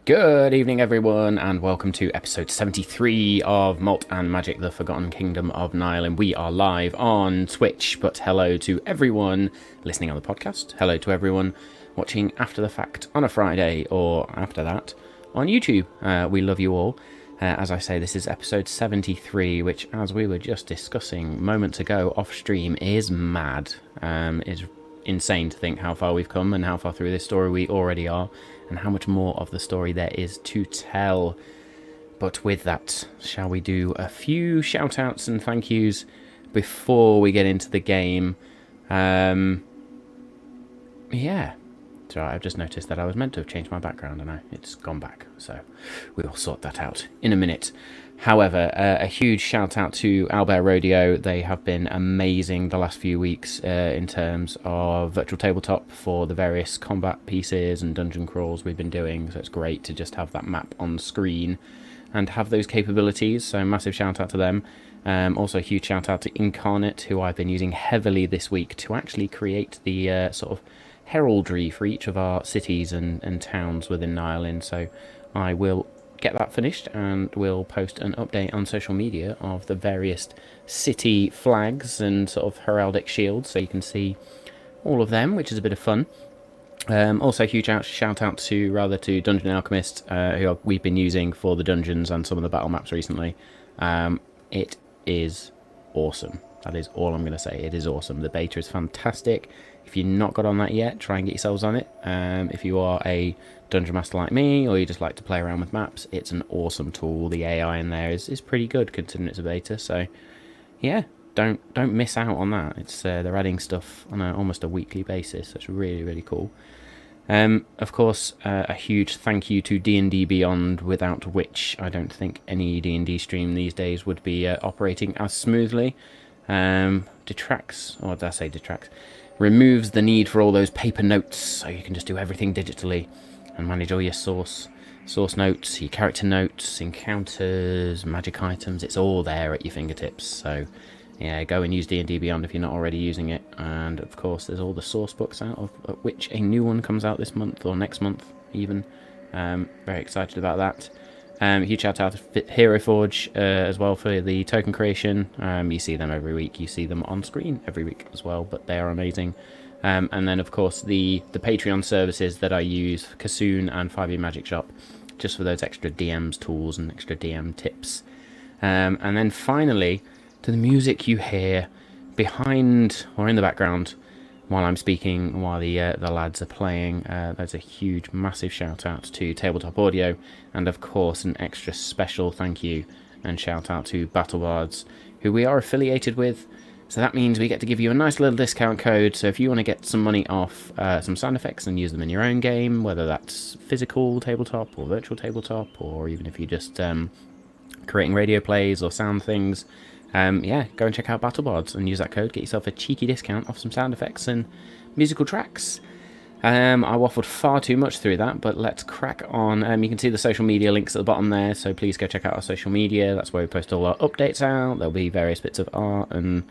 Good evening, everyone, and welcome to episode 73 of Malt and Magic, the Forgotten Kingdom of Nile. And we are live on Twitch, but hello to everyone listening on the podcast. Hello to everyone watching after the fact on a Friday or after that on YouTube. We love you all. As I say, this is episode 73, which, as we were just discussing moments ago off stream, is mad. It's insane to think how far we've come and how far through this story we already are, and how much more of the story there is to tell. But with that, shall we do a few shout outs and thank yous before we get into the game? Yeah. So I've just noticed that I was meant to have changed my background and it's gone back. So we will sort that out in a minute. However, a huge shout out to Albert Rodeo. They have been amazing the last few weeks in terms of virtual tabletop for the various combat pieces and dungeon crawls we've been doing. So it's great to just have that map on screen and have those capabilities. So massive shout out to them. Also a huge shout out to Incarnate, who I've been using heavily this week to actually create the sort of heraldry for each of our cities and towns within Nile. So I will get that finished and we'll post an update on social media of the various city flags and sort of heraldic shields, so you can see all of them, which is a bit of fun. Also a huge shout out to Dungeon Alchemist, who we've been using for the dungeons and some of the battle maps recently. It is awesome. That is all I'm going to say. It is awesome. The beta is fantastic. If you've not got on that yet, try and get yourselves on it. If you are a dungeon master like me, or you just like to play around with maps, it's an awesome tool. The AI in there is pretty good considering it's a beta. So yeah, don't miss out on that. It's they're adding stuff on almost a weekly basis. So it's really cool. Of course, a huge thank you to D&D Beyond, without which I don't think any D&D stream these days would be operating as smoothly. Removes the need for all those paper notes, so you can just do everything digitally and manage all your source notes, your character notes, encounters, magic items. It's all there at your fingertips. So yeah, go and use D&D Beyond if you're not already using it. And of course there's all the source books out, of which a new one comes out this month or next month even. Very excited about that. Huge shout out to Hero Forge as well for the token creation. You see them every week. You see them on screen every week as well, but they are amazing. And then, of course, the Patreon services that I use for Kassoon and 5e Magic Shop, just for those extra DMs tools and extra DM tips. And then finally, to the music you hear behind or in the background while I'm speaking, while the lads are playing. There's a huge, massive shout out to Tabletop Audio, and of course an extra special thank you and shout out to BattleBards, who we are affiliated with. So that means we get to give you a nice little discount code. So if you want to get some money off some sound effects and use them in your own game, whether that's physical tabletop or virtual tabletop, or even if you're just creating radio plays or sound things, yeah, go and check out BattleBards and use that code. Get yourself a cheeky discount off some sound effects and musical tracks. I waffled far too much through that, but let's crack on. You can see the social media links at the bottom there, so please go check out our social media. That's where we post all our updates out. There'll be various bits of art and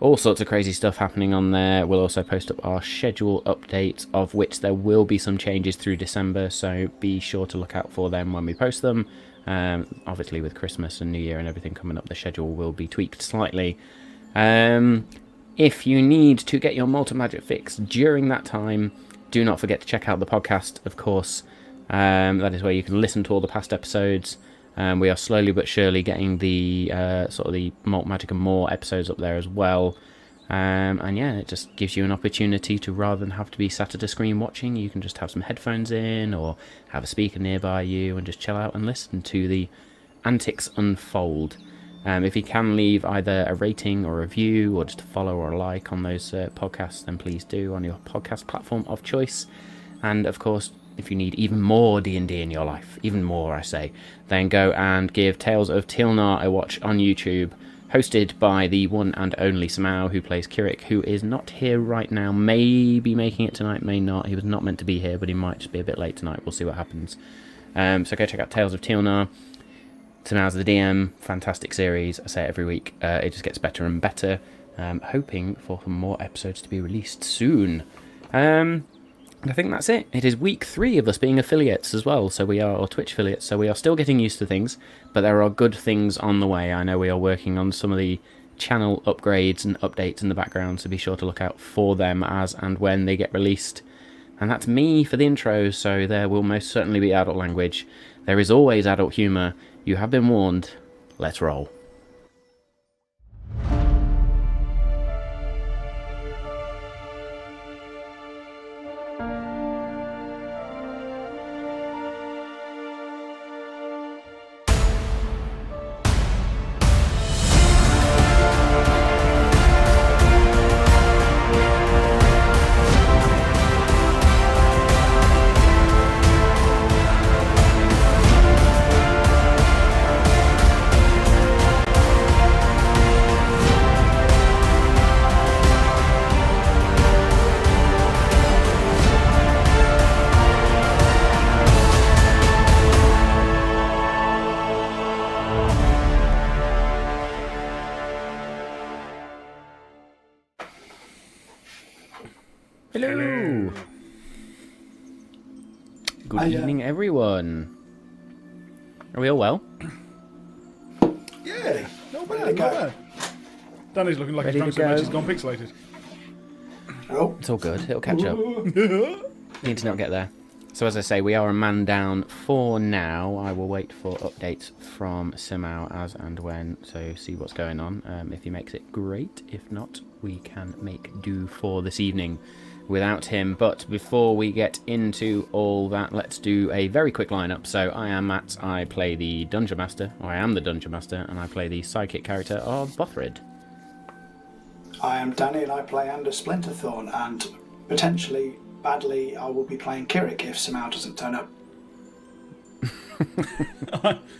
all sorts of crazy stuff happening on there. We'll also post up our schedule updates, of which there will be some changes through December, so be sure to look out for them when we post them. Obviously with Christmas and New Year and everything coming up, the schedule will be tweaked slightly. If you need to get your Malt and Magic fix during that time, do not forget to check out the podcast, of course. That is where you can listen to all the past episodes. We are slowly but surely getting the sort of the Malt, Magic and More episodes up there as well. And yeah, it just gives you an opportunity to, rather than have to be sat at a screen watching, you can just have some headphones in or have a speaker nearby you and just chill out and listen to the antics unfold. If you can leave either a rating or a review or just a follow or a like on those podcasts, then please do on your podcast platform of choice. And of course, if you need even more D&D in your life, even more I say, then go and give Tales of Tilnar a watch on YouTube, hosted by the one and only Samau, who plays Kirik, who is not here right now, may be making it tonight, may not. He was not meant to be here, but he might just be a bit late tonight. We'll see what happens. So go check out Tales of Tilnar. Samau's the DM, fantastic series. I say it every week. It just gets better and better. Hoping for some more episodes to be released soon. I think that's it. It is week 3 of us being affiliates as well, so we are, or Twitch affiliates, so we are still getting used to things, but there are good things on the way. I know we are working on some of the channel upgrades and updates in the background, so be sure to look out for them as and when they get released. And that's me for the intro, so there will most certainly be adult language. There is always adult humour. You have been warned. Let's roll. Hello! Good evening, everyone. Are we all well? Yeah, not bad, not bad. Danny's looking like Ready he's drunk to so much go? he's gone pixelated. Oh, It's all good. It'll catch up. Need to not get there. So as I say, we are a man down for now. I will wait for updates from Simao as and when, so see what's going on. If he makes it, great. If not, we can make do for this evening without him. But before we get into all that, let's do a very quick lineup. So I am Matt, I play the Dungeon Master, or I am the Dungeon Master, and I play the psychic character of Bothrid. I am Danny and I play Anders Splinterthorn, and potentially, badly, I will be playing Kirik if Samau doesn't turn up.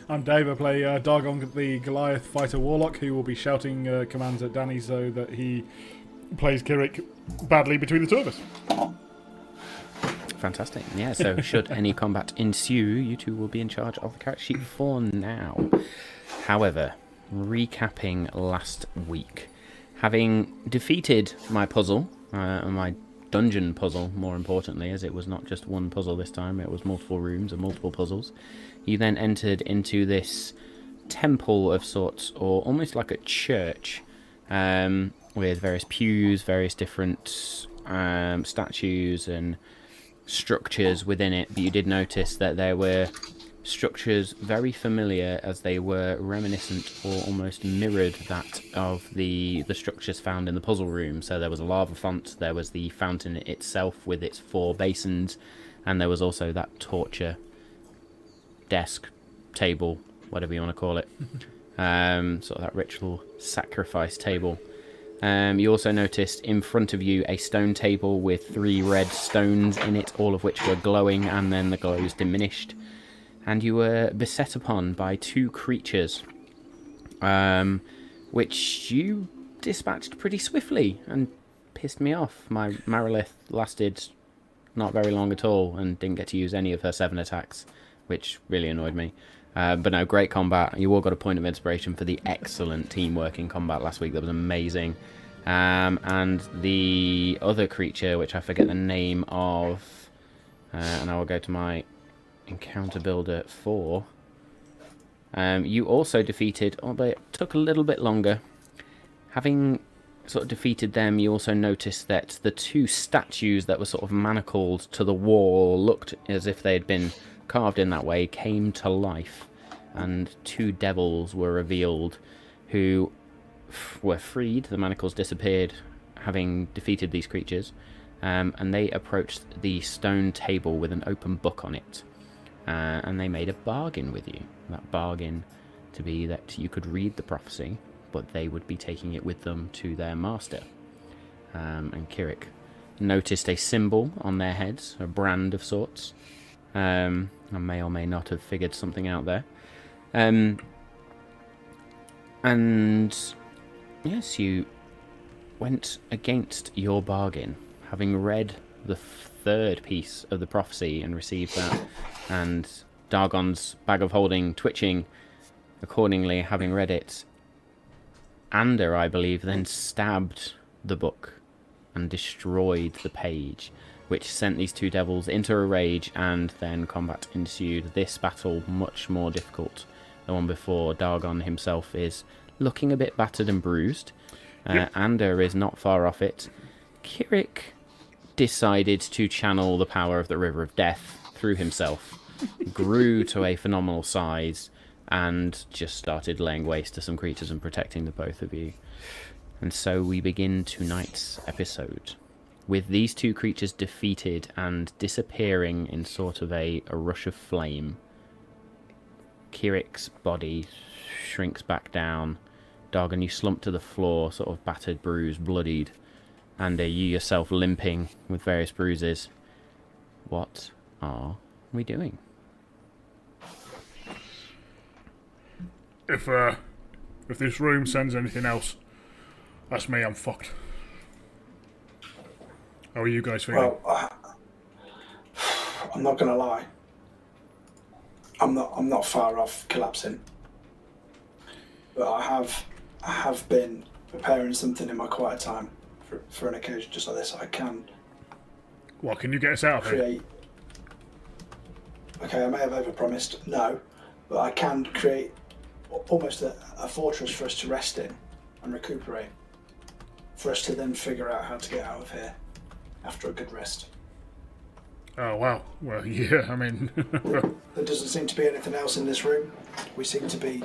I'm Dave, I play Dargon, the Goliath fighter warlock, who will be shouting commands at Danny so that he plays Kirik badly between the two of us. Fantastic. Yeah, so should any combat ensue, you two will be in charge of the character sheet for now. However, recapping last week, having defeated my puzzle, my dungeon puzzle, more importantly, as it was not just one puzzle this time, it was multiple rooms and multiple puzzles, you then entered into this temple of sorts, or almost like a church, with various pews, various different statues and structures within it. But you did notice that there were structures very familiar, as they were reminiscent or almost mirrored that of the structures found in the puzzle room. So there was a lava font, there was the fountain itself with its 4 basins, and there was also that torture desk, table, whatever you want to call it, sort of that ritual sacrifice table. You also noticed in front of you a stone table with 3 red stones in it, all of which were glowing, and then the glows diminished. And you were beset upon by 2 creatures, which you dispatched pretty swiftly and pissed me off. My Marilith lasted not very long at all and didn't get to use any of her 7 attacks, which really annoyed me. But no, great combat. You all got a point of inspiration for the excellent teamwork in combat last week. That was amazing. And the other creature, which I forget the name of, and I will go to my encounter builder 4. You also defeated, although it took a little bit longer. Having sort of defeated them, you also noticed that the 2 statues that were sort of manacled to the wall, looked as if they had been carved in that way, came to life, and 2 devils were revealed who were freed. The manacles disappeared having defeated these creatures, and they approached the stone table with an open book on it, and they made a bargain with you. That bargain to be that you could read the prophecy, but they would be taking it with them to their master. And Kirik noticed a symbol on their heads, a brand of sorts. I may or may not have figured something out there. And yes, you went against your bargain, having read the 3rd piece of the prophecy and received that, and Dargon's bag of holding twitching accordingly, having read it. Ander, I believe, then stabbed the book and destroyed the page, which sent these two devils into a rage, and then combat ensued. This battle much more difficult than the one before. Dargon himself is looking a bit battered and bruised. Ander is not far off it. Kirik decided to channel the power of the River of Death through himself, grew to a phenomenal size, and just started laying waste to some creatures and protecting the both of you. And so we begin tonight's episode with these two creatures defeated and disappearing in sort of a rush of flame. Kirik's body shrinks back down. Dargon, you slump to the floor, sort of battered, bruised, bloodied. And you yourself limping with various bruises. What are we doing? If this room sends anything else, that's me, I'm fucked. How are you guys feeling? Well, I'm not gonna lie. I'm not far off collapsing, but I have been preparing something in my quiet time for an occasion just like this. I can. What, can you get us out of here? Okay, I may have overpromised. No, but I can create almost a fortress for us to rest in and recuperate. For us to then figure out how to get out of here after a good rest. Oh, wow. Well, yeah, I mean... There doesn't seem to be anything else in this room. We seem to be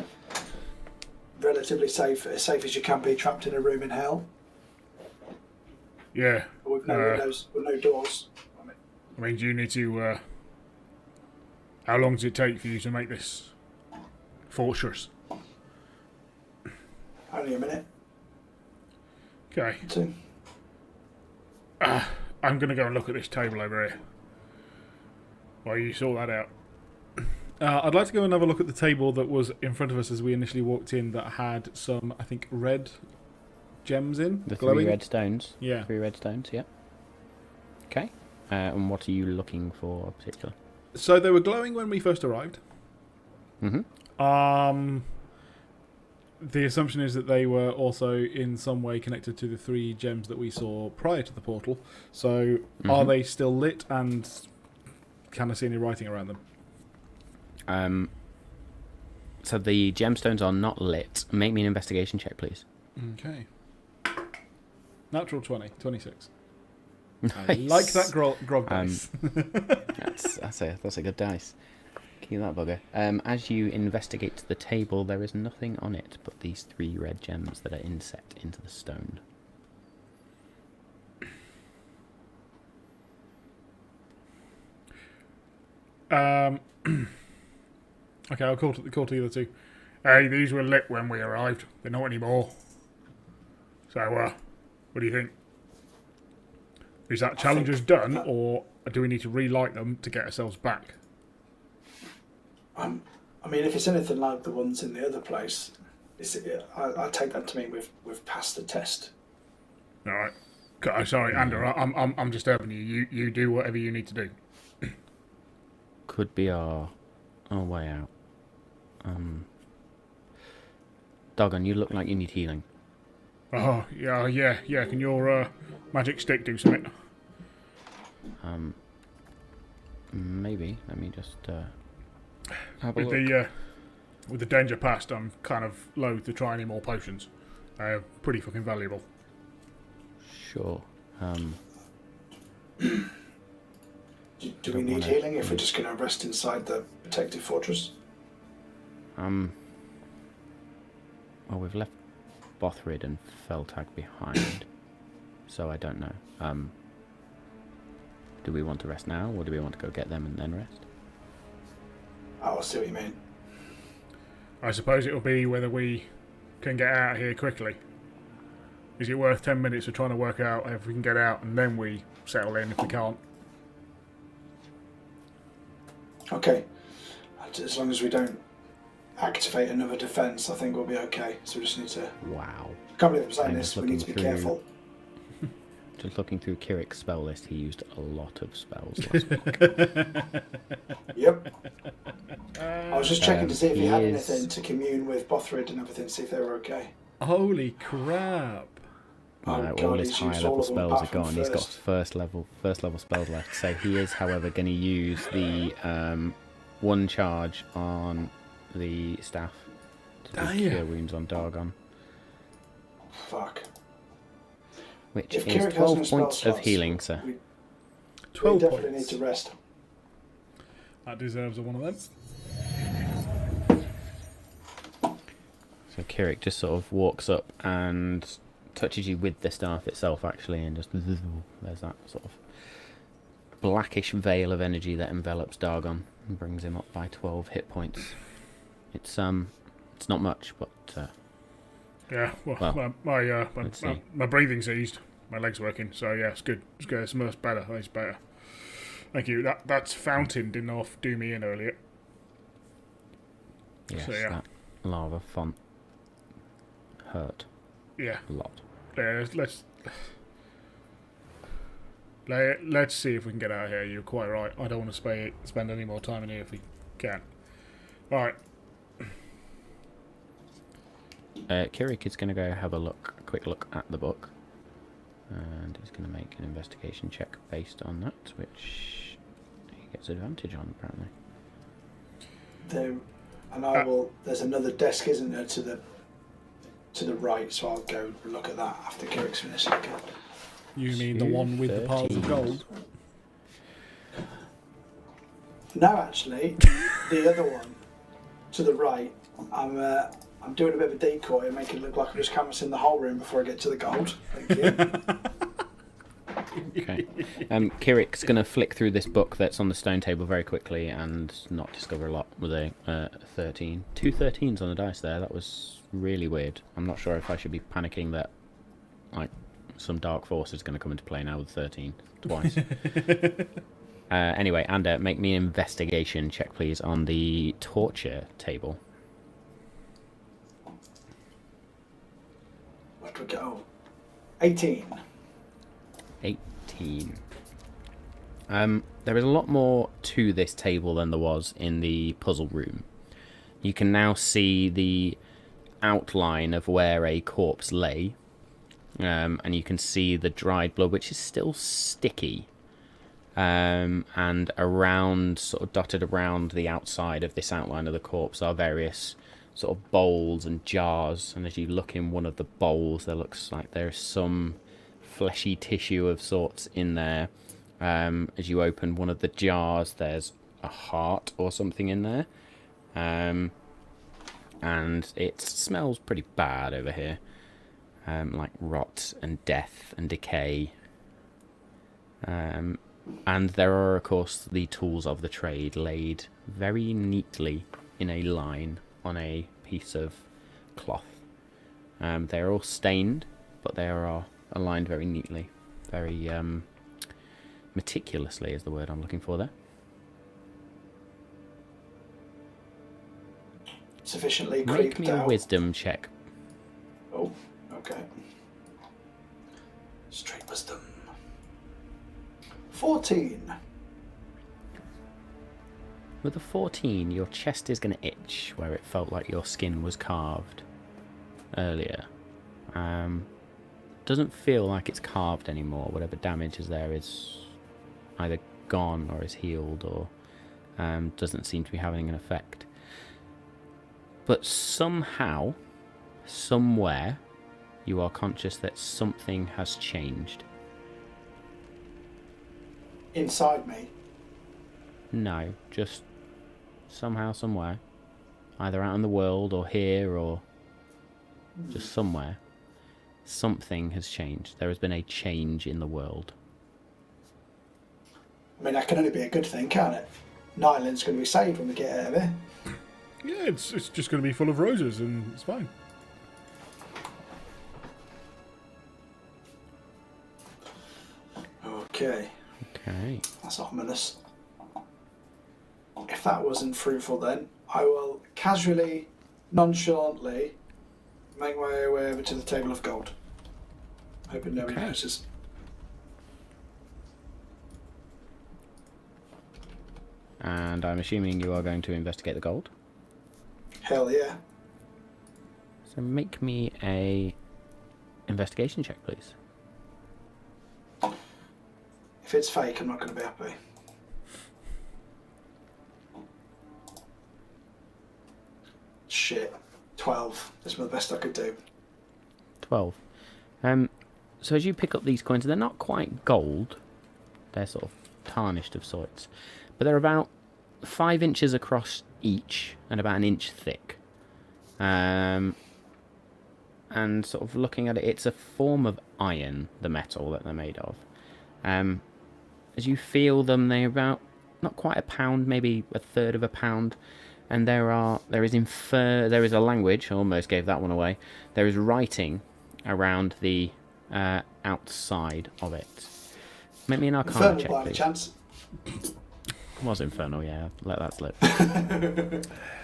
relatively safe, as safe as you can be trapped in a room in hell. Yeah. With no windows, with no doors. I mean, do you need to... how long does it take for you to make this fortress? Only a minute. Okay. Two. I'm going to go and look at this table over here. While you sort that out. I'd like to go and have a look at the table that was in front of us as we initially walked in that had some, I think, red gems in. The glowing. 3 red stones? Yeah. 3 red stones, yeah. Okay. And what are you looking for in particular? So they were glowing when we first arrived. Mm-hmm. The assumption is that they were also in some way connected to the 3 gems that we saw prior to the portal. So are they still lit, and can I see any writing around them? So the gemstones are not lit. Make me an investigation check, please. Okay. Natural 20, 26. Nice. I like that grog dice. That's a good dice. Keep that bugger. As you investigate the table, there is nothing on it but these 3 red gems that are inset into the stone. Okay, I'll call to the other two. Hey, these were lit when we arrived. They're not anymore. So, what do you think? Is that challenges done, or do we need to relight them to get ourselves back? I mean, if it's anything like the ones in the other place, I take that to mean we've passed the test. All right. Oh, sorry, Ander. I'm disturbing you. You do whatever you need to do. Could be our way out. Doggone, you look like you need healing. Oh, yeah. Can your magic stick do something? Maybe. Let me just have a look. With the danger past, I'm kind of loath to try any more potions. They're pretty fucking valuable. Sure. Do we need healing if we're just going to rest inside the protective fortress? Well, we've left Bothrid and Feltag behind, so I don't know. Do we want to rest now, or do we want to go get them and then rest? Oh, I see what you mean. I suppose it'll be whether we can get out of here quickly. Is it worth 10 minutes of trying to work out if we can get out and then we settle in if we can't? Okay. As long as we don't activate another defense, I think we'll be okay. So we just need to... Wow. I can't believe I'm saying I'm this. just We need to be looking careful. Just looking through Kirik's spell list, he used a lot of spells last week. Yep. I was just checking to see if he had is- anything to commune with Bothrid and everything, see if they were okay. Holy crap. Oh No, all God, his he's higher used all level of them spells are apart from gone. He's got first. first level spells left. So he is, however, going to use the one charge on the staff to do yeah. cure wounds on Dargon, Fuck. which If is Kirik has 12 no spell points of slots, healing, sir. we 12 definitely points. need to rest. That deserves a one of them. So Kirik just sort of walks up and touches you with the staff itself, actually, and just there's that sort of blackish veil of energy that envelops Dargon and brings him up by 12 hit points. It's not much, but Yeah, Well, my breathing's eased. My leg's working, so yeah, it's good. It's good. It's much better. It's better. Thank you. That's fountain didn't off do me in earlier. yes, So, yeah. that lava font hurt Yeah. a lot. Let's see if we can get out of here. You're quite right. I don't want to spend any more time in here if we can. All right. Kirik is going to go have a quick look at the book, and he's going to make an investigation check based on that, which he gets advantage on, apparently. There's another desk, isn't there, to the right, so I'll go look at that after Kirik's finished looking. You mean the one with the piles of gold? No, actually, the other one to the right. I'm doing a bit of a decoy and making it look like I'm just canvassing the whole room before I get to the gold. Thank you. Okay. Kirik's going to flick through this book that's on the stone table very quickly and not discover a lot with a 13. 2 13s on the dice there. That was really weird. I'm not sure if I should be panicking that like some dark force is going to come into play now with 13 twice. Anyway, and make me an investigation check, please, on the torture table. Where do we go? 18. 18. There is a lot more to this table than there was in the puzzle room. You can now see the outline of where a corpse lay, and you can see the dried blood, which is still sticky, and around, sort of dotted around the outside of this outline of the corpse are various sort of bowls and jars, and as you look in one of the bowls, there looks like there's some fleshy tissue of sorts in there. As you open one of the jars, there's a heart or something in there, and it smells pretty bad over here, like rot and death and decay. And there are, of course, the tools of the trade laid very neatly in a line on a piece of cloth. They're all stained, but they are aligned very neatly, very meticulously is the word I'm looking for there. Sufficiently Make creeped me a out. wisdom check. Oh, okay. Straight wisdom. 14. With a 14, your chest is going to itch where it felt like your skin was carved earlier. Doesn't feel like it's carved anymore. Whatever damage is there is either gone or is healed, or doesn't seem to be having an effect. But somehow, somewhere, you are conscious that something has changed. Inside me. No, just somehow, somewhere. Either out in the world, or here, or just somewhere. Something has changed. There has been a change in the world. I mean, that can only be a good thing, can't it? Nyland's going to be saved when we get out of here. Yeah, it's just going to be full of roses and it's fine. Okay. Okay. That's ominous. If that wasn't fruitful, then I will casually, nonchalantly make my way over to the table of gold, hoping nobody Okay. notices. And I'm assuming you are going to investigate the gold. Hell yeah. So make me a investigation check, please. If it's fake, I'm not going to be happy. Shit. 12. That's the best I could do. 12. So as you pick up these coins, they're not quite gold. They're sort of tarnished of sorts. But they're about 5 inches across each and about an inch thick. And sort of looking at it, it's a form of iron, the metal that they're made of. As you feel them, they're about not quite a pound, maybe a third of a pound. And there is a language. I almost gave that one away. There is writing around the outside of it. Make me an Arcana Infernal check, by any please. chance? It was infernal, yeah. Let that slip.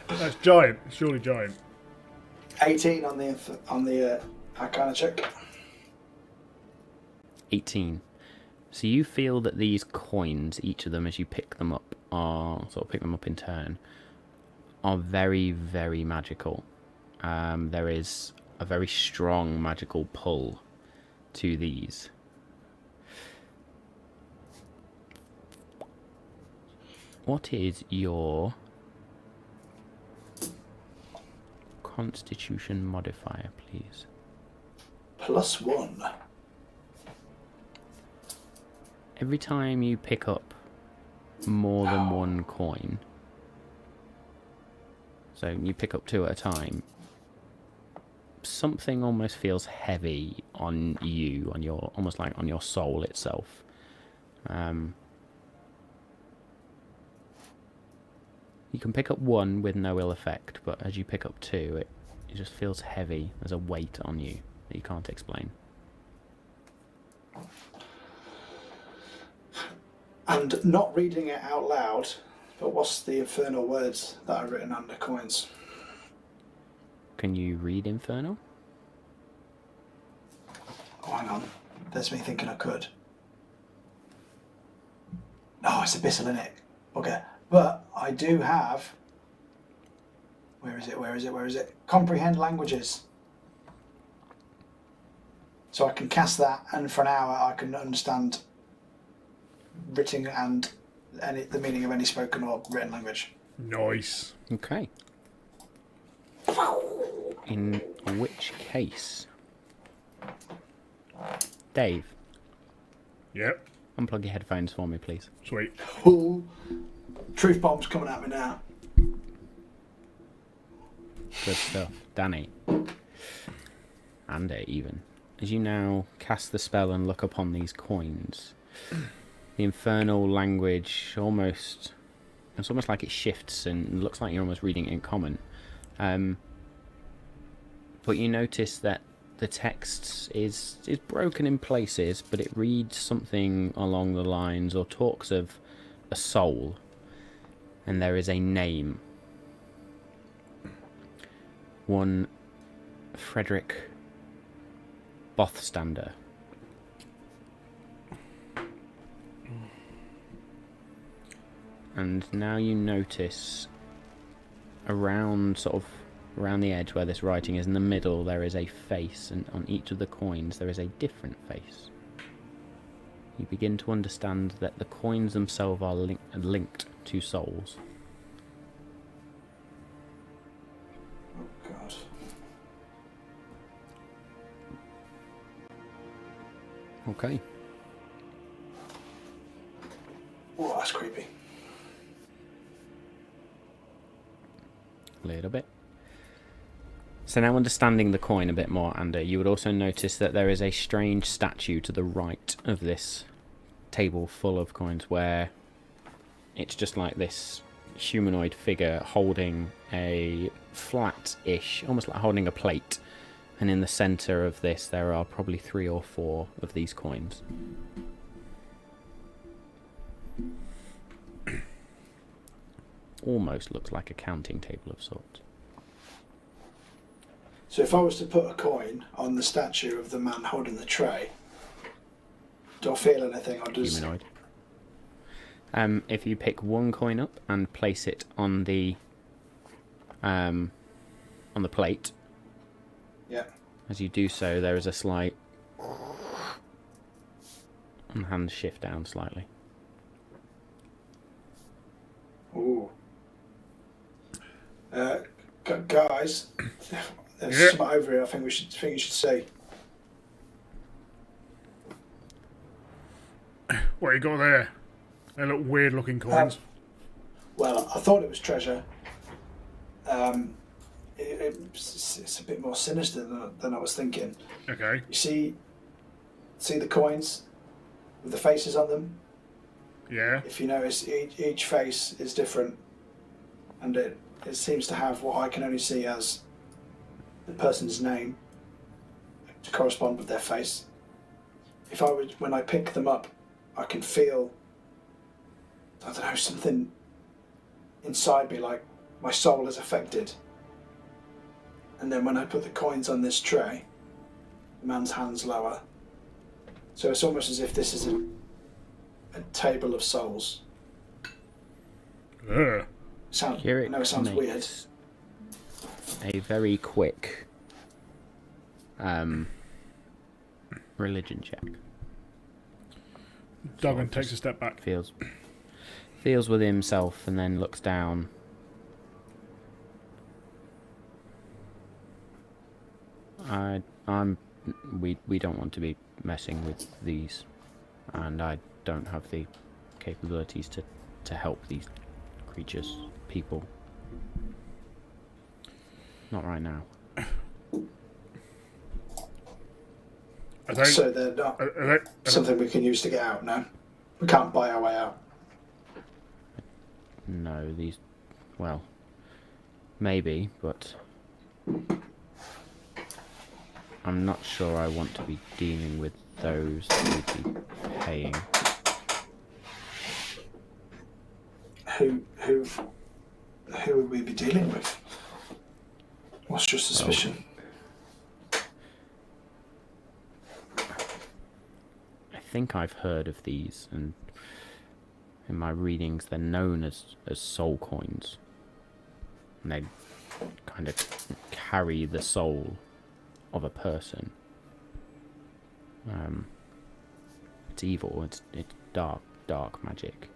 That's giant. Surely giant. 18 on the Arcana check. 18. So you feel that these coins, each of them, as you pick them up, pick them up in turn, are very, very magical. There is a very strong magical pull to these. What is your Constitution modifier, please? +1. Every time you pick up more than one coin, so you pick up 2 at a time, something almost feels heavy on you, almost like on your soul itself. You can pick up 1 with no ill effect, but as you pick up 2, it just feels heavy. There's a weight on you that you can't explain. And not reading it out loud, but what's the infernal words that are written under coins? Can you read Infernal? Oh, hang on. There's me thinking I could. Oh, it's Abyssal, isn't it? Okay. But I do have... Where is it? Comprehend languages. So I can cast that, and for an hour I can understand written and the meaning of any spoken or written language. Nice. Okay. In which case... Dave, Yep. unplug your headphones for me, please. Sweet. Ooh, truth bombs coming at me now. Good stuff. Danny. And it even. As you now cast the spell and look upon these coins, the infernal language it's almost like it shifts and looks like you're almost reading it in common. But you notice that the text is broken in places, but it reads something along the lines or talks of a soul, and there is a name. One Frederick Bothstander. And now you notice around the edge where this writing is, in the middle there is a face, and on each of the coins there is a different face. You begin to understand that the coins themselves are linked to souls. Oh God. Okay. Oh, that's creepy. A little bit. So now understanding the coin a bit more, Ander, you would also notice that there is a strange statue to the right of this table full of coins, where it's just like this humanoid figure holding a flat-ish, almost like holding a plate, and in the centre of this there are probably 3 or 4 of these coins. Almost looks like a counting table of sorts. So if I was to put a coin on the statue of the man holding the tray, do I feel anything, or does... Humanoid. If you pick one coin up and place it on the plate, Yeah. As you do so, there is a slight... and hands shift down slightly. Ooh. Guys, there's Yeah. something over here. I think you should see. What you got there? They look weird looking coins. Well, I thought it was treasure. It's a bit more sinister than I was thinking. Okay. You see the coins with the faces on them? Yeah. If you notice, each face is different, and it seems to have what I can only see as the person's name to correspond with their face. When I pick them up, I can feel, I don't know, something inside me, like my soul is affected. And then when I put the coins on this tray, the man's hand's lower. So it's almost as if this is a table of souls. Ugh. I know it sounds weird. A very quick religion check. Duggan takes a step back. Feels with himself and then looks down. We don't want to be messing with these, and I don't have the capabilities to help these creatures, people. Not right now. So they're not something we can use to get out, no? We can't buy our way out. No, these... Well, maybe, but... I'm not sure I want to be dealing with those that we'd be paying. Who would we be dealing with? What's your suspicion? I think I've heard of these, and in my readings they're known as soul coins. And they kind of carry the soul of a person. It's evil, it's dark magic.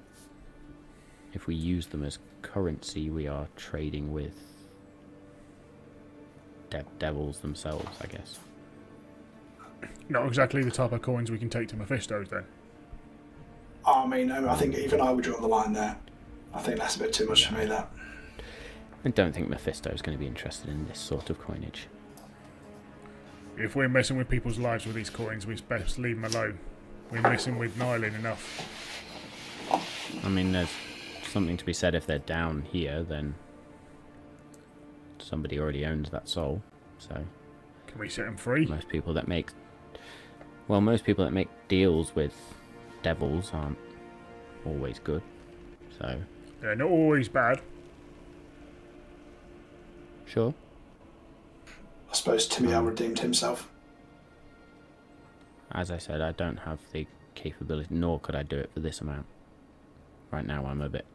If we use them as currency, we are trading with devils themselves, I guess. Not exactly the type of coins we can take to Mephisto's then. I mean, I think even I would draw the line there. I think that's a bit too much for me, that. I don't think Mephisto's going to be interested in this sort of coinage. If we're messing with people's lives with these coins, we best leave them alone. We're messing with Nylin enough. I mean, there's something to be said. If they're down here, then somebody already owns that soul. So Can we set them free? most people that make deals with devils aren't always good. So They're not always bad. sure. I suppose Timiel redeemed himself. As I said, I don't have the capability, nor could I do it for this amount. Right now, I'm a bit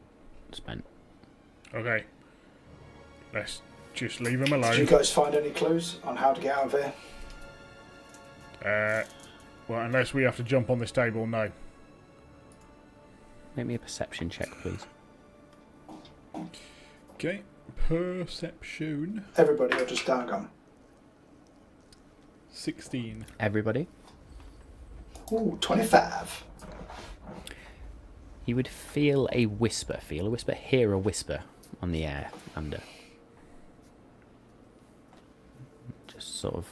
spent. Okay. Let's just leave them alone. Did you guys find any clues on how to get out of here? Well, unless we have to jump on this table, no. Make me a perception check, please. Okay. Perception. Everybody or just Dargon? 16. Everybody? Ooh, 25. You would feel a whisper, hear a whisper on the air under. Just sort of,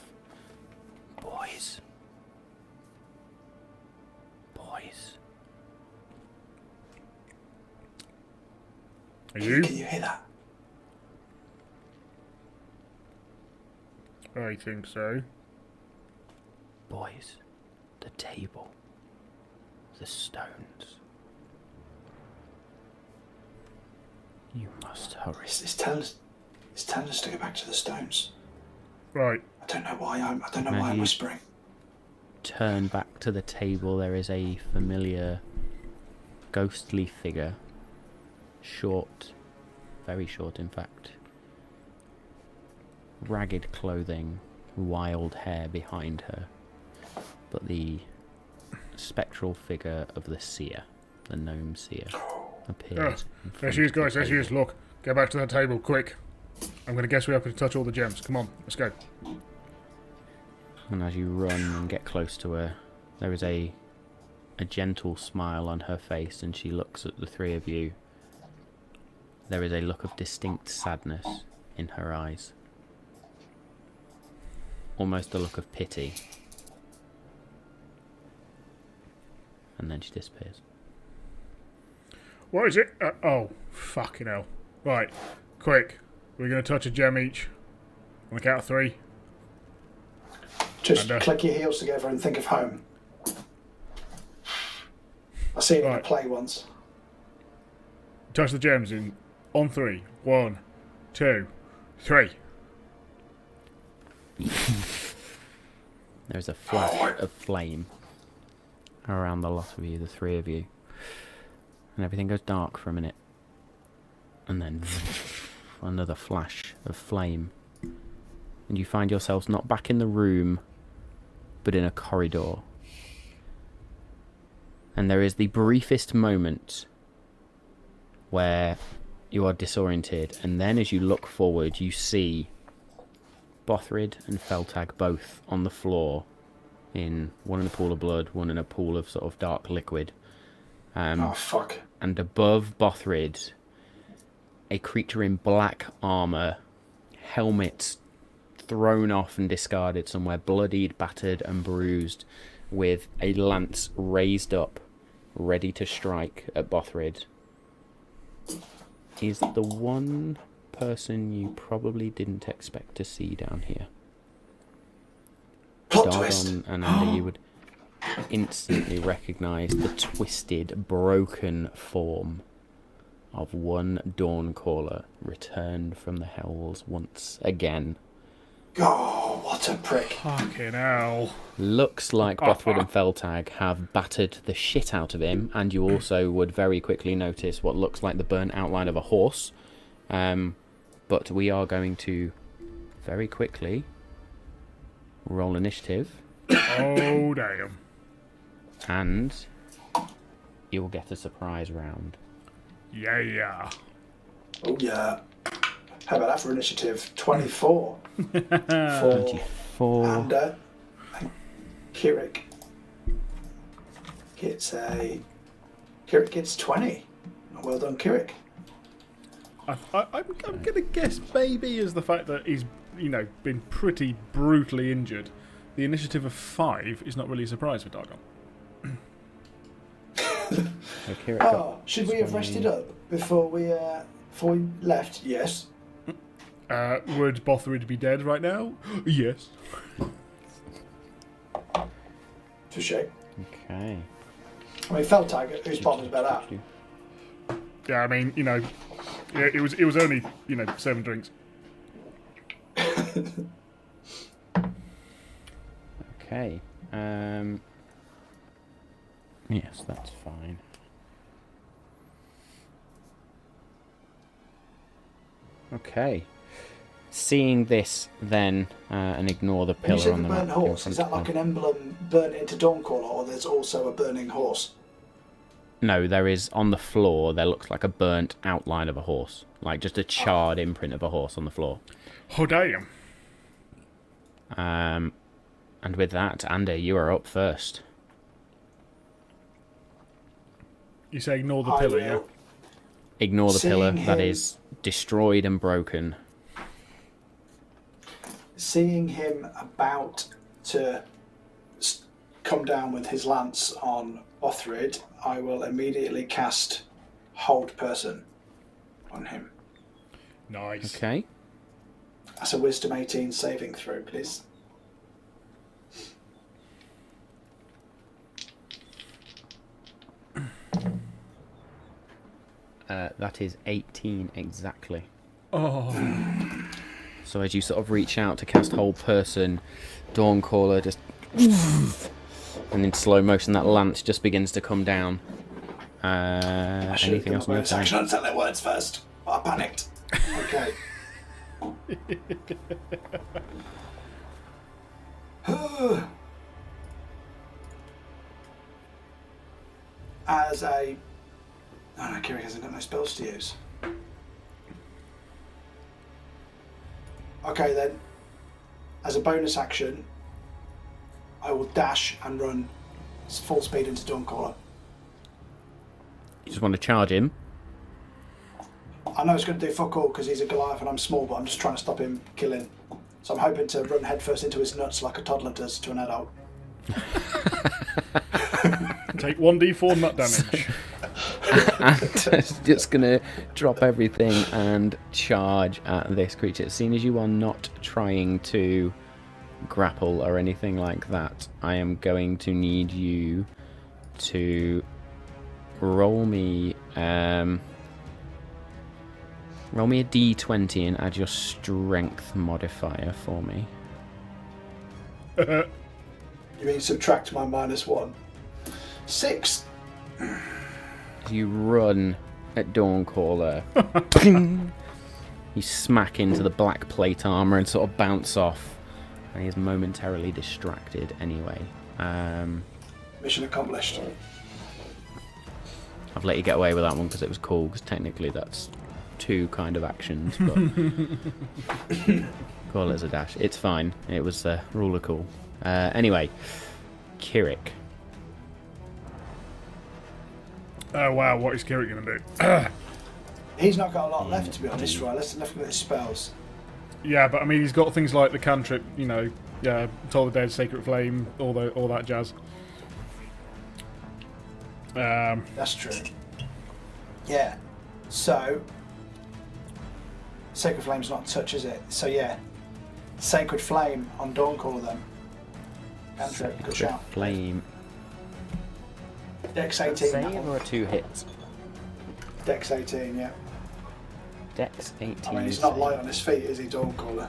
boys. Are you? Can you hear that? I think so. Boys, the table, the stones. You must hurry. It's telling us to go back to the stones. Right. I don't know why I'm whispering. Turn back to the table. There is a familiar, ghostly figure. Short, very short, in fact. Ragged clothing, wild hair behind her, but the spectral figure of the seer, the gnome seer, appears. There she is, guys. There she is. Look, get back to that table, quick. I'm going to guess we have to touch all the gems. Come on, let's go. And as you run and get close to her, there is a gentle smile on her face, and she looks at the three of you. There is a look of distinct sadness in her eyes. Almost a look of pity. And then she disappears. What is it? Oh, fucking hell. Right, quick. We're going to touch a gem each. On the count of 3. Just click your heels together and think of home. I seen it in a play once. Touch the gems on 3. 1, 2, 3. There's a flash of flame around the lot of you, the three of you. And everything goes dark for a minute. And then another flash of flame. And you find yourselves not back in the room, but in a corridor. And there is the briefest moment where you are disoriented, and then as you look forward, you see Bothrid and Feltag both on the floor, in one in a pool of blood, one in a pool of sort of dark liquid. Oh, fuck. And above Bothrid, a creature in black armour, helmet thrown off and discarded somewhere, bloodied, battered and bruised, with a lance raised up, ready to strike at Bothrid, is the one person you probably didn't expect to see down here. Plot twist. Dargon and Andy, you would instantly recognise the twisted, broken form of one Dawncaller returned from the Hells once again. Oh, what a prick. Fucking hell. Looks like Bothrid and Feltag have battered the shit out of him, and you also would very quickly notice what looks like the burnt outline of a horse. But we are going to very quickly roll initiative. Oh, damn. And you'll get a surprise round. Yeah. Oh, yeah. How about that for initiative? 24. 24. And Kirik gets 20. Well done, Kirik. I'm going to guess maybe is the fact that he's, been pretty brutally injured. The initiative of 5 is not really a surprise for Dargon. Should we have rested up before we left? Yes. Would Bothrid be dead right now? Yes. Touche. Okay. I mean, Feltag, who's bothered about that? Yeah, I mean, it was only, 7 drinks. Okay. Yes, that's fine. Okay. Seeing this, then, and ignore the When you pillar said on the the burnt map in horse, front is that of like them. an emblem burnt into Dawncaller, or there's also a burning horse? No, there is on the floor. There looks like a burnt outline of a horse, like just a charred imprint of a horse on the floor. Oh, damn. And with that, Andy, you are up first. You say ignore the pillar, yeah? Ignore the pillar Seeing that him- is destroyed and broken. Seeing him about to come down with his lance on Bothrid, I will immediately cast Hold Person on him. Nice. Okay. That's a Wisdom 18 saving throw, please. That is 18 exactly. Oh. So as you sort of reach out to cast Hold Person, Dawncaller just... and in slow motion that lance just begins to come down. Anything else on your turn? Action and tell their words first. I panicked. Okay. As a... Oh no, Kirik hasn't got no spells to use. Okay then. As a bonus action, I will dash and run full speed into Dawncaller. You just want to charge him. I know it's going to do fuck all because he's a Goliath and I'm small, but I'm just trying to stop him killing. So I'm hoping to run headfirst into his nuts like a toddler does to an adult. Take 1d4 nut damage. And just going to drop everything and charge at this creature. Seeing as you are not trying to grapple or anything like that, I am going to need you to roll me a d20 and add your strength modifier for me. You mean subtract my -1? 6. You run at Dawncaller. You smack into the black plate armor and sort of bounce off. And he is momentarily distracted anyway. Mission accomplished. I've let you get away with that one because it was cool, because technically that's 2 kind of actions. But call it as a dash. It's fine. It was rule of cool. Anyway, Kirik. Oh wow, what is Kirik going to do? He's not got a lot left, to be honest, right? Let's look at his spells. Yeah, but I mean, he's got things like the cantrip, you know, Toll the Dead, Sacred Flame, all that jazz. That's true. Yeah. So, Sacred Flame's not a touch, is it? So yeah, Sacred Flame on Dawncaller then. Cantrip, good shout. Flame. Dex 18. that Save one. or a 2 hits? Dex 18, yeah. Dex 18. I mean, he's not light on his feet, is he, Dawncaller?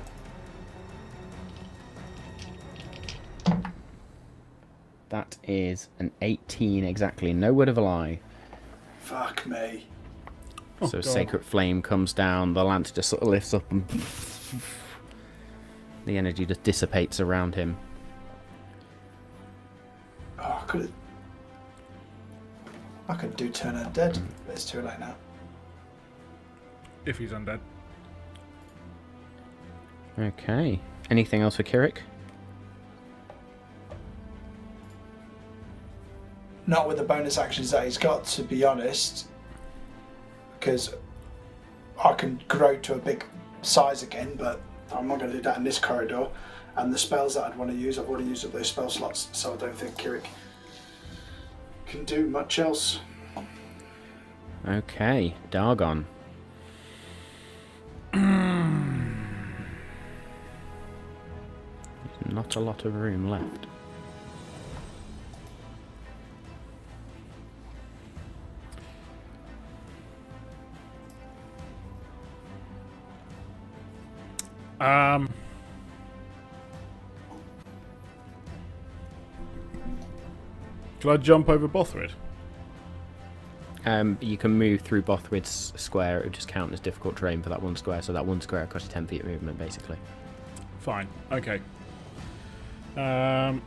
That is an 18 exactly. No word of a lie. Fuck me. So God. Sacred Flame comes down, the lance just sort of lifts up and the energy just dissipates around him. Oh, I could do turn undead, but it's too late now. If he's undead. Okay. Anything else for Kirik? Not with the bonus actions that he's got, to be honest, because I can grow to a big size again, but I'm not going to do that in this corridor. And the spells that I'd want to use, I've already used up those spell slots, so I don't think Kirik can do much else. Okay. Dargon. Not a lot of room left. Shall I jump over Bothrid? You can move through Bothrid's square. It would just count as difficult terrain for that one square. So that one square costs you 10 feet of movement, basically. Fine. Okay. I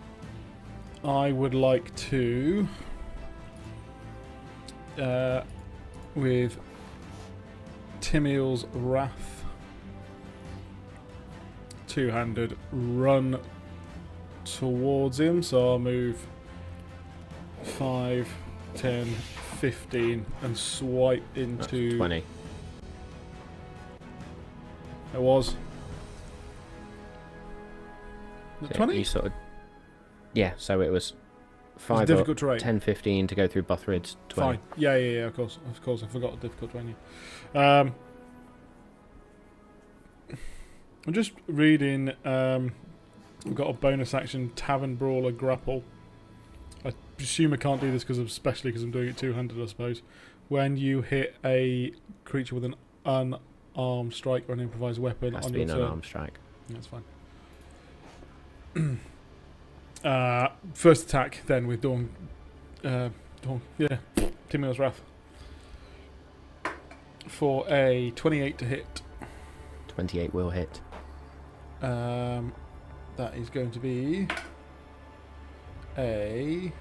would like to, with Timiel's Wrath, two-handed, run towards him. So I'll move 5, 10, 15 and swipe into... That's 20. It was. So 20? you sort of, yeah, so it was 5 difficult up, terrain. 10, 15 to go through Bothrid's 20. Fine. Yeah, of course, I forgot difficult terrain. I'm just reading. We've got a bonus action: Tavern Brawler Grapple. I presume I can't do this especially because I'm doing it two-handed, I suppose. When you hit a creature with an unarmed strike or an improvised weapon Has on to be your an turn. unarmed strike. That's fine. First attack then with Timiel's Wrath for a 28 to hit. 28 will hit. that is going to be a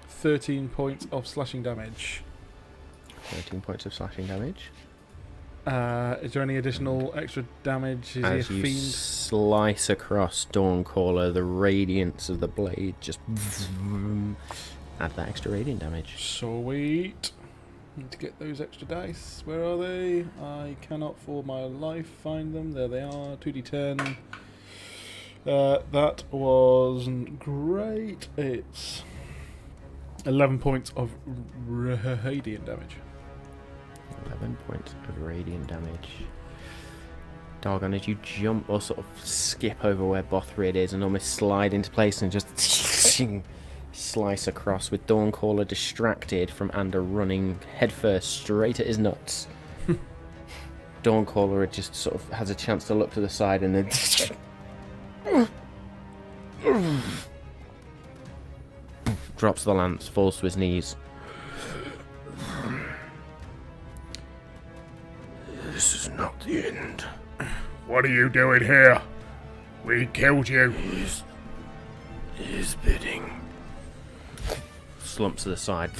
13 points of slashing damage. 13 points of slashing damage. Is there any additional extra damage? Is As he a you fiend? slice across Dawncaller, the radiance of the blade just add that extra radiant damage. Sweet. Need to get those extra dice. Where are they? I cannot for my life find them. There they are. 2d10. That wasn't great. It's 11 points of radiant damage. 11 points of radiant damage. Doggone, as you jump or sort of skip over where Bothrid is and almost slide into place and just slice across with Dawncaller distracted from Ander running headfirst straight at his nuts. Dawncaller just sort of has a chance to look to the side and then drops the lance, falls to his knees. This is not the end. What are you doing here? We killed you. His bidding. Slumps to the side.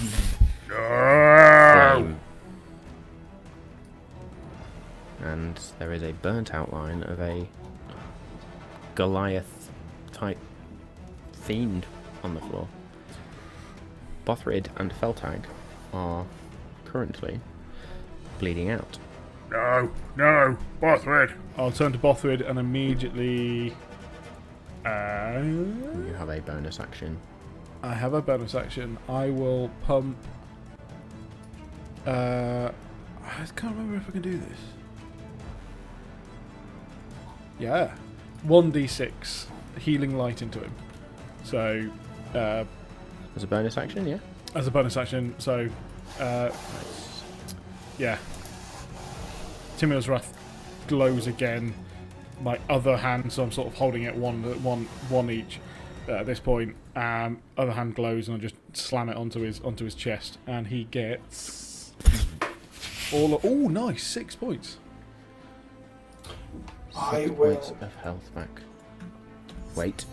No! Flame. And there is a burnt outline of a Goliath type fiend on the floor. Bothrid and Feltag are currently bleeding out. No, Bothrid. I'll turn to Bothrid and immediately. You have a bonus action. I have a bonus action. I will pump. I can't remember if I can do this. Yeah, 1d6 healing light into him. So, As a bonus action, yeah? as a bonus action, so, yeah. Timir's Wrath glows again. My other hand, so I'm sort of holding it one each at this point. Other hand glows, and I just slam it onto his chest, and he gets oh nice 6 points. 6 points of health back. Wait.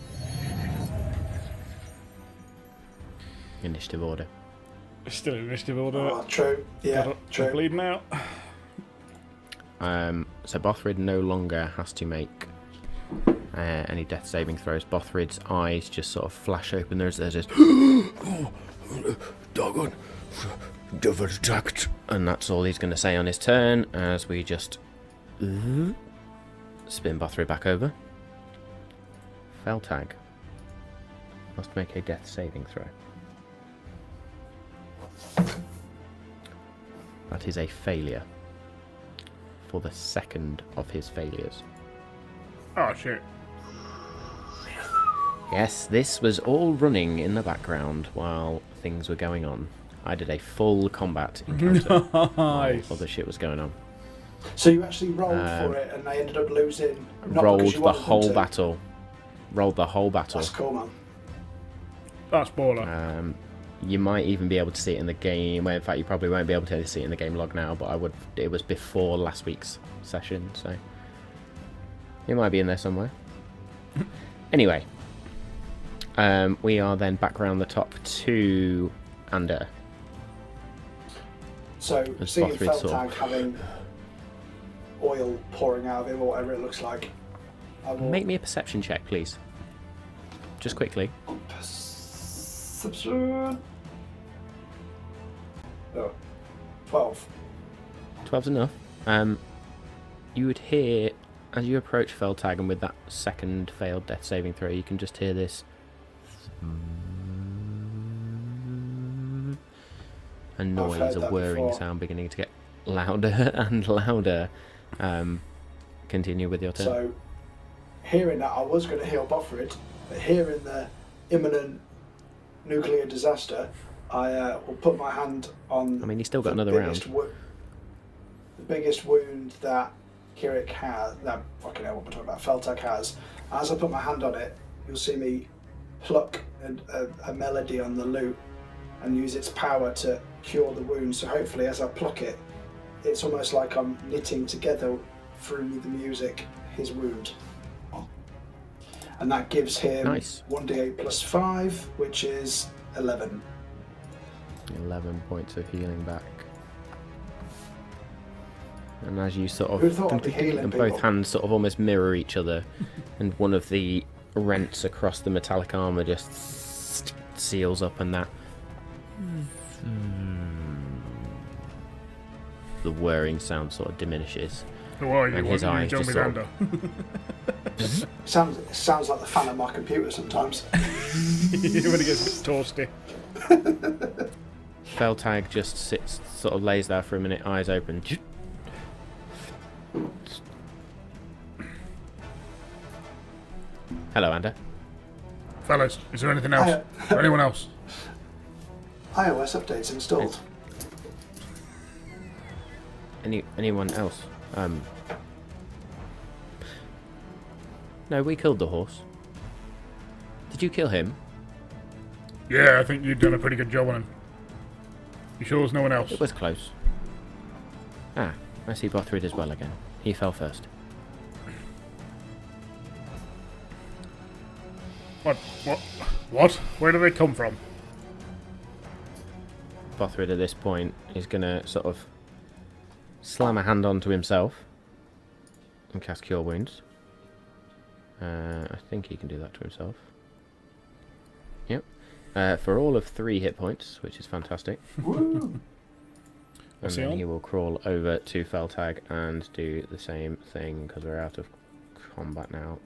Initiative order. Still in initiative order. Oh, true. Yeah, true. Bleeding out. So Bothrid no longer has to make any death saving throws. Bothrid's eyes just sort of flash open. There's this doggone devil attacked, and that's all he's going to say on his turn as we just spin Bothrid back over. Feltag must make a death saving throw. That is a failure. For the second of his failures. Oh shit. Yes, this was all running in the background while things were going on. I did a full combat encounter while other shit was going on. So you actually rolled for it, and they ended up losing. Not Rolled because you the wanted them whole to. battle. Rolled the whole battle. That's cool, man. That's baller. You might even be able to see it in the game. Well, in fact, you probably won't be able to see it in the game log now, but I would. It was before last week's session, so it might be in there somewhere. Anyway, we are then back around the top to Ander. So As seeing Bothrid sort Feltag of- having oil pouring out of him, or whatever it looks like, I will Make me a perception check, please. Just quickly. Perception. Oh, 12. 12's enough. You would hear, as you approach Feltag, and with that second failed death saving throw, you can just hear this. A noise, heard a that whirring before. sound beginning to get louder and louder. Continue with your turn. So, hearing that, I was going to heal Bothrid, but hearing the imminent nuclear disaster, I will put my hand on. I mean, he's still got the another round. The biggest wound that Kirik has, that fucking hell, what we're talking about, Feltag has. As I put my hand on it, you'll see me pluck a melody on the lute and use its power to cure the wound. So hopefully, as I pluck it, it's almost like I'm knitting together through the music his wound. and that gives him Nice. 1d8 plus 5, which is 11. 11 points of healing back. And as you sort Who'd thought I'd of, be healing and people? both hands sort of almost mirror each other, and one of the rents across the metallic armor just seals up, and that the whirring sound sort of diminishes. Who are you? And What his are you, eyes John just sort of- Miranda? Sounds like the fan of my computer sometimes. When it gets toasty. Feltag just sits, sort of lays there for a minute, eyes open. Hello, Ander. Fellas, is there anything else? Or anyone else? iOS updates installed. Anyone else? No, we killed the horse. Did you kill him? Yeah, I think you've done a pretty good job on him. You sure there's no one else? It was close. Ah, I see Bothrid as well again. He fell first. What? What? Where do they come from? Bothrid at this point is going to sort of slam a hand onto himself and cast Cure Wounds. I think he can do that to himself. Yep. For all of 3 hit points, which is fantastic. Woo! And then he will crawl over to Feltag and do the same thing because we're out of combat now.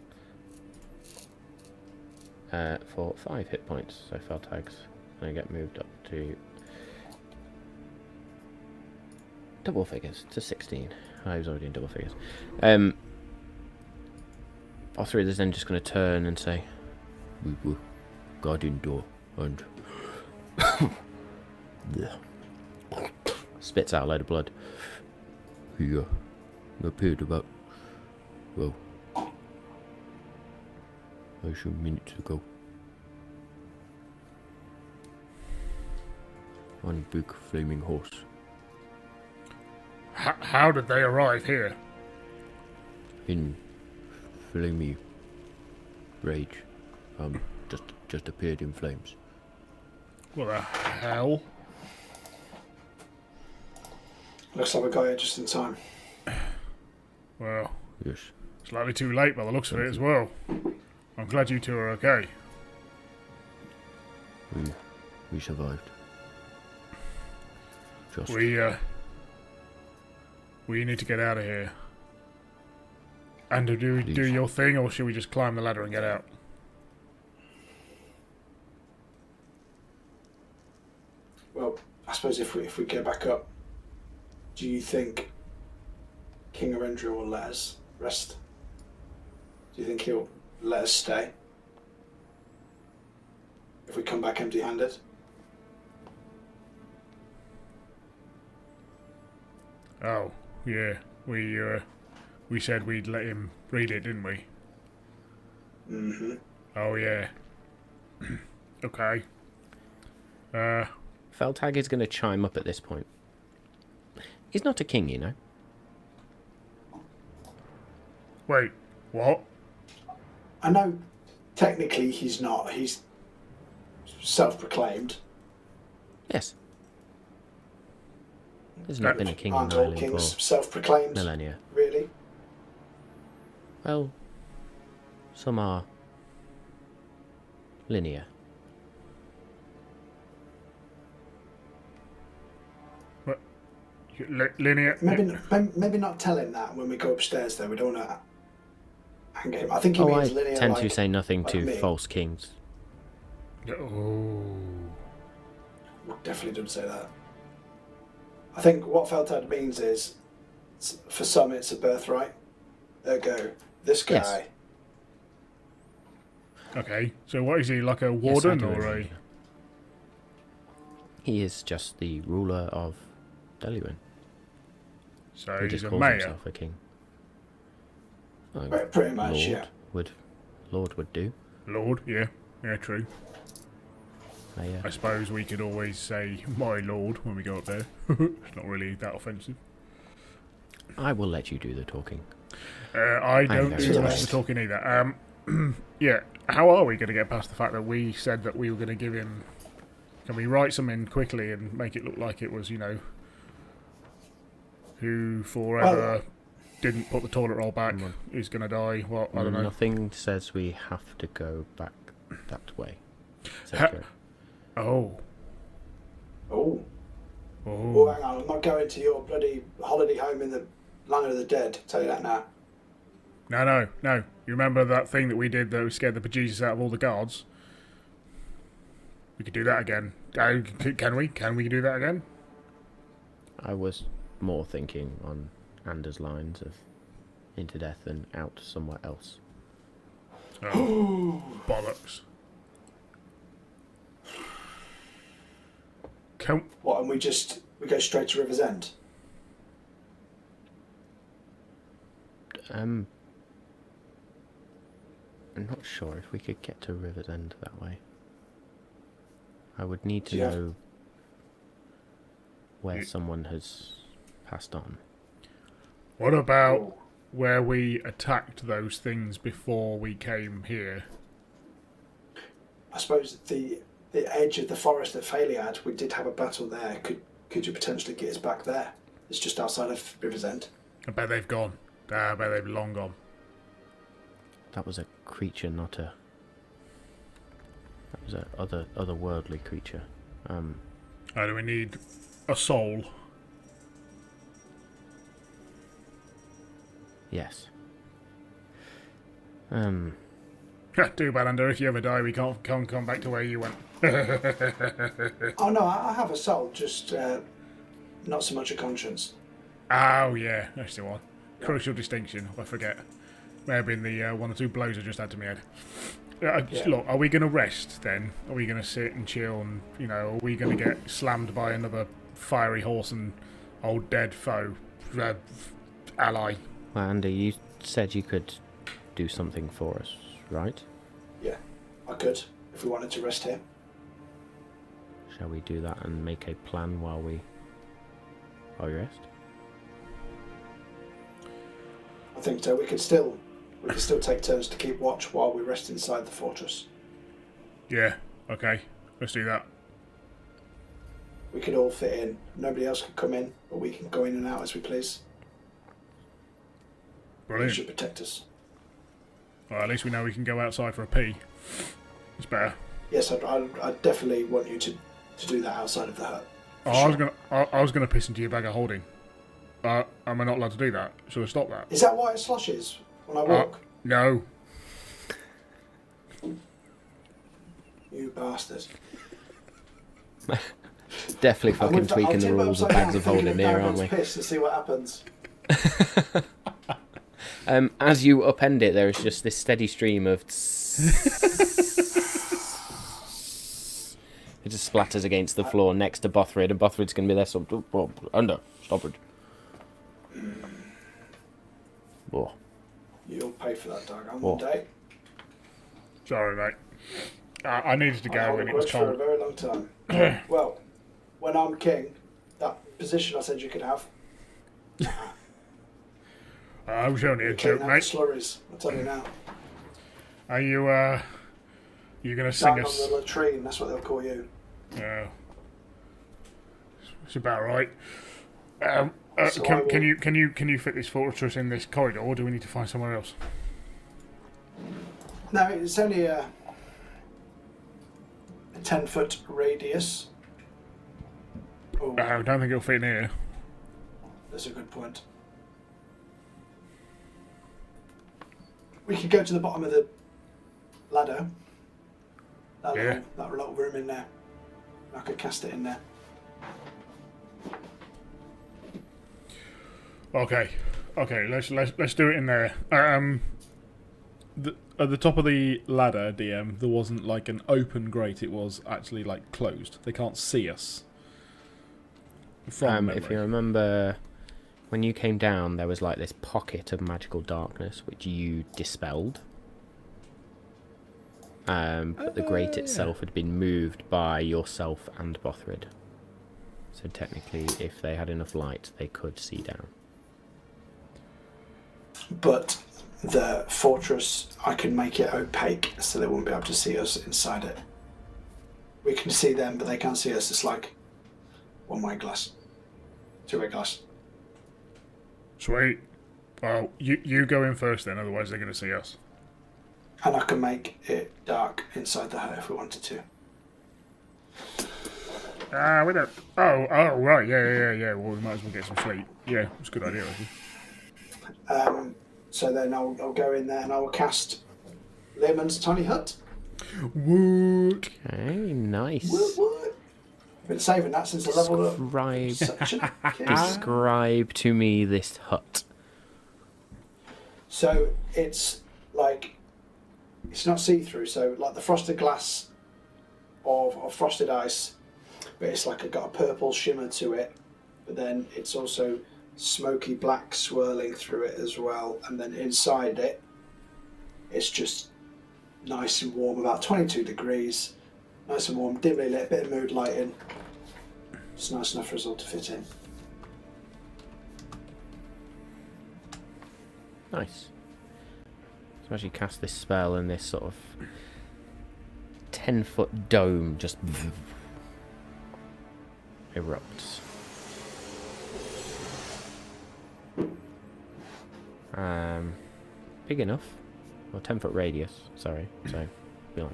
For 5 hit points, so Feltag's going to get moved up to double figures, to 16. I was already in double figures. Bothrid is then just going to turn and say, "We were guarding door and spits out a load of blood. He appeared about, well, a few minutes ago. One big flaming horse. How did they arrive here? In flamey rage. Just appeared in flames. What the hell? Looks like we got here just in time. Well, Yes. slightly too late by the looks of it as well. I'm glad you two are okay. We survived. Just We need to get out of here. And do your thing, or should we just climb the ladder and get out? Well, I suppose if we go back up, do you think King Arendria will let us rest? Do you think he'll let us stay if we come back empty-handed? Oh, yeah. We said we'd let him read it, didn't we? Mm-hmm. Oh, yeah. Okay. Feltag is going to chime up at this point. He's not a king, you know. Wait, what? I know technically he's not. He's self-proclaimed. Yes. There's not been a king in Aren't all Ireland kings for self-proclaimed? millennia. Really? Well, some are linear. Linear? Maybe not tell him that when we go upstairs. Though we don't want to anger him. I think he I means linear. tend like, to say nothing like to me. false kings. Oh. Definitely don't say that. I think what Feltad means is, for some, it's a birthright. Ergo, this guy. Yes. Okay, so what is he, like a Yes, I warden do or a... agree. He is just the ruler of Deluin. So He he's just a calls mayor. himself a king. Oh, Pretty much, Lord yeah. would do. Lord, yeah. Yeah, true. Mayor. I suppose we could always say my lord when we go up there. It's not really that offensive. I will let you do the talking. I don't very do much of impressed. the talking either. Yeah, how are we going to get past the fact that we said that we were going to give him... Can we write something quickly and make it look like it was, who forever didn't put the toilet roll back is going to die? What? I don't know. Nothing says we have to go back that way. Etc. Oh. Oh. Oh. Oh, hang on. I'm not going to your bloody holiday home in the land of the dead. Tell you that now. No. You remember that thing that we did that scared the bejesus out of all the guards? We could do that again. Can we? Can we do that again? I was more thinking on Anders' lines of into death and out somewhere else. Oh, bollocks. What, and we go straight to River's End? I'm not sure if we could get to River's End that way. I would need to know where someone has passed on. What about where we attacked those things before we came here? I suppose the edge of the forest at Phaliad, we did have a battle there. Could you potentially get us back there? It's just outside of River's End. I bet they've gone. I bet they've long gone. That was a creature, not a... That was a otherworldly creature. Do we need a soul? Yes. Too bad, Under. If you ever die, we can't come back to where you went. Oh no, I have a soul, just not so much a conscience. Oh yeah, that's the one. Crucial distinction. I forget. May have been the one or two blows I just had to my head. Look, are we going to rest then? Are we going to sit and chill and, are we going to get slammed by another fiery horse and old dead foe? Ally? Well, Andy, you said you could do something for us, right? Yeah, I could, if we wanted to rest here. Shall we do that and make a plan while we rest? I think so. We could still take turns to keep watch while we rest inside the fortress. Yeah, okay. Let's do that. We could all fit in. Nobody else could come in, but we can go in and out as we please. Brilliant. It should protect us. Well, at least we know we can go outside for a pee. It's better. Yes, I definitely want you to do that outside of the hut. I was gonna piss into your bag of holding. Am I not allowed to do that? Should I stop that? Is that why it sloshes when I walk? No. You bastard. Definitely fucking tweaking the rules of bags of holding here, aren't we? Piss to see what happens. As you upend it, there is just this steady stream of... It just splatters against the floor next to Bothrid, and Bothrid's going to be there, so... Under. Stop it. Oh. You'll pay for that, dog. One day. Sorry, mate. I needed to go when it was for a cold. very long time. Well, when I'm king, that position I said you could have. I was only a Clean joke, out mate. the slurries, I'll tell you now. Are you going to sing Down us? on the latrine, that's what they'll call you. Oh. It's about right. So Can you fit this fortress in this corridor, or do we need to find somewhere else? No, it's only a 10-foot radius. Oh, I don't think it'll fit in here. that's a good point. We could go to the bottom of the ladder. That little room in there. I could cast it in there. Okay, let's do it in there. At the top of the ladder, DM, there wasn't like an open grate. It was actually like closed. They can't see us. From if you remember, when you came down, there was like this pocket of magical darkness which you dispelled. But the grate itself had been moved by yourself and Bothrid. So technically, if they had enough light, they could see down. But the fortress I can make it opaque so they won't be able to see us inside it. We can see them, but they can't see us. It's like one-way glass, two-way glass. Sweet. Well, you go in first then, otherwise they're going to see us. And I can make it dark inside the hut if we wanted to. We don't. Oh, right. Yeah. Well, we might as well get some sleep. Yeah, it's a good idea, actually. So then I'll go in there and I will cast Learman's Tiny Hut. Woot. Okay, nice. I've been saving that since the level up section. Describe to me this hut. So it's like, it's not see-through, so like the frosted glass of frosted ice, but it's like got a purple shimmer to it, but then it's also smoky black swirling through it as well, and then inside it it's just nice and warm, about 22 degrees, nice and warm, dimly lit, a bit of mood lighting. It's nice enough for us all to fit in. Nice. So as you cast this spell and this sort of 10-foot dome just erupts. Big enough. Well, 10-foot radius, sorry. So, be like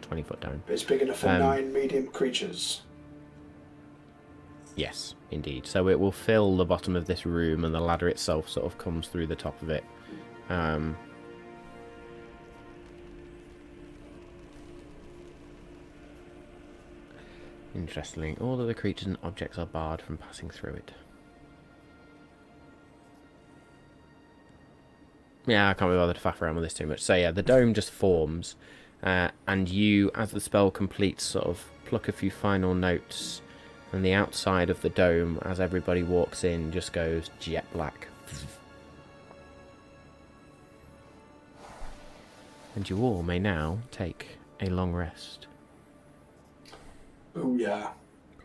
20-foot dome. But it's big enough for 9 medium creatures. Yes, indeed. So it will fill the bottom of this room, and the ladder itself sort of comes through the top of it. Interestingly, all of the creatures and objects are barred from passing through it. Yeah, I can't be bothered to faff around with this too much. So yeah, the dome just forms, and you, as the spell completes, sort of pluck a few final notes, and the outside of the dome, as everybody walks in, just goes jet black. And you all may now take a long rest. Oh yeah.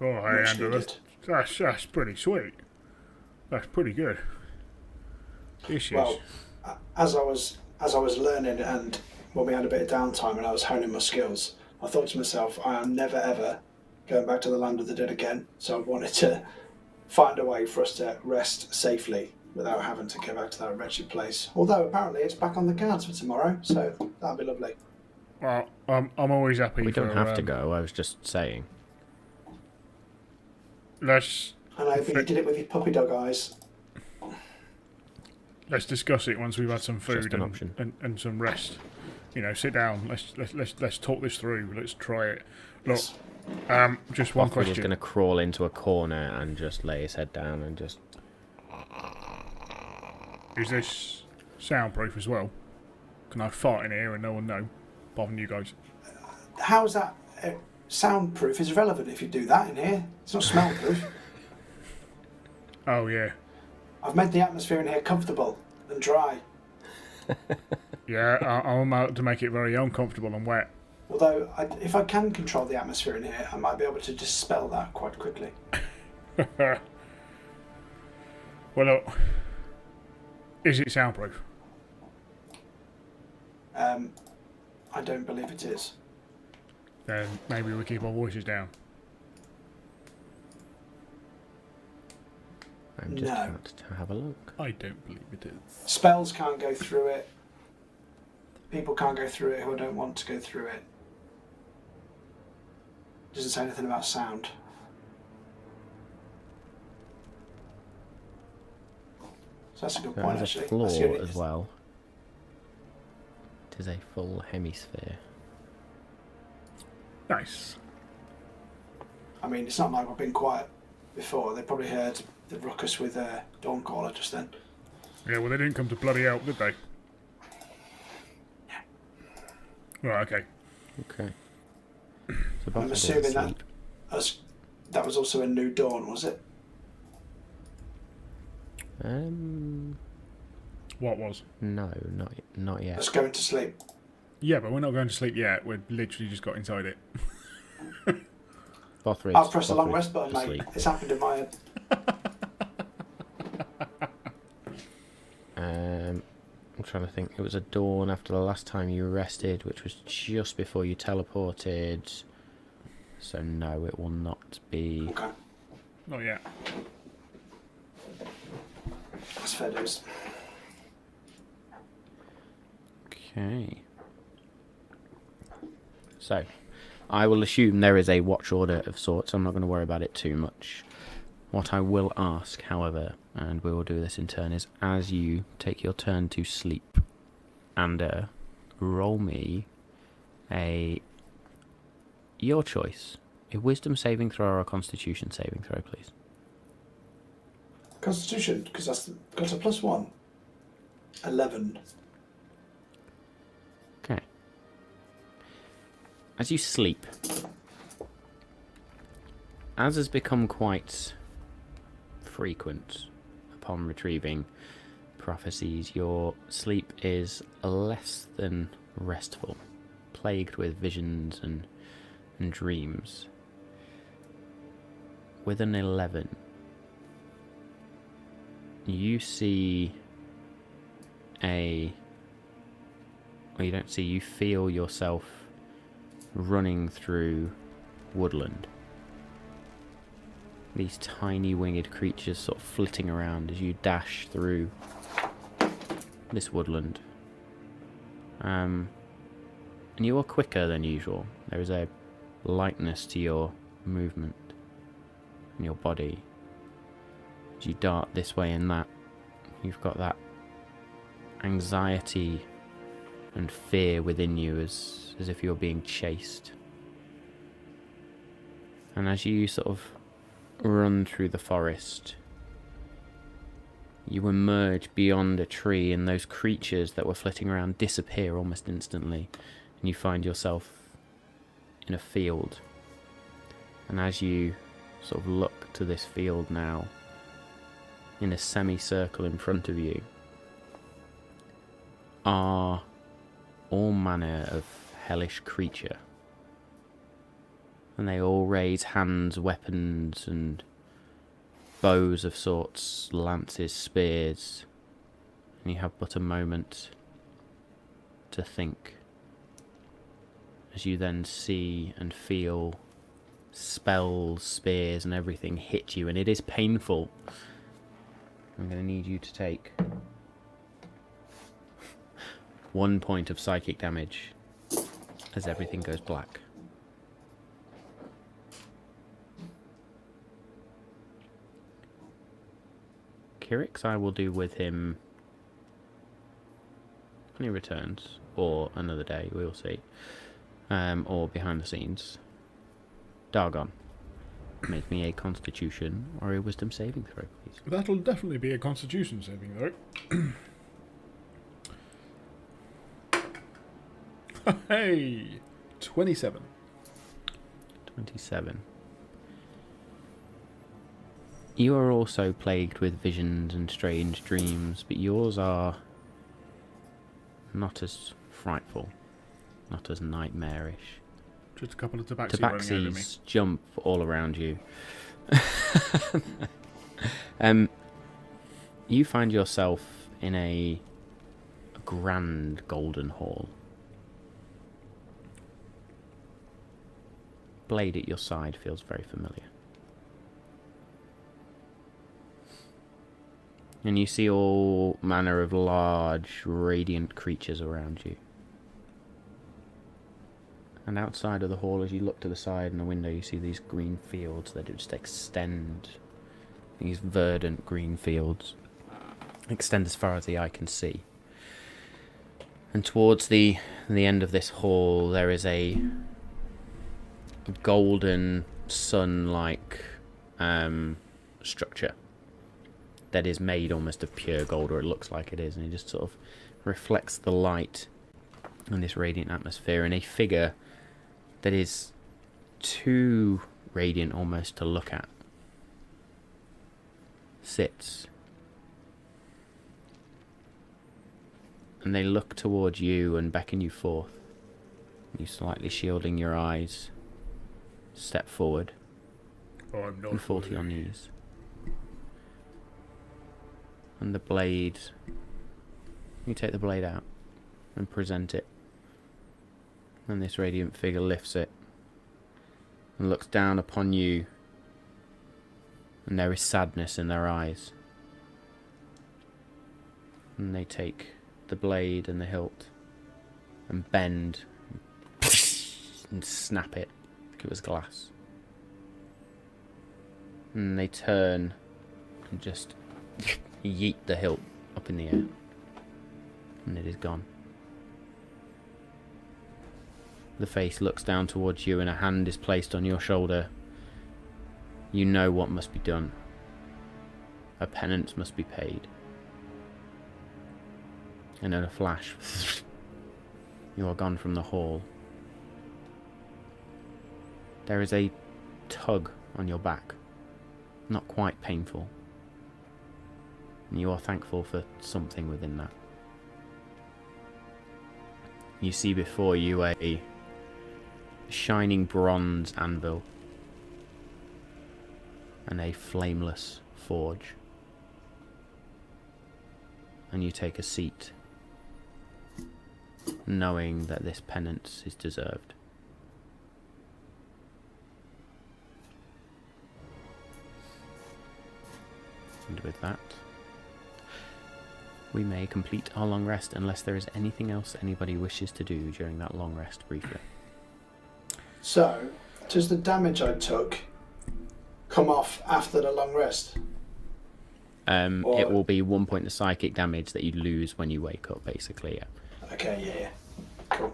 Oh, hey, Andrew, that's pretty sweet. That's pretty good. Well, as I was learning, and when we had a bit of downtime and I was honing my skills, I thought to myself, I am never ever going back to the land of the dead again. So I wanted to find a way for us to rest safely without having to go back to that wretched place. Although apparently it's back on the cards for tomorrow, so that'll be lovely. Well, I'm always happy. We don't have to go. I was just saying. Let's. I know, but you did it with your puppy dog eyes. Let's discuss it once we've had some food an option. and some rest. You know, sit down. Let's talk this through. Let's try it. Look, just one question. He's going to crawl into a corner and just lay his head down and just. Is this soundproof as well? Can I fart in here and no one know, apart from you guys? How's that soundproof? Is irrelevant if you do that in here. It's not smell-proof. Oh yeah. I've made the atmosphere in here comfortable and dry. Yeah, I'm out to make it very uncomfortable and wet. Although, if I can control the atmosphere in here, I might be able to dispel that quite quickly. Well, look, is it soundproof? I don't believe it is. Then maybe we keep our voices down. I'm just about to have a look. I don't believe it is. Spells can't go through it. People can't go through it who don't want to go through it. Doesn't say anything about sound. So that's a good point, There's actually. a floor That's the only- as well. It is a full hemisphere. Nice. I mean, it's not like we've been quiet before. They probably heard the ruckus with Dawncaller just then. Yeah, well, they didn't come to bloody help, did they? Yeah. Right, okay. Okay. So I'm assuming that was also a new dawn, was it? What was? No, not yet. Let's go into sleep. Yeah, but we're not going to sleep yet. We've literally just got inside it. I'll press the long rest button, mate. It's happened in my head. I'm trying to think. It was a dawn after the last time you rested, which was just before you teleported. So no, it will not be. Okay. Not yet. That's fair dues. Okay. So, I will assume there is a watch order of sorts. I'm not going to worry about it too much. What I will ask, however, and we will do this in turn, is as you take your turn to sleep, and roll me your choice. A wisdom saving throw or a constitution saving throw, please. Constitution, because that's got a +1. 11. Okay. As you sleep, as has become quite frequent upon retrieving prophecies, your sleep is less than restful, plagued with visions and dreams. With an 11, you see you feel yourself running through woodland. These tiny winged creatures sort of flitting around as you dash through this woodland. And you are quicker than usual. There is a lightness to your movement in your body. As you dart this way and that, you've got that anxiety and fear within you as if you're being chased. And as you sort of run through the forest, you emerge beyond a tree and those creatures that were flitting around disappear almost instantly, and you find yourself in a field. And as you sort of look to this field now, in a semicircle in front of you are all manner of hellish creature. And they all raise hands, weapons, and bows of sorts, lances, spears. And you have but a moment to think, as you then see and feel spells, spears, and everything hit you, and it is painful. I'm going to need you to take 1 point of psychic damage as everything goes black. Kirix, I will do with him when he returns, or another day, we'll see, or behind the scenes. Dargon, make me a constitution or a wisdom saving throw, please. That'll definitely be a constitution saving, though. Hey! 27. 27. You are also plagued with visions and strange dreams, but yours are not as frightful, not as nightmarish. Just a couple of tabaxi running over me. Tabaxis jump all around you. You find yourself in a grand golden hall. Blade at your side feels very familiar. And you see all manner of large, radiant creatures around you. And outside of the hall, as you look to the side and the window, you see these green fields that just extend. These verdant green fields extend as far as the eye can see. And towards the end of this hall, there is a golden sun-like structure that is made almost of pure gold, or it looks like it is, and it just sort of reflects the light in this radiant atmosphere, and a figure that is too radiant almost to look at sits. And they look towards you and beckon you forth. You slightly shielding your eyes, step forward I'm not and fall to your knees. And the blade You take the blade out and present it. And this radiant figure lifts it and looks down upon you. And there is sadness in their eyes. And they take the blade and the hilt and bend and snap it like it was glass. And they turn and just yeet the hilt up in the air. And it is gone. The face looks down towards you and a hand is placed on your shoulder. You know what must be done. A penance must be paid. And in a flash, you are gone from the hall. There is a tug on your back. Not quite painful. And you are thankful for something within that. You see before you a shining bronze anvil and a flameless forge. And you take a seat, knowing that this penance is deserved. And with that, we may complete our long rest unless there is anything else anybody wishes to do during that long rest briefly. So, does the damage I took come off after the long rest? It will be 1 point of psychic damage that you lose when you wake up, basically, yeah. Okay, yeah. Cool.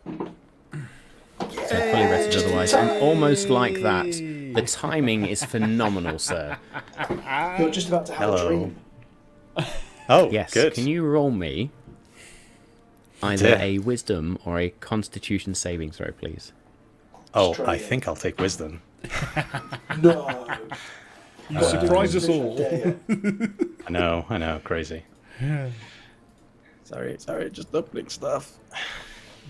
So fully rested otherwise. And almost like that, the timing is phenomenal, sir. You're just about to have a dream. Oh, Yes, good. can you roll me either a wisdom or a constitution saving throw, please? Oh, Try I it. think I'll take wisdom. No. You surprise us all. Yeah. I know, crazy. Sorry, just opening stuff.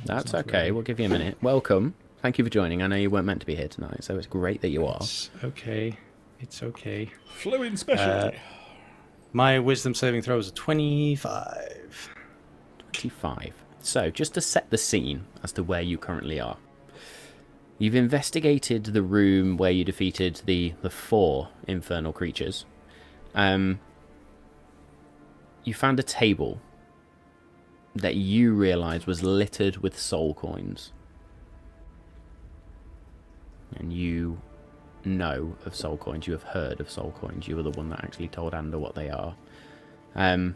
That's okay, we'll give you a minute. Welcome. Thank you for joining. I know you weren't meant to be here tonight, so it's great that you are. It's okay. Fluid specialty. My wisdom saving throw is a 25. 25. So, just to set the scene as to where you currently are. You've investigated the room where you defeated the 4 infernal creatures. You found a table that you realise was littered with soul coins. And you know of soul coins. You have heard of soul coins. You were the one that actually told Ander what they are. There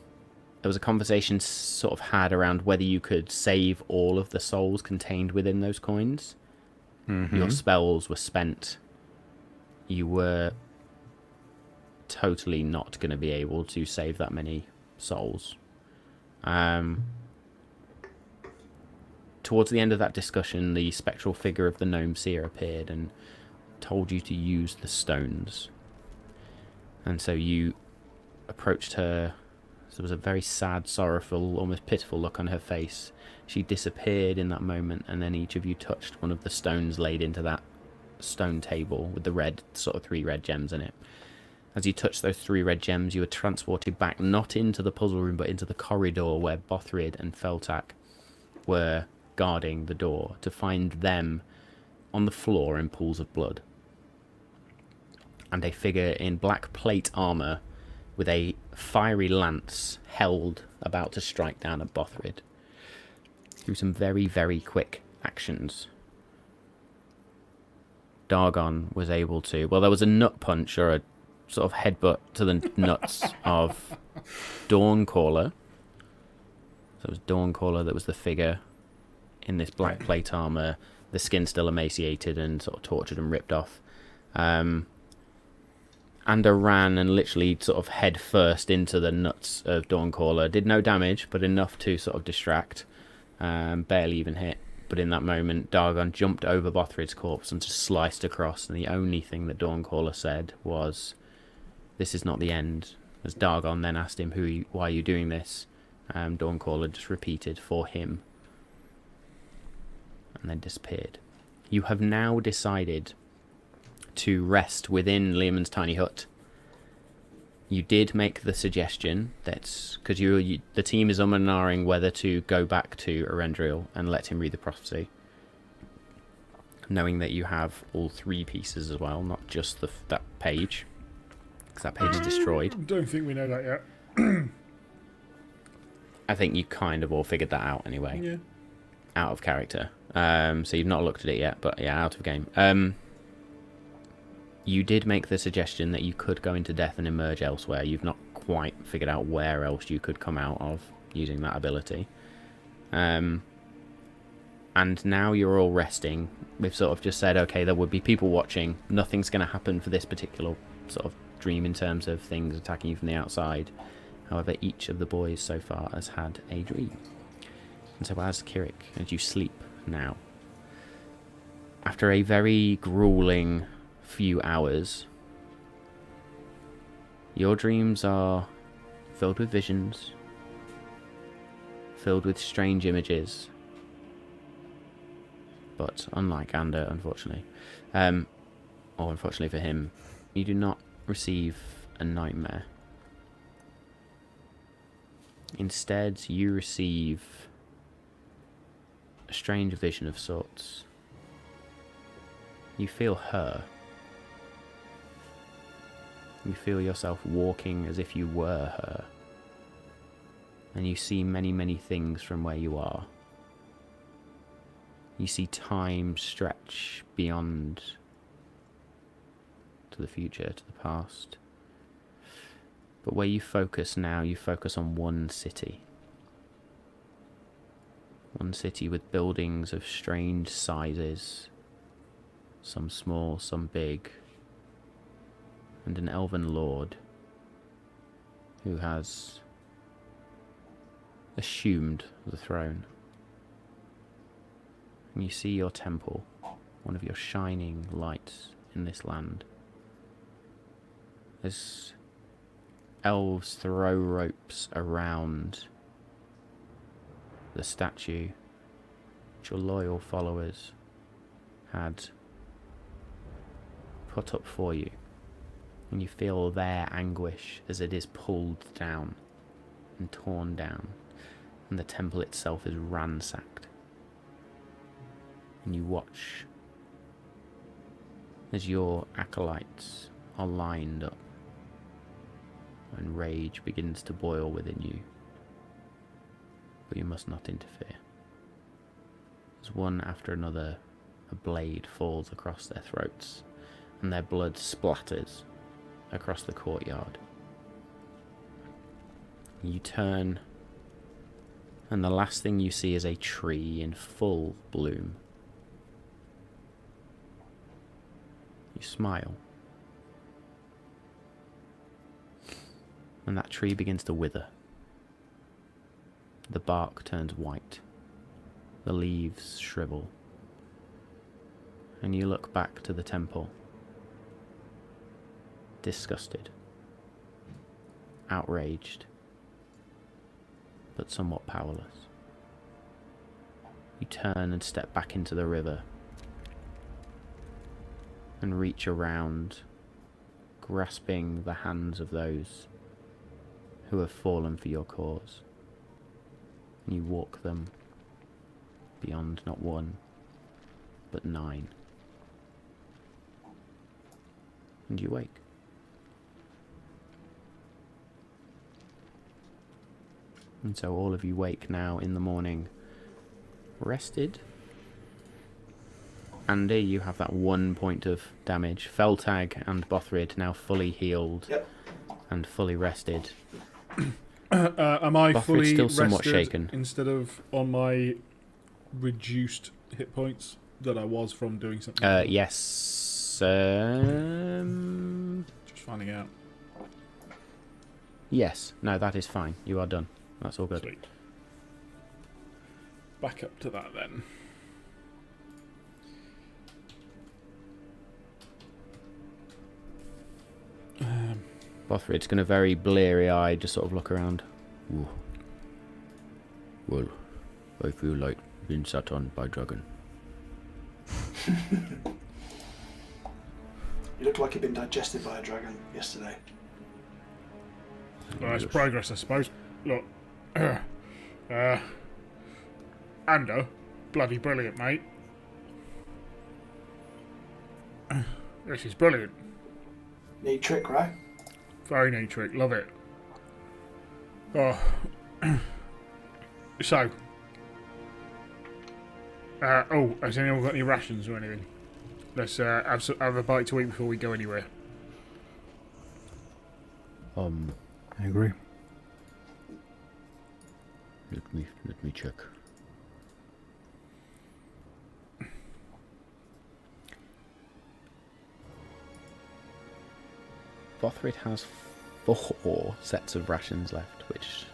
was a conversation sort of had around whether you could save all of the souls contained within those coins. Mm-hmm. Your spells were spent. You were totally not going to be able to save that many souls. Towards the end of that discussion, the spectral figure of the gnome seer appeared and told you to use the stones. And so you approached her. There was a very sad, sorrowful, almost pitiful look on her face. She disappeared in that moment, and then each of you touched one of the stones laid into that stone table with the red, sort of 3 red gems in it. As you touched those 3 red gems, you were transported back, not into the puzzle room, but into the corridor where Bothrid and Feltak were guarding the door, to find them on the floor in pools of blood. And a figure in black plate armour with a fiery lance held about to strike down at Bothrid. Through some very, very quick actions, Dargon was able to... Well, there was a nut punch, or a sort of headbutt to the nuts of Dawncaller. So it was Dawncaller that was the figure in this black plate armour, the skin still emaciated and sort of tortured and ripped off. Ander ran and literally sort of head first into the nuts of Dawncaller. Did no damage, but enough to sort of distract. Barely even hit. But in that moment, Dargon jumped over Bothrid's corpse and just sliced across, and the only thing that Dawncaller said was, "This is not the end." As Dargon then asked him, why are you doing this? Dawncaller just repeated, "For him." And then disappeared. You have now decided to rest within Leomund's tiny hut. You did make the suggestion that because the team is and ahhing whether to go back to Arendriel and let him read the prophecy, knowing that you have all 3 pieces as well, not just that page, because that page is destroyed. I don't think we know that yet. I think you kind of all figured that out anyway. Yeah. Out of character. So you've not looked at it yet, but yeah, out of game. You did make the suggestion that you could go into death and emerge elsewhere. You've not quite figured out where else you could come out of using that ability. And now you're all resting. We've sort of just said, okay, there would be people watching. Nothing's going to happen for this particular sort of dream in terms of things attacking you from the outside. However, each of the boys so far has had a dream. And so as Kirik, as you sleep now, after a very grueling few hours, your dreams are filled with visions, filled with strange images, but unlike Ander, unfortunately, or unfortunately for him, you do not receive a nightmare. Instead, you receive a strange vision of sorts. You feel her. You feel yourself walking as if you were her. And you see many, many things from where you are. You see time stretch beyond to the future, to the past. But where you focus now, you focus on one city. One city with buildings of strange sizes. Some small, some big. And an elven lord who has assumed the throne. And you see your temple, one of your shining lights in this land. As elves throw ropes around the statue which your loyal followers had put up for you. And you feel their anguish as it is pulled down and torn down, and the temple itself is ransacked. And you watch as your acolytes are lined up, and rage begins to boil within you. But you must not interfere. As one after another, a blade falls across their throats, and their blood splatters across the courtyard. You turn, and the last thing you see is a tree in full bloom. You smile, and that tree begins to wither. The bark turns white, the leaves shrivel, and you look back to the temple, disgusted, outraged, but somewhat powerless. You turn and step back into the river and reach around, grasping the hands of those who have fallen for your cause. And you walk them beyond not 1, but 9. And you wake. And so all of you wake now in the morning, rested. Andy, you have that 1 point of damage. Feltag and Bothrid now fully healed. Yep. And fully rested. Am I Bothrid's fully still somewhat rested shaken. instead of on my reduced hit points that I was from doing something? Yes. Just finding out. Yes. No, that is fine. You are done. That's all good. Sweet. Back up to that then. Bothrid's going to very bleary-eyed just sort of look around. Ooh. Well, I feel like being sat on by dragon. You look like you've been digested by a dragon yesterday. Well, it's progress, I suppose. Look, Ando, bloody brilliant, mate. This is brilliant. Neat trick, right? Very neat trick, love it. Oh, so. Has anyone got any rations or anything? Let's have a bite to eat before we go anywhere. I agree. Let me check. Bothrid has 4 sets of rations left, which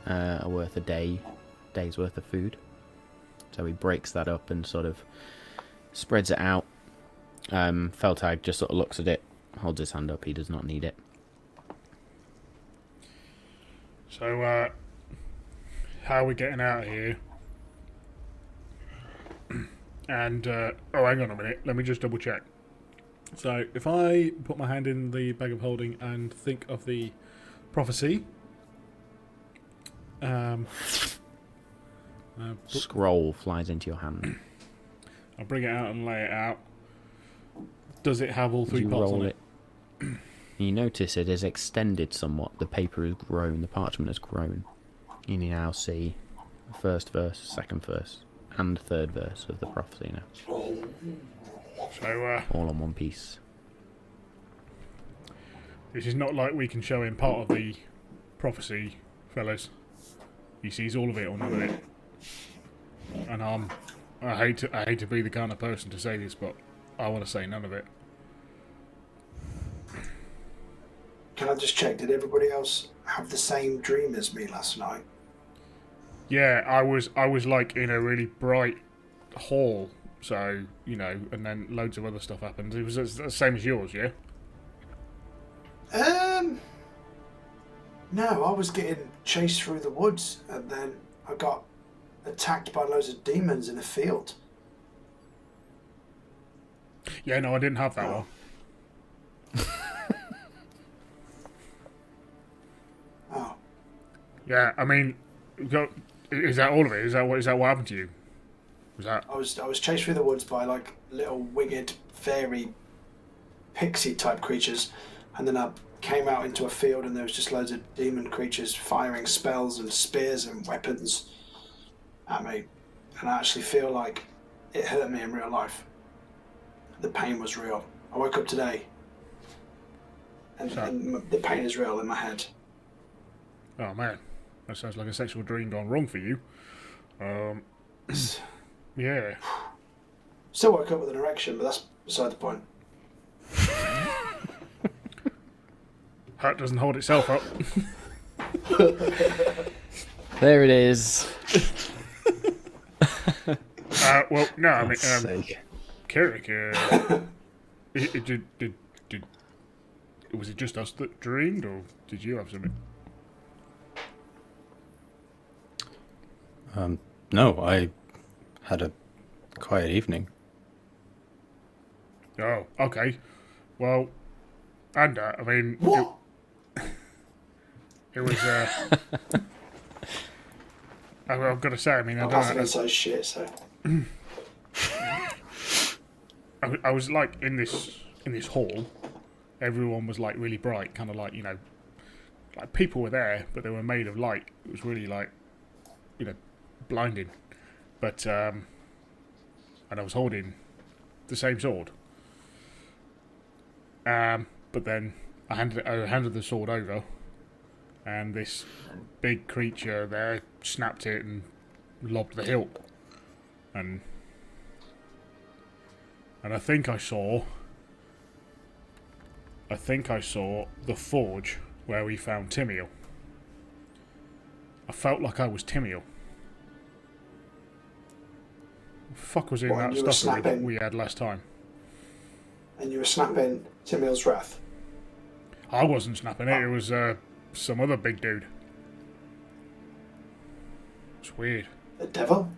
are worth a day's worth of food. So he breaks that up and sort of spreads it out. Feltag just sort of looks at it, holds his hand up. He does not need it. So, how are we getting out of here? And, hang on a minute. Let me just double check. So, if I put my hand in the bag of holding and think of the prophecy. Scroll flies into your hand. I'll bring it out and lay it out. Does it have all 3 parts on it? You notice it is extended somewhat. The paper has grown, the parchment has grown. You now see the first verse, second verse, and third verse of the prophecy now. So, all on one piece. This is not like we can show him part of the prophecy, fellas. He sees all of it or none of it. And I hate to be the kind of person to say this, but I want to say none of it. Can I just check, did everybody else have the same dream as me last night? Yeah, I was like in a really bright hall, so, you know, and then loads of other stuff happened. It was the same as yours, yeah? No, I was getting chased through the woods, and then I got attacked by loads of demons in a field. Yeah, no, I didn't have that one. Oh. Yeah, I mean, is that all of it? Is that what happened to you? Was that? I was chased through the woods by like little winged fairy pixie type creatures, and then I came out into a field and there was just loads of demon creatures firing spells and spears and weapons at me, and I actually feel like it hurt me in real life. The pain was real. I woke up today and the pain is real in my head. Oh man, that sounds like a sexual dream gone wrong for you. Yeah. Still woke up with an erection, but that's beside the point. Hat doesn't hold itself up. There it is. Well, no, I mean, Sake. Carrick, was it just us that dreamed, or did you have something? No, I had a quiet evening. Oh, okay. Well, and I mean, What? it was. I've got to say, I mean, I I'm don't know. so shit, so. I was like in this hall. Everyone was like really bright, kind of like, you know, like people were there, but they were made of light. It was really like, you know, blinding. But and I was holding the same sword. But then I handed the sword over, and this big creature there snapped it and lobbed the hilt, and I think I saw the forge where we found Timiel. I felt like I was Timiel. The fuck was in What, and you that were stuff that snapping? we had last time? And you were snapping Timiel's wrath. I wasn't snapping it. It was some other big dude. It's weird. The devil?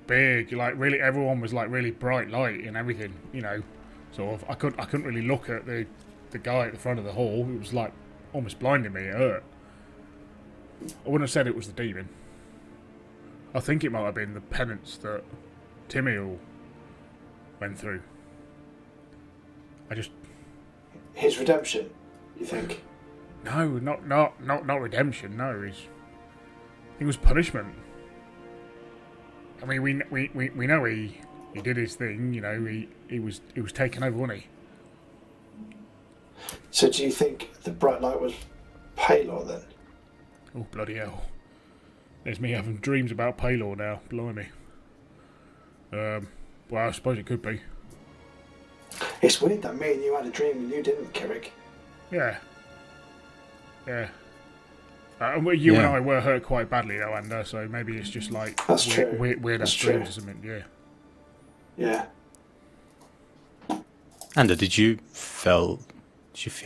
Big, like really. Everyone was like really bright light and everything. You know, sort of. I couldn't really look at the the guy at the front of the hall. It was like almost blinding me. It hurt. I wouldn't have said it was the demon. I think it might have been the penance that Timiel went through. His redemption, you think? No, not redemption. No, it was punishment. I mean, we know he did his thing. You know, he was taken over, wasn't he? So do you think the bright light was Palor then? Oh bloody hell! There's me having dreams about Palor now. Blimey. Well, I suppose it could be. It's weird that me and you had a dream and you didn't, Kirik. Yeah. Yeah. You and I were hurt quite badly though, Ander, so maybe it's just like That's true. weird That's dreams true. or something, yeah. Yeah. Ander, did you feel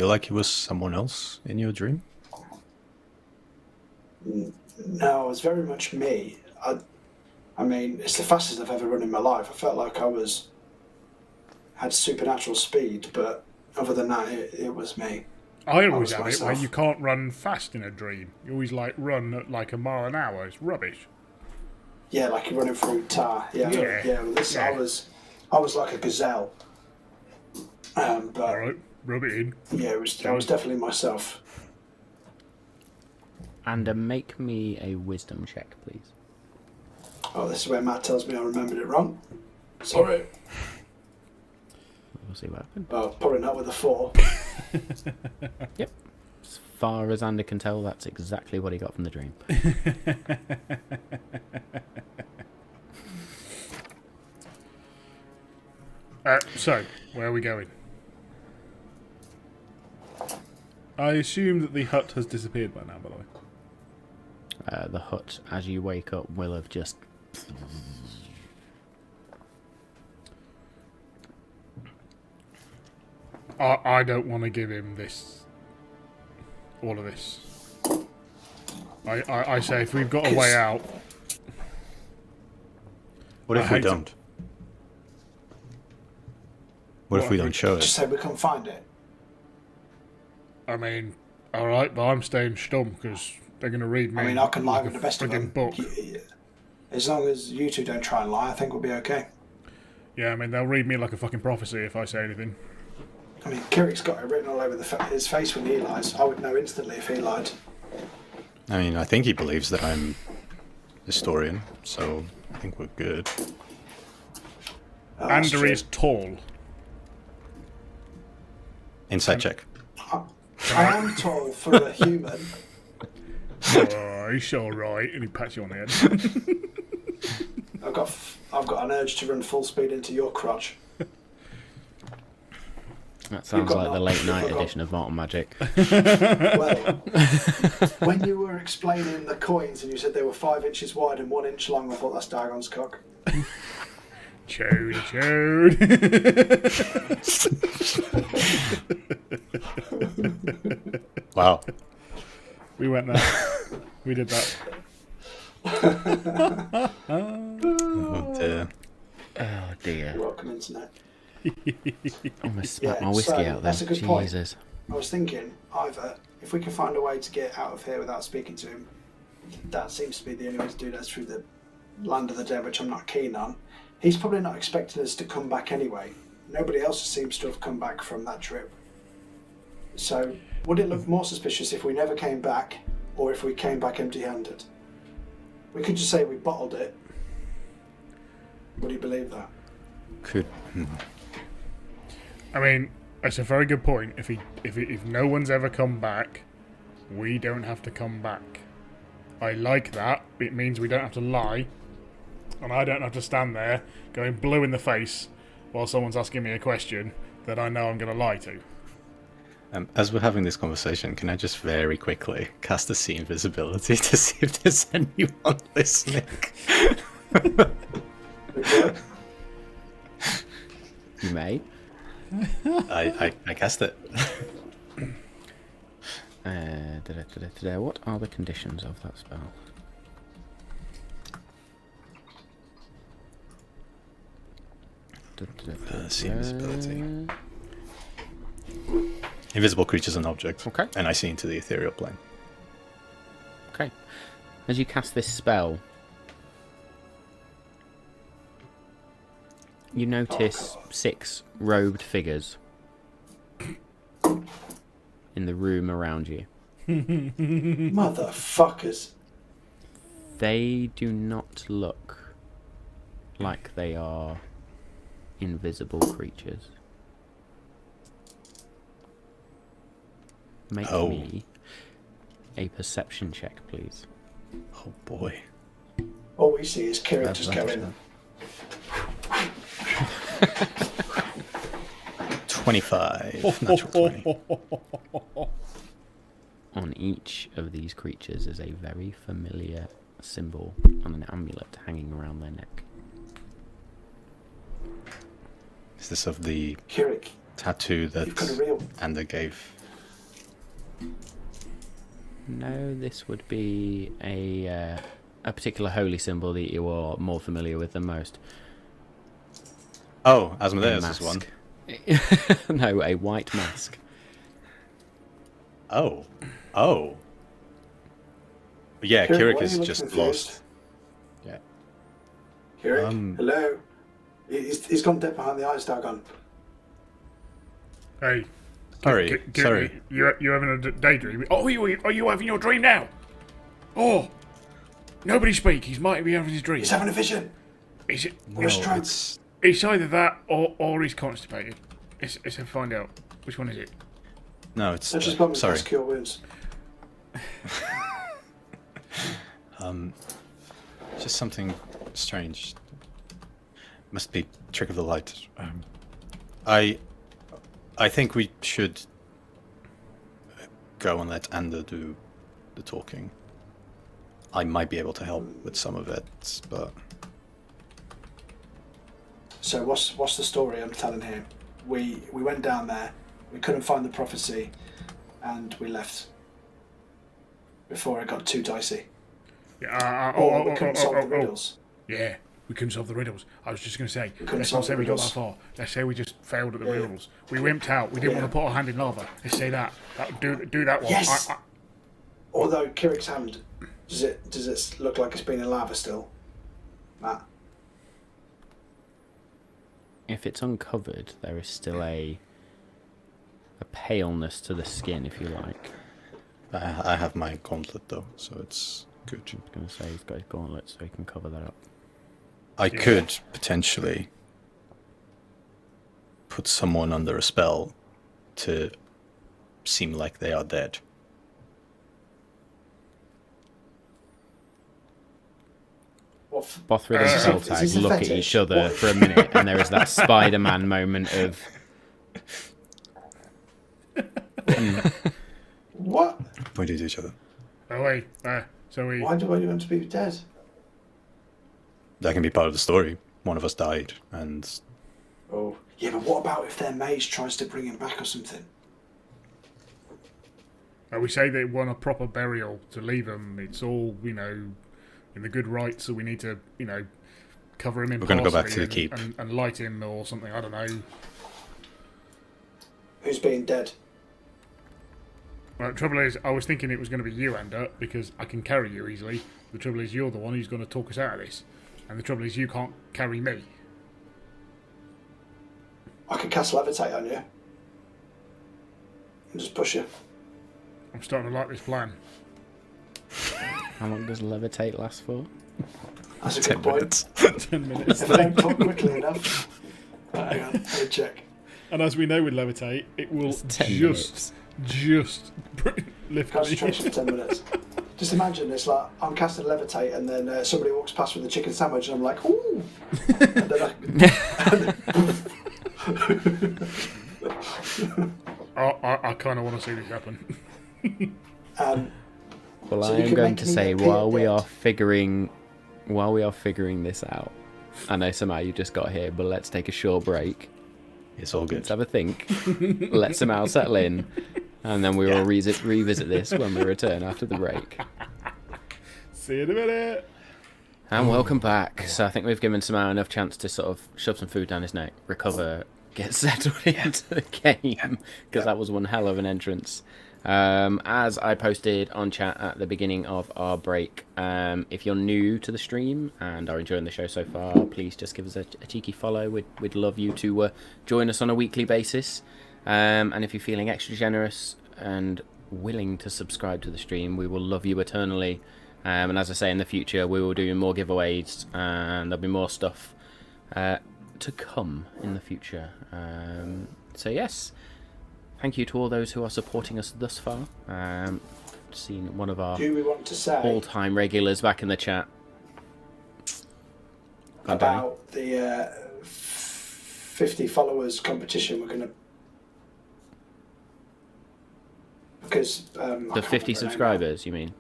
like it was someone else in your dream? No, it was very much me. I mean, it's the fastest I've ever run in my life. I felt like I had supernatural speed, but other than that, it was me. I always have it myself. where you can't run fast in a dream. You always like run at like a mile an hour. It's rubbish. Yeah, like you're running through tar. Yeah. Well, Yeah. I was like a gazelle. But Alright, rub it in. yeah, I was definitely myself. And make me a wisdom check, please. Oh, this is where Matt tells me I remembered it wrong. Sorry. We'll see what happens. Well, probably not with a 4. Yep. As far as Ander can tell, that's exactly what he got from the dream. So, where are we going? I assume that the hut has disappeared by now, by the way. The hut, as you wake up, will have just... I don't want to give him all of this. I say if we've got a way out... What if I we hate to- don't? What if we don't show Just it? say we can't find it. I mean, alright, but I'm staying stum because they're going to read me I mean, I can lie like with a the best of them. friggin' book. As long as you two don't try and lie, I think we'll be okay. Yeah, I mean, they'll read me like a fucking prophecy if I say anything. I mean, Kirik's got it written all over his face when he lies. I would know instantly if he lied. I mean, I think he believes that I'm historian, so I think we're good. Oh, that's Ander true. is tall. Insight check. I am tall for a human. Oh, he's alright, and he pats you on the head. I've got an urge to run full speed into your crotch. That sounds got like the that. late night You've got- edition of Malt and Magic. Well, when you were explaining the coins and you said they were 5 inches wide and 1 inch long, I thought that's Dagon's cock. Chode. Wow. We went there. We did that. Oh dear. You're welcome, internet. I almost spat Yeah, my whiskey so out there. that's a good point. Jesus. I was thinking, either if we can find a way to get out of here without speaking to him, that seems to be the only way to do that through the land of the dead, which I'm not keen on. He's probably not expecting us to come back anyway. Nobody else seems to have come back from that trip. So, would it look more suspicious if we never came back, or if we came back empty-handed? We could just say we bottled it. Would he believe that? Could. I mean, it's a very good point. If no one's ever come back, we don't have to come back. I like that. It means we don't have to lie, and I don't have to stand there going blue in the face while someone's asking me a question that I know I'm going to lie to. As we're having this conversation, can I just very quickly cast a see invisibility to see if there's anyone listening? You may. I cast it. What are the conditions of that spell? See invisibility. Invisible creatures and objects. Okay. And I see into the ethereal plane. Okay. As you cast this spell, you notice 6 robed figures in the room around you. Motherfuckers. They do not look like they are invisible creatures. Make me a perception check, please. Oh boy. All we see is Kieran just going. 25. Natural 20. On each of these creatures is a very familiar symbol and an amulet hanging around their neck. Is this of the Kieran, tattoo that you've got a reel. Ander gave? No, this would be a particular holy symbol that you are more familiar with than most. Oh, Asmodeus is one. No, a white mask. Oh. Yeah, Kieran, Kirik why are is you just looking lost. Yeah. Kieran, hello. He's gone dead behind the eyes, doggone. Hey. Sorry. You having a daydream? Oh, are you having your dream now? Oh. Nobody speak. He might be having his dream. He's having a vision. Is it? Your stroke. It's either that or he's constipated. It's a find out. Which one is it? No, it's... Let's just bump sorry. his cure wounds. Just something strange. Must be trick of the light. I think we should go and let Ander do the talking. I might be able to help with some of it, but... So what's the story I'm telling here? We went down there, we couldn't find the prophecy, and we left before it got too dicey. Yeah. We couldn't solve the riddles. Yeah, we couldn't solve the riddles. I was just going to say, couldn't let's solve not say the we got riddles. that far. Let's say we just failed at the Yeah. riddles. We wimped out. We didn't Yeah. want to put our hand in lava. Let's say that. Do that one. Yes. Although Kirik's hand, does it look like it's been in lava still, Matt? If it's uncovered, there is still a paleness to the skin, if you like. I have my gauntlet though, so it's good. I was going to say he's got his gauntlet, so he can cover that up. I could potentially put someone under a spell to seem like they are dead. Bothrid and Soltag look at each other for a minute, and there is that Spider-Man moment of... What? Pointed at each other. Oh wait. So we. Why do I want to be dead? That can be part of the story. One of us died, and Oh, yeah, but what about if their mage tries to bring him back or something? We say they want a proper burial to leave him. It's all in the good rites, so we need to cover him in. We're going to go back parsley to the keep and light him or something. I don't know. Who's being dead? Well, the trouble is, I was thinking it was going to be you, Ander, because I can carry you easily. The trouble is, you're the one who's going to talk us out of this. And the trouble is, you can't carry me. I could cast levitate on you and just push you. I'm starting to like this plan. How long does levitate last for? That's a 10 good point. minutes. 10 minutes. If I don't talk quickly enough. Hang on, let me check. And as we know with levitate, it will It's 10 just lift Concentration me. for 10 minutes. Just imagine it's like I'm casting levitate and then somebody walks past with a chicken sandwich and I'm like, ooh! And then I kind of want to see this happen. Well, So I you am can going make to me say appear while we dead. are figuring this out. I know somehow you just got here, but let's take a short break. It's all good. Let's have a think. Let somehow settle in, and then we will revisit this when we return after the break. See you in a minute. And welcome back. So I think we've given Samar enough chance to sort of shove some food down his neck, recover get settled into the game, because that was one hell of an entrance. As I posted on chat at the beginning of our break, if you're new to the stream and are enjoying the show so far, please just give us a cheeky follow. We'd love you to join us on a weekly basis. And if you're feeling extra generous and willing to subscribe to the stream, we will love you eternally. And as I say, in the future, we will do more giveaways, and there'll be more stuff to come in the future. So yes, thank you to all those who are supporting us thus far. Seen one of our Do we want to say all-time regulars back in the chat about the 50 followers competition? We're going to, because the 50 subscribers, you mean?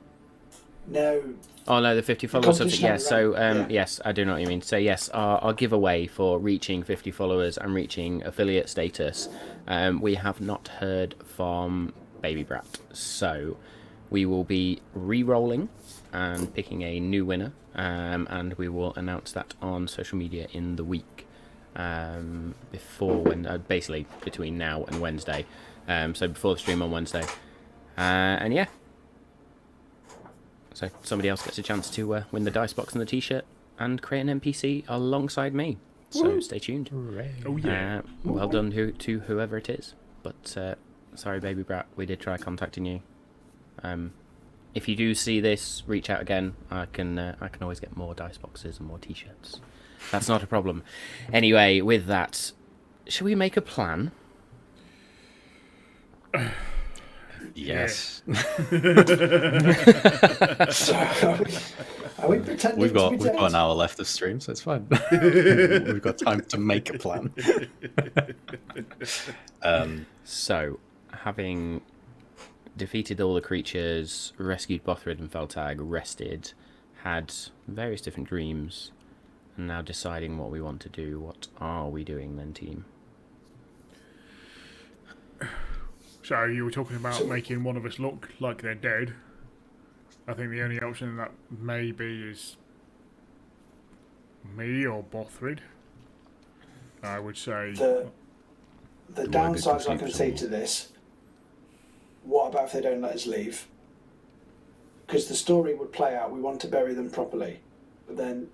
No. Oh no, the 50 followers. Yes, so yeah. yes, I do know what you mean. So yes, our giveaway for reaching 50 followers and reaching affiliate status, we have not heard from Baby Brat, so we will be re-rolling and picking a new winner, and we will announce that on social media in the week before basically between now and Wednesday. So before the stream on Wednesday, and yeah. So somebody else gets a chance to win the dice box and the t-shirt and create an NPC alongside me. So stay tuned. Oh yeah. Well done to whoever it is. But sorry, Baby Brat, we did try contacting you. If you do see this, reach out again. I can always get more dice boxes and more t-shirts. That's not a problem. Anyway, with that, shall we make a plan? Yes. So, are we pretending We've got to be an hour left of stream, so it's fine. We've got time to make a plan. So, having defeated all the creatures, rescued Bothrid and Feltag, rested, had various different dreams, and now deciding what we want to do. What are we doing then, team? So you were talking about making one of us look like they're dead. I think the only option that may be is me or Bothrid. I would say the downsides I can see to this. What about if they don't let us leave? Because the story would play out. We want to bury them properly, but then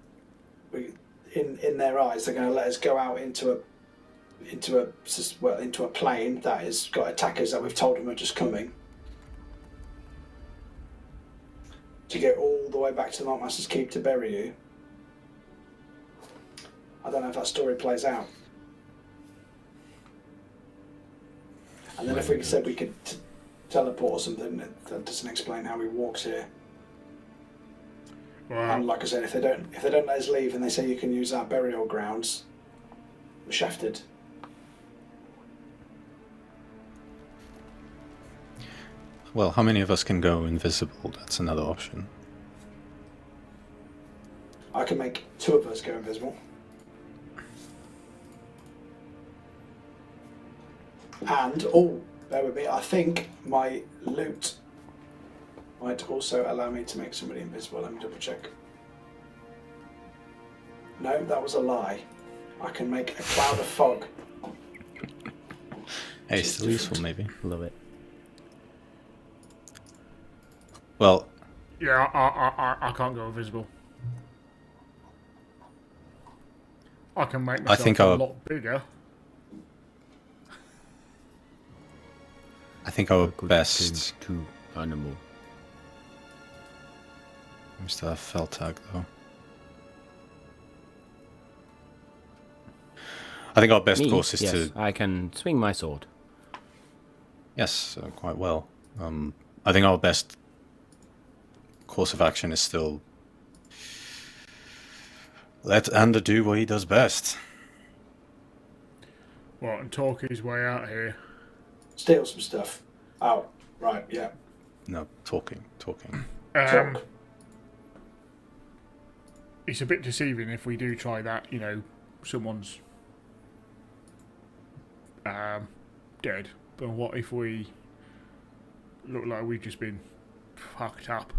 in their eyes, they're going to let us go out into a plane that has got attackers that we've told them are just coming. To get all the way back to the Montmaster's Keep to bury you. I don't know if that story plays out. And then if we said we could teleport or something, that doesn't explain how he walks here. Well, And like I said, if they don't let us leave and they say you can use our burial grounds, we're shafted. Well, how many of us can go invisible? That's another option. I can make 2 of us go invisible. And, bear with me, I think my loot might also allow me to make somebody invisible. Let me double check. No, that was a lie. I can make a cloud of fog. Hey, still useful, maybe. Love it. Well, yeah, I can't go invisible. I can make myself think a our- lot bigger. I think our Good best... to animal. We still have Feltag, though. I think our best Me? course is Yes, to... I can swing my sword. Yes, quite well. I think our best course of action is still... let Ander do what he does best. Well, and talk his way out here. Steal some stuff. Oh, right, yeah. No, talking. Talk. It's a bit deceiving if we do try that, someone's dead. But what if we look like we've just been fucked up?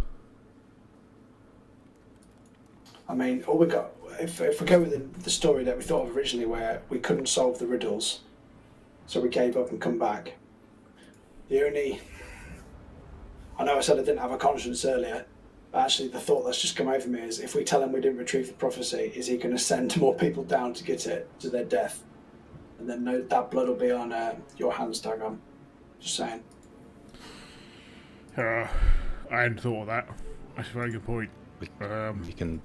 I mean, all we got, if we go with the story that we thought of originally, where we couldn't solve the riddles, so we gave up and come back. I know I said I didn't have a conscience earlier, but actually the thought that's just come over me is if we tell him we didn't retrieve the prophecy, is he going to send more people down to get it to their death? And then that blood will be on your hands, Dagon. Just saying. I hadn't thought of that. That's a very good point. We can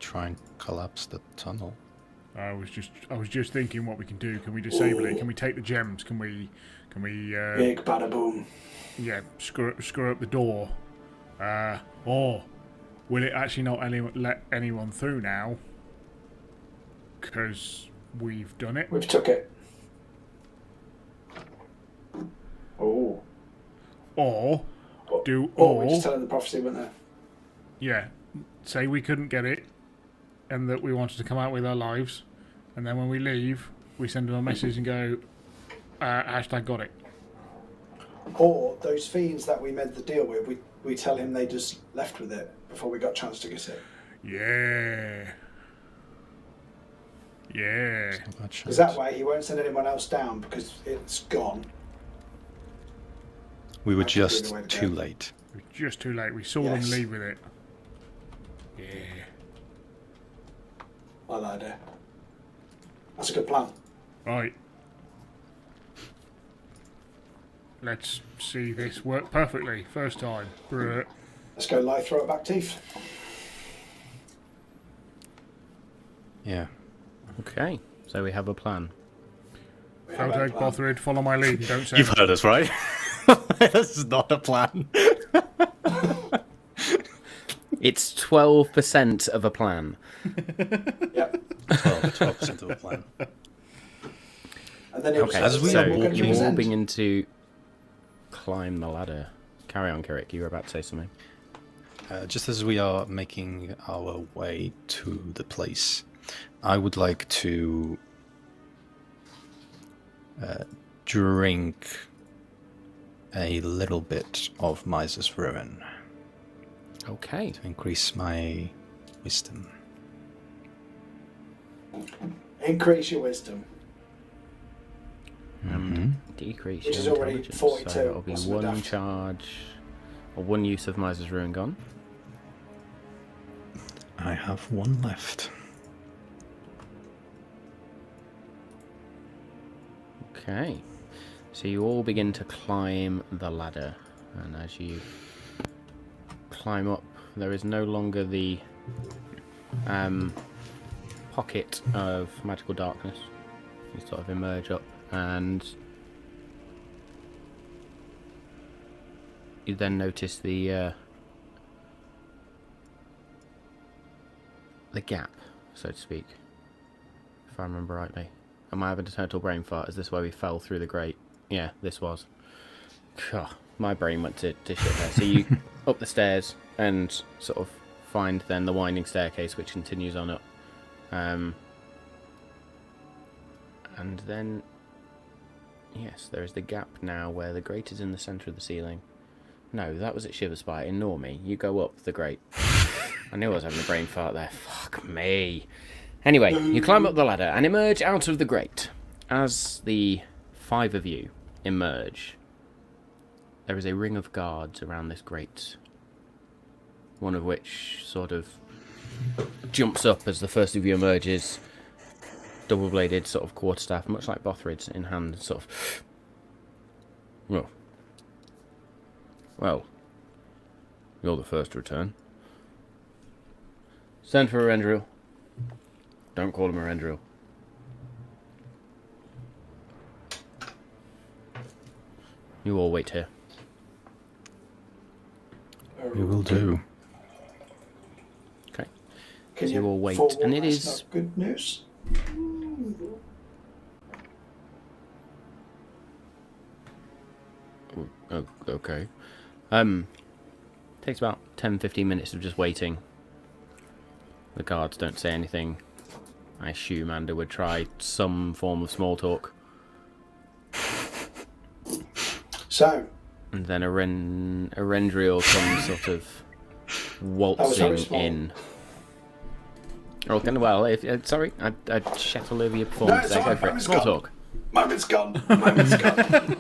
try and collapse the tunnel. I was just thinking what we can do. Can we disable it? Can we take the gems? Can we Big bada boom. yeah, screw up the door? Or will it actually not let anyone through now? Because we've done it. We've took it. Oh. Or we just tell him the prophecy, weren't there? yeah, say we couldn't get it, and that we wanted to come out with our lives, and then when we leave, we send them a message and go, hashtag got it. Or those fiends that we made the deal with, we tell him they just left with it before we got a chance to get it. Yeah. Yeah. Because that way he won't send anyone else down because it's gone. We were That could be just the way to too go. late. It was just too late. We saw Yes. them leave with it. Yeah. I like that idea. That's a good plan. Right. Let's see this work perfectly. First time. Bruh. Let's go lie, throw it back teeth. Yeah. Okay, so we have a plan. We have a Felteg, plan. Botherid, follow my lead and don't say You've heard us, right? This is not a plan. It's 12% of a plan. Yep. 12% of a plan. And then he'll Okay, As we say, are "We're going to you all present." begin to climb the ladder. Carry on, Kirik. You were about to say something. Just as we are making our way to the place, I would like to drink a little bit of Miser's Ruin Okay. to increase my wisdom. Increase your wisdom. And decrease Which your is already intelligence. 42, So it'll be wasn't it, one Daft? charge or one use of Miser's Ruin gone. I have one left. Okay. So you all begin to climb the ladder, and as you climb up, there is no longer the pocket of magical darkness. You sort of emerge up, and you then notice the gap, so to speak, if I remember rightly. Am I having a total brain fart? Is this where we fell through the grate? Yeah, this was. Phew, my brain went to shit there. So you up the stairs and sort of find then the winding staircase which continues on up. And then, yes, there is the gap now where the grate is in the centre of the ceiling. No, that was at Shiverspire. Ignore me. You go up the grate. I knew I was having a brain fart there. Fuck me. Anyway, you climb up the ladder and emerge out of the grate. As the 5 of you emerge, there is a ring of guards around this grate. One of which sort of jumps up as the first of you emerges, double-bladed sort of quarterstaff, much like Bothrid's in hand, sort of. Well, you're the first to return. Send for Arendril. Don't call him Arendril. You all wait here. We will do. Okay. Can So you all wait, forewarn and it that's is- not good news. Oh, okay. Takes about 10-15 minutes of just waiting. The guards don't say anything. I assume Ander would try some form of small talk. So, And then Arendriel comes sort of very waltzing small. in. Oh, well, sorry, I shat all over your performance it's there. Go fine, for it. it's Small gone. talk. Moment's gone. Moment's gone.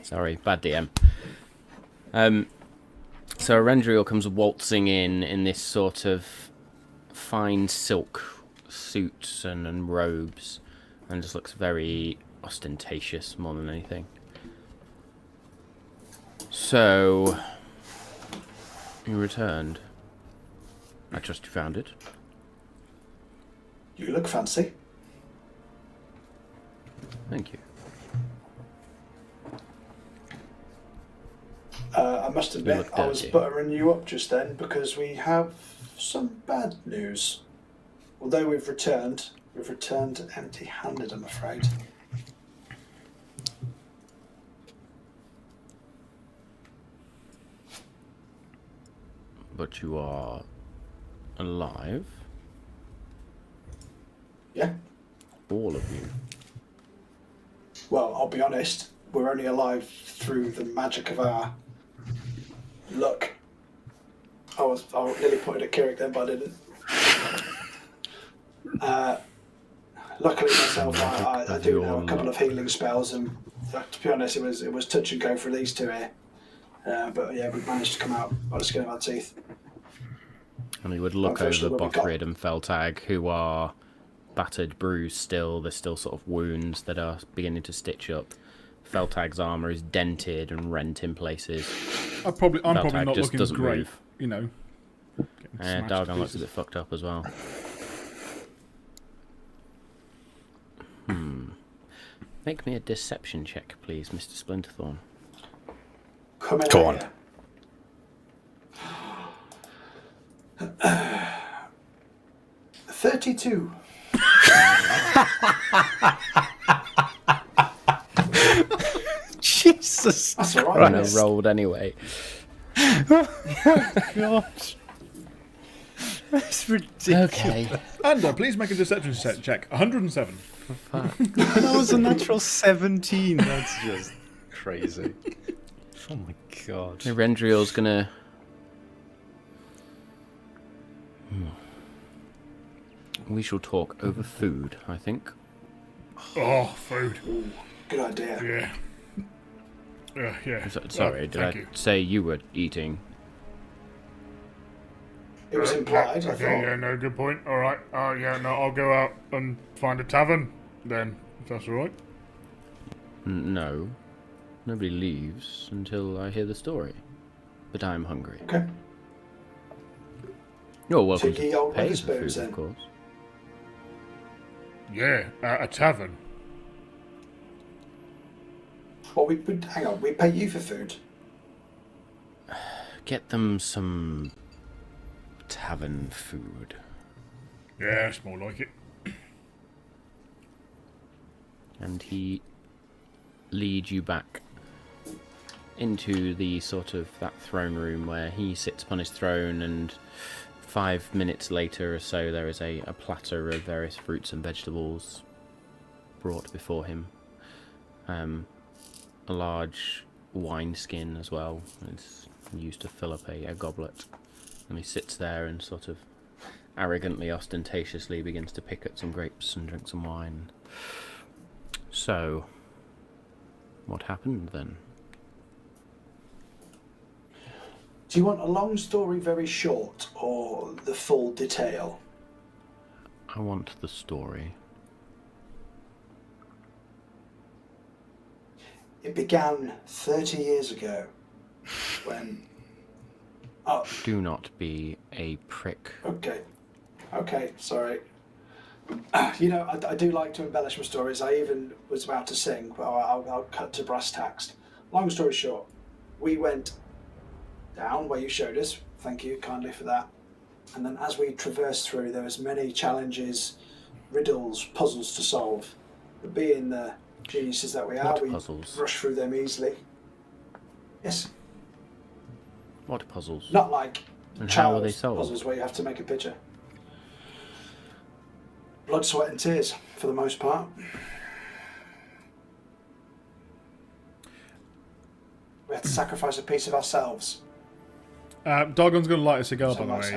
Sorry, bad DM. So Arendriel comes waltzing in this sort of fine silk suit and robes, and just looks very ostentatious more than anything. So, you returned. I trust you found it. You look fancy. Thank you. I must admit, look I was dirty. buttering you up just then because we have some bad news. Although we've returned empty-handed, I'm afraid. But you are alive? Yeah. All of you. Well, I'll be honest, we're only alive through the magic of our luck. I nearly pointed at Kirik then, but I didn't. Luckily myself, I do know a couple of healing spells, and to be honest, it was touch and go for these two here. But yeah, we've managed to come out by the skin of our teeth. And we would look over Unfortunately, what we got- Bothrid and Feltag, who are battered, bruised still. There's still sort of wounds that are beginning to stitch up. Feltag's armour is dented and rent in places. I'm probably Feltag not just looking doesn't great, move. you know. Getting smashed to Dargon looks a pieces. bit fucked up as well. Make me a deception check, please, Mr. Splinterthorn. Coming Go at you. 32. Jesus. That's all And right. I miss. rolled anyway. God. That's ridiculous. Okay. And please make a deception check. 107. That was a natural 17. That's just crazy. Oh my god. Arendriel's gonna... We shall talk over food, I think. Oh, food. Ooh, good idea. Yeah. Yeah. Sorry, did I thank you. say you were eating? It was implied, I Okay, thought. yeah, no, good point. All right. Yeah, no, I'll go out and find a tavern then, if that's all right. No. Nobody leaves until I hear the story. But I'm hungry. Okay. You're welcome To ye to old pay for Witherspoons, food, then. of course. Yeah, a tavern. Well, hang on, we pay you for food. Get them some tavern food. Yeah, it's more like it. And he leads you back into the sort of that throne room where he sits upon his throne, and 5 minutes later or so there is a platter of various fruits and vegetables brought before him. A large wineskin as well. It's used to fill up a goblet. And he sits there and sort of arrogantly, ostentatiously begins to pick at some grapes and drink some wine. So, what happened then? Do you want a long story very short, or the full detail? I want the story. It began 30 years ago when... Oh, Do not be a prick. okay, sorry. You know, I do like to embellish my stories. I even was about to sing, but I'll cut to brass tacks. Long story short, we went down where you showed us. Thank you kindly for that. And then as we traversed through, there was many challenges, riddles, puzzles to solve. But being the geniuses that we are, What we puzzles? rushed through them easily. Yes, What puzzles? not like And how were they child's solved? puzzles where you have to make a picture. Blood, sweat and tears, for the most part. We had to sacrifice a piece of ourselves. Dargon's going to light a cigar, So by the much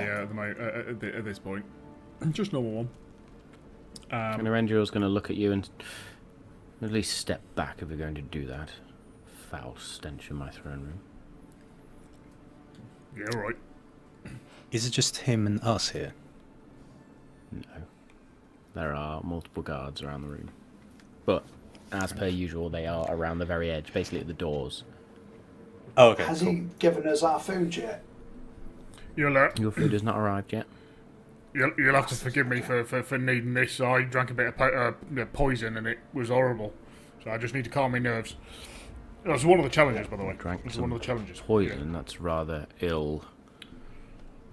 way, at this point. Just normal one. And Erendril's going to look at you and at least step back if you're going to do that. Foul stench in my throne room. Yeah, all right. Is it just him and us here? No. There are multiple guards around the room. But, as per usual, they are around the very edge, basically at the doors. Oh, okay. Has cool. he given us our food yet? Your food has not arrived yet. You'll have to forgive me for needing this. I drank a bit of poison and it was horrible. So I just need to calm my nerves. That's one of the challenges, by the way. Drank It's some one of the challenges. poison. That's rather ill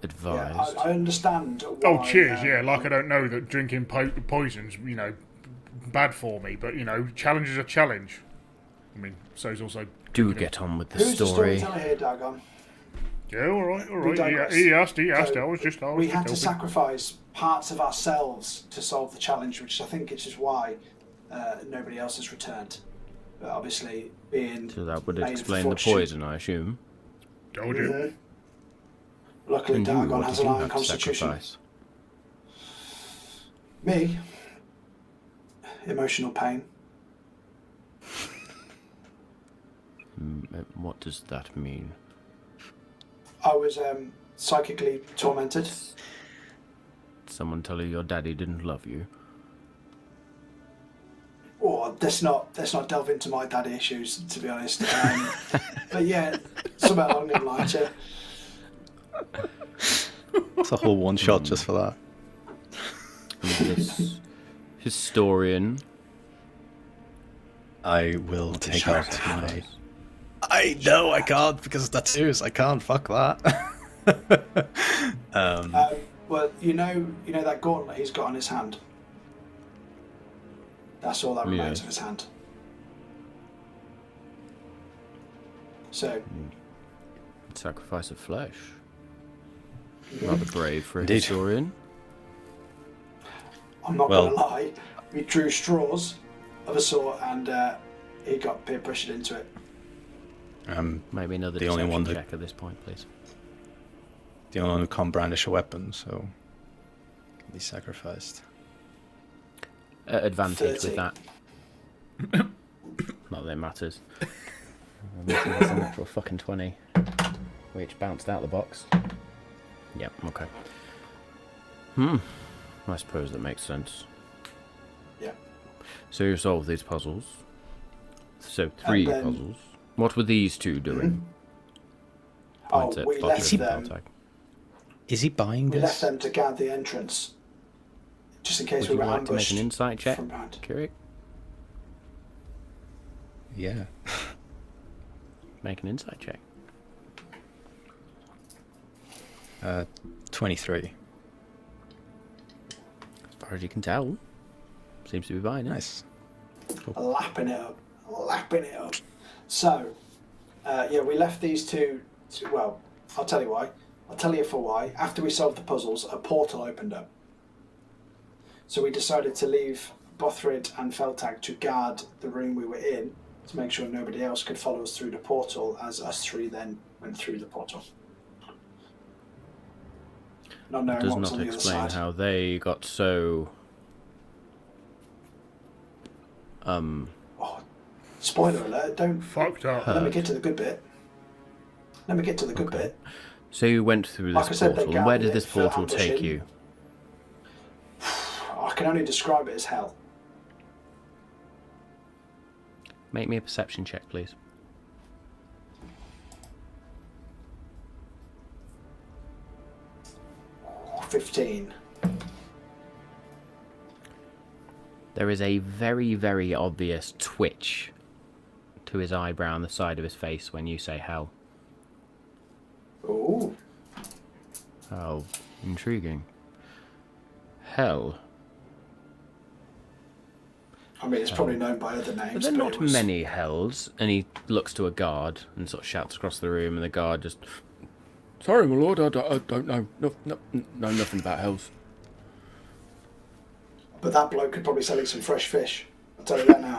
advised. Yeah, I understand. Oh, Why, cheers, yeah. Like I don't know that drinking poison's, bad for me. But, challenge is a challenge. I mean, so's also... Do get on with the Who's story. the storyteller here, Dagon? Yeah, all right. digress. He asked. So, I was just we had to helping. sacrifice parts of ourselves to solve the challenge, which I think is just why nobody else has returned. But obviously, being So that would made explain for the fortune. poison, I assume. Told you. Mhm. Luckily, And you, Dagon what has did an you iron have to constitution. sacrifice? Me, emotional pain. What does that mean? I was psychically tormented. Someone tell you your daddy didn't love you? Or let's not delve into my daddy issues, to be honest. But yeah, something along them lines. Yeah. It's a whole one shot just for that. And this historian I will take Sure. out my... I know I can't because tattoos. I can't. Fuck that. Well, you know that gauntlet he's got on his hand. That's all that remains Yeah. of his hand. So, sacrifice of flesh. Rather brave for a Indeed. historian. I'm not Well- going to lie. We drew straws of a sort, and he got peer pressured into it. Maybe another The only deception one that- check at this point, please. The only one who can't brandish a weapon, so can be sacrificed. Advantage 30. with that. Not that it matters. That's a natural fucking 20, which bounced out the box. Yep, okay. I suppose that makes sense. Yeah. So you solved these puzzles. So 3 then- puzzles. What were these 2 doing? Oh, Points at we Potter left and them. Baltag. Is he buying We left this? them to guard the entrance, just in case Would we you were like to make ambushed an insight check, from behind. Kirik? Yeah. Make an insight check. 23. As far as you can tell, seems to be buying it. Nice. Lapping it up. So, yeah, we left these two. Well, I'll tell you why. I'll tell you for why. After we solved the puzzles, a portal opened up. So we decided to leave Bothrid and Feltag to guard the room we were in to make sure nobody else could follow us through the portal, as us 3 then went through the portal. Not knowing Does what was not on the other explain side. how they got so... Oh, spoiler alert! Don't. Fucked up. Let me get to the good bit. Okay. So you went through Like this I said, they portal, and where gathered did this it for portal take ambushing. you? I can only describe it as hell. Make me a perception check, please. Oh, 15. There is a very, very obvious twitch to his eyebrow on the side of his face when you say hell. Ooh. How intriguing. Hell. I mean, it's probably known by other names. But there are but not it was... many hells, and he looks to a guard and sort of shouts across the room, and the guard just... Sorry, my lord, I don't know. Know nothing about hells. But that bloke could probably sell you some fresh fish. I'll tell you that now.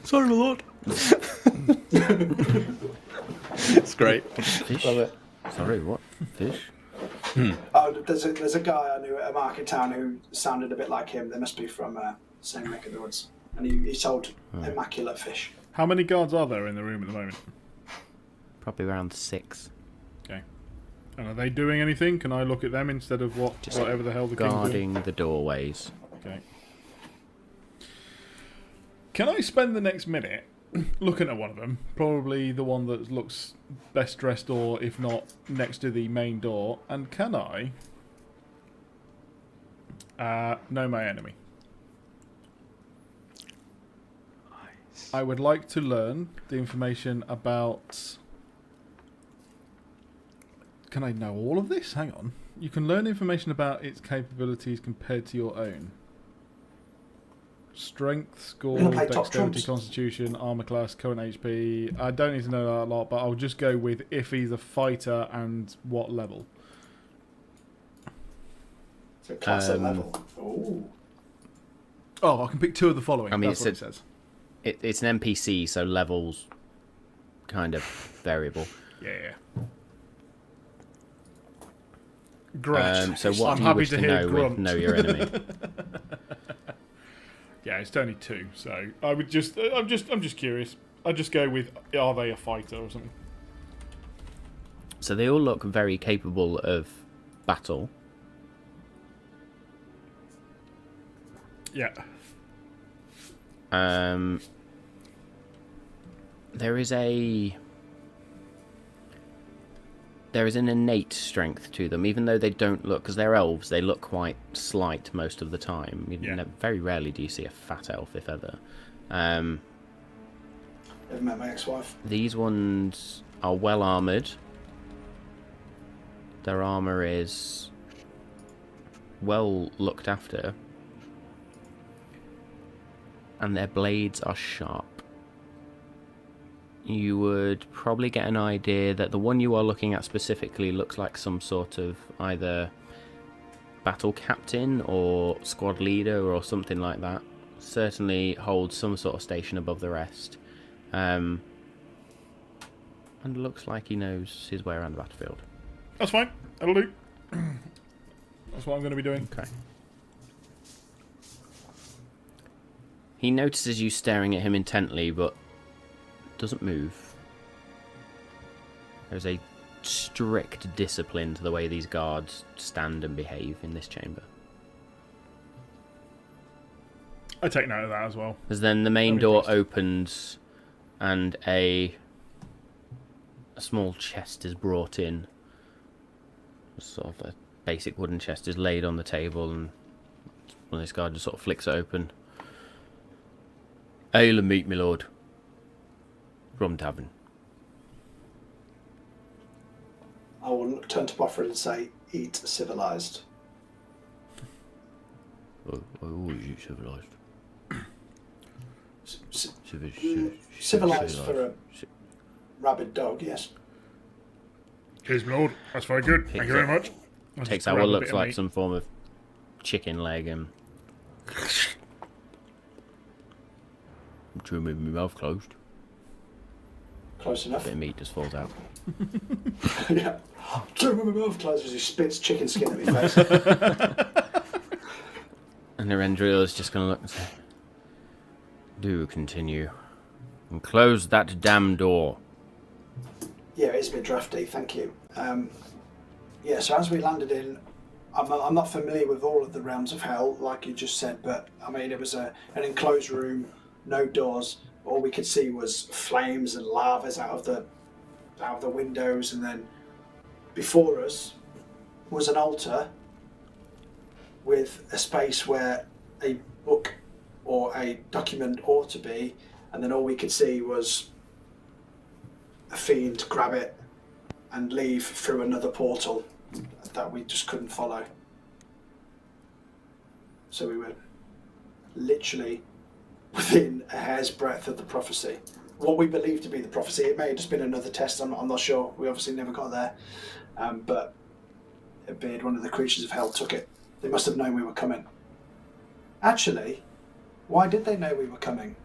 Sorry, my lord. It's great. Fish? Love it. Sorry, what? Fish? Oh, Oh, there's a guy I knew at a market town who sounded a bit like him. They must be from same neck of the woods. And he sold immaculate fish. How many guards are there in the room at the moment? Probably around 6. Okay. And are they doing anything? Can I look at them instead of whatever the hell the king's doing? Guarding the doorways. Okay. Can I spend the next minute looking at one of them? Probably the one that looks best dressed, or if not, next to the main door. And can I know my enemy? I would like to learn the information about... Can I know all of this? Hang on. You can learn information about its capabilities compared to your own. Strength, score, dexterity, constitution, armor class, current HP. I don't need to know that a lot, but I'll just go with if he's a fighter and what level. So class and level. Ooh. Oh, I can pick 2 of the following. I mean, that's what it says. It's an NPC, so levels kind of variable. Yeah. Grunt. So what I'm do you happy wish to to hear know grunt. with Know Your Enemy? Yeah, it's only 2, so I would just. I'm just curious. I'd just go with, are they a fighter or something? So they all look very capable of battle. Yeah. There is an innate strength to them, even though they don't look, because they're elves, they look quite slight most of the time. Very rarely do you see a fat elf, if ever. Never met my ex-wife. These ones are well armoured. Their armour is well looked after. And their blades are sharp. You would probably get an idea that the one you are looking at specifically looks like some sort of either battle captain or squad leader or something like that. Certainly holds some sort of station above the rest. And looks like he knows his way around the battlefield. That's fine. That'll do. That's what I'm going to be doing. Okay. He notices you staring at him intently, but doesn't move. There's a strict discipline to the way these guards stand and behave in this chamber. I take note of that as well. As then the main door opens and a small chest is brought in. Sort of a basic wooden chest is laid on the table, and one of these guards just sort of flicks it open. Ale and meat, my lord. Rum tavern. I will turn to Boffin and say, eat civilised. I always eat civilised. Civilised for a rabid dog, yes. Cheers, my lord. That's very good. Thank you very much. Takes out what looks like some form of chicken leg and... I'm chewing with my mouth closed. Close enough. Bit of meat just falls out. Yeah. Chewing with my mouth closed as he spits chicken skin at my face. And Narendriel is just going to look and say, do continue. And close that damn door. Yeah, it's a bit drafty, thank you. Yeah, so as we landed in, I'm not familiar with all of the realms of hell, like you just said, but I mean, it was an enclosed room, no doors. All we could see was flames and lavas out of the windows, and then before us was an altar with a space where a book or a document ought to be, and then all we could see was a fiend grab it and leave through another portal that we just couldn't follow. So we were literally within a hair's breadth of the prophecy. What we believe to be the prophecy. It may have just been another test, I'm not sure. We obviously never got there. But it appeared one of the creatures of hell took it. They must have known we were coming. Actually, why did they know we were coming?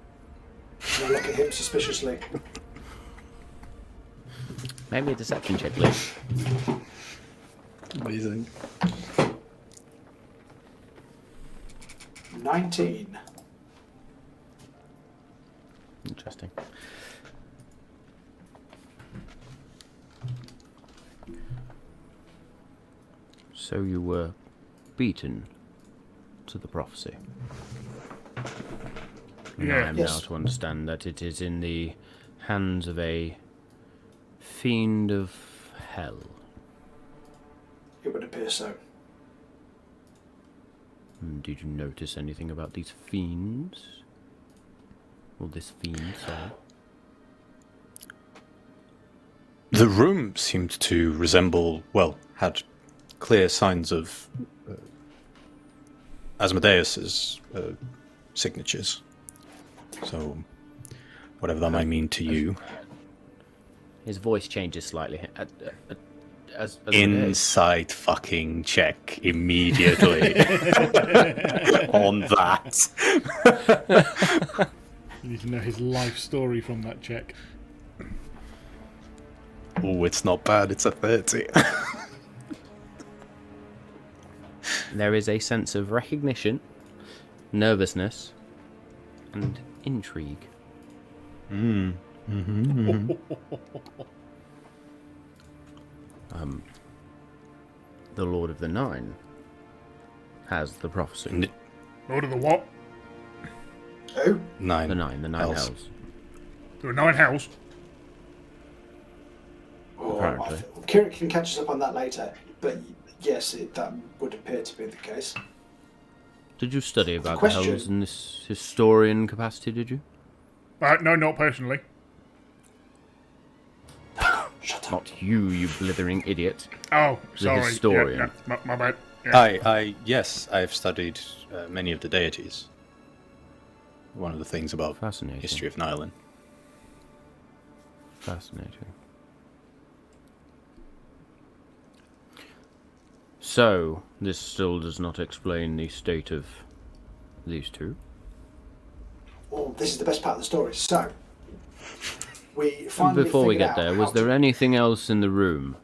And I look at him suspiciously. Maybe a deception check, please. Amazing. 19. Interesting. So you were beaten to the prophecy. And I am now Yes. to understand that it is in the hands of a fiend of hell. It would appear so. Did you notice anything about these fiends? Or this fiend, sorry? The room seemed to resemble, well, had clear signs of Asmodeus's signatures. So, whatever that might mean to you. His voice changes slightly. As Insight fucking check immediately on that. You need to know his life story from that check. Oh, it's not bad. It's a 30. There is a sense of recognition, nervousness, and intrigue. The Lord of the Nine has the prophecy. Lord of the what? Who? Nine. The Nine Hells. hells. There were 9 hells. Oh, Apparently. Kieran can catch us up on that later, but yes, that would appear to be the case. Did you study about the question- hells in this historian capacity, did you? No, not personally. Shut up. Not you, you blithering idiot. Oh, The sorry. historian. Yeah, my bad. Yeah. Yes, I've studied many of the deities. One of the things about Fascinating. history of Nyland. Fascinating. So, this still does not explain the state of these two. Oh, this is the best part of the story. So, we finally Before we figured get out there, how was there to- anything else in the room?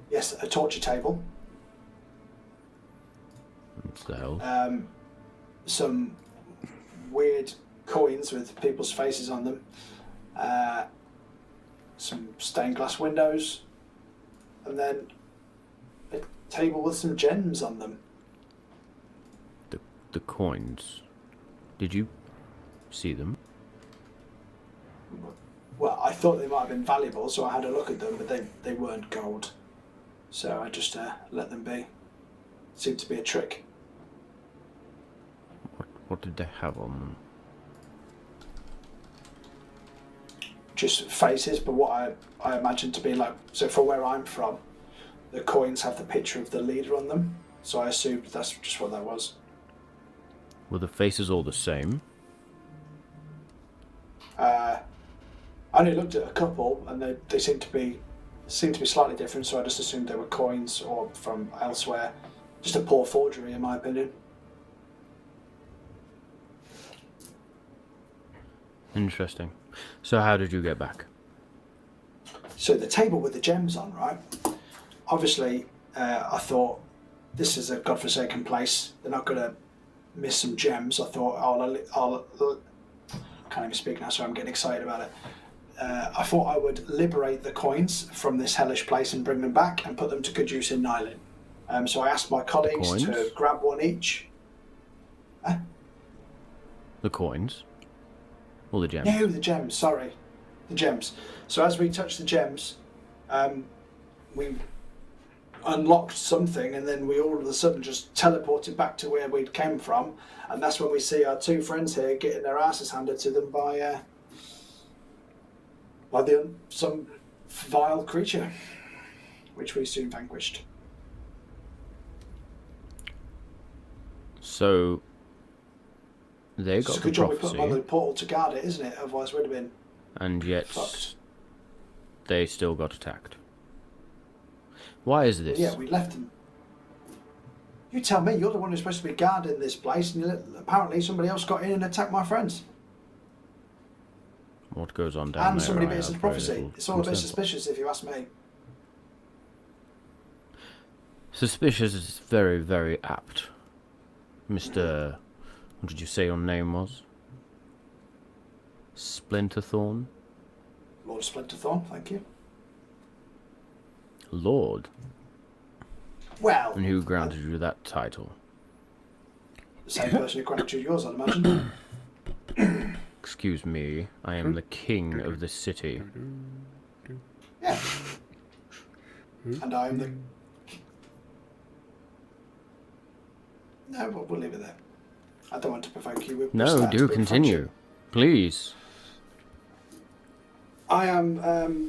Yes, a torture table. What the hell? Some weird coins with people's faces on them, some stained glass windows, and then a table with some gems on them. The coins. Did you see them? Well, I thought they might have been valuable, so I had a look at them, but they weren't gold. So I just let them be. Seemed to be a trick. What did they have on them? Just faces, but what I imagine to be like, so for where I'm from, the coins have the picture of the leader on them, so I assumed that's just what that was. Were the faces all the same? I only looked at a couple, and they seemed to be slightly different, so I just assumed they were coins or from elsewhere. Just a poor forgery, in my opinion. Interesting. So how did you get back? So the table with the gems on, right? Obviously, I thought this is a godforsaken place. They're not going to miss some gems. I thought I'll I can't even speak now, so I'm getting excited about it. I thought I would liberate the coins from this hellish place and bring them back and put them to good use in Nylon. So I asked my colleagues coins? to grab one each. The coins? Or the gems? No, the gems, sorry. The gems. So as we touched the gems, we unlocked something, and then we all of a sudden just teleported back to where we'd came from, and that's when we see our two friends here getting their asses handed to them by some vile creature, which we soon vanquished. So they It's got a the good job we put them on the prophecy, portal to guard it, isn't it? Otherwise we'd have been and yet fucked. they still got attacked. Why is this? Yeah, we left them. You tell me, you're the one who's supposed to be guarding this place, and apparently somebody else got in and attacked my friends. What goes on down And there? somebody I bits have of very prophecy. little It's all a bit concern for. suspicious if you ask me. Suspicious is very, very apt. Mr. What did you say your name was? Splinterthorn? Lord Splinterthorn, thank you. Lord? Well, And who granted you that title? the same person who granted yours, I'd imagine. Excuse me, I am the king of the city. Yeah. And I am the... No, we'll leave it there. I don't want to provoke you with... No, do continue. Please. I am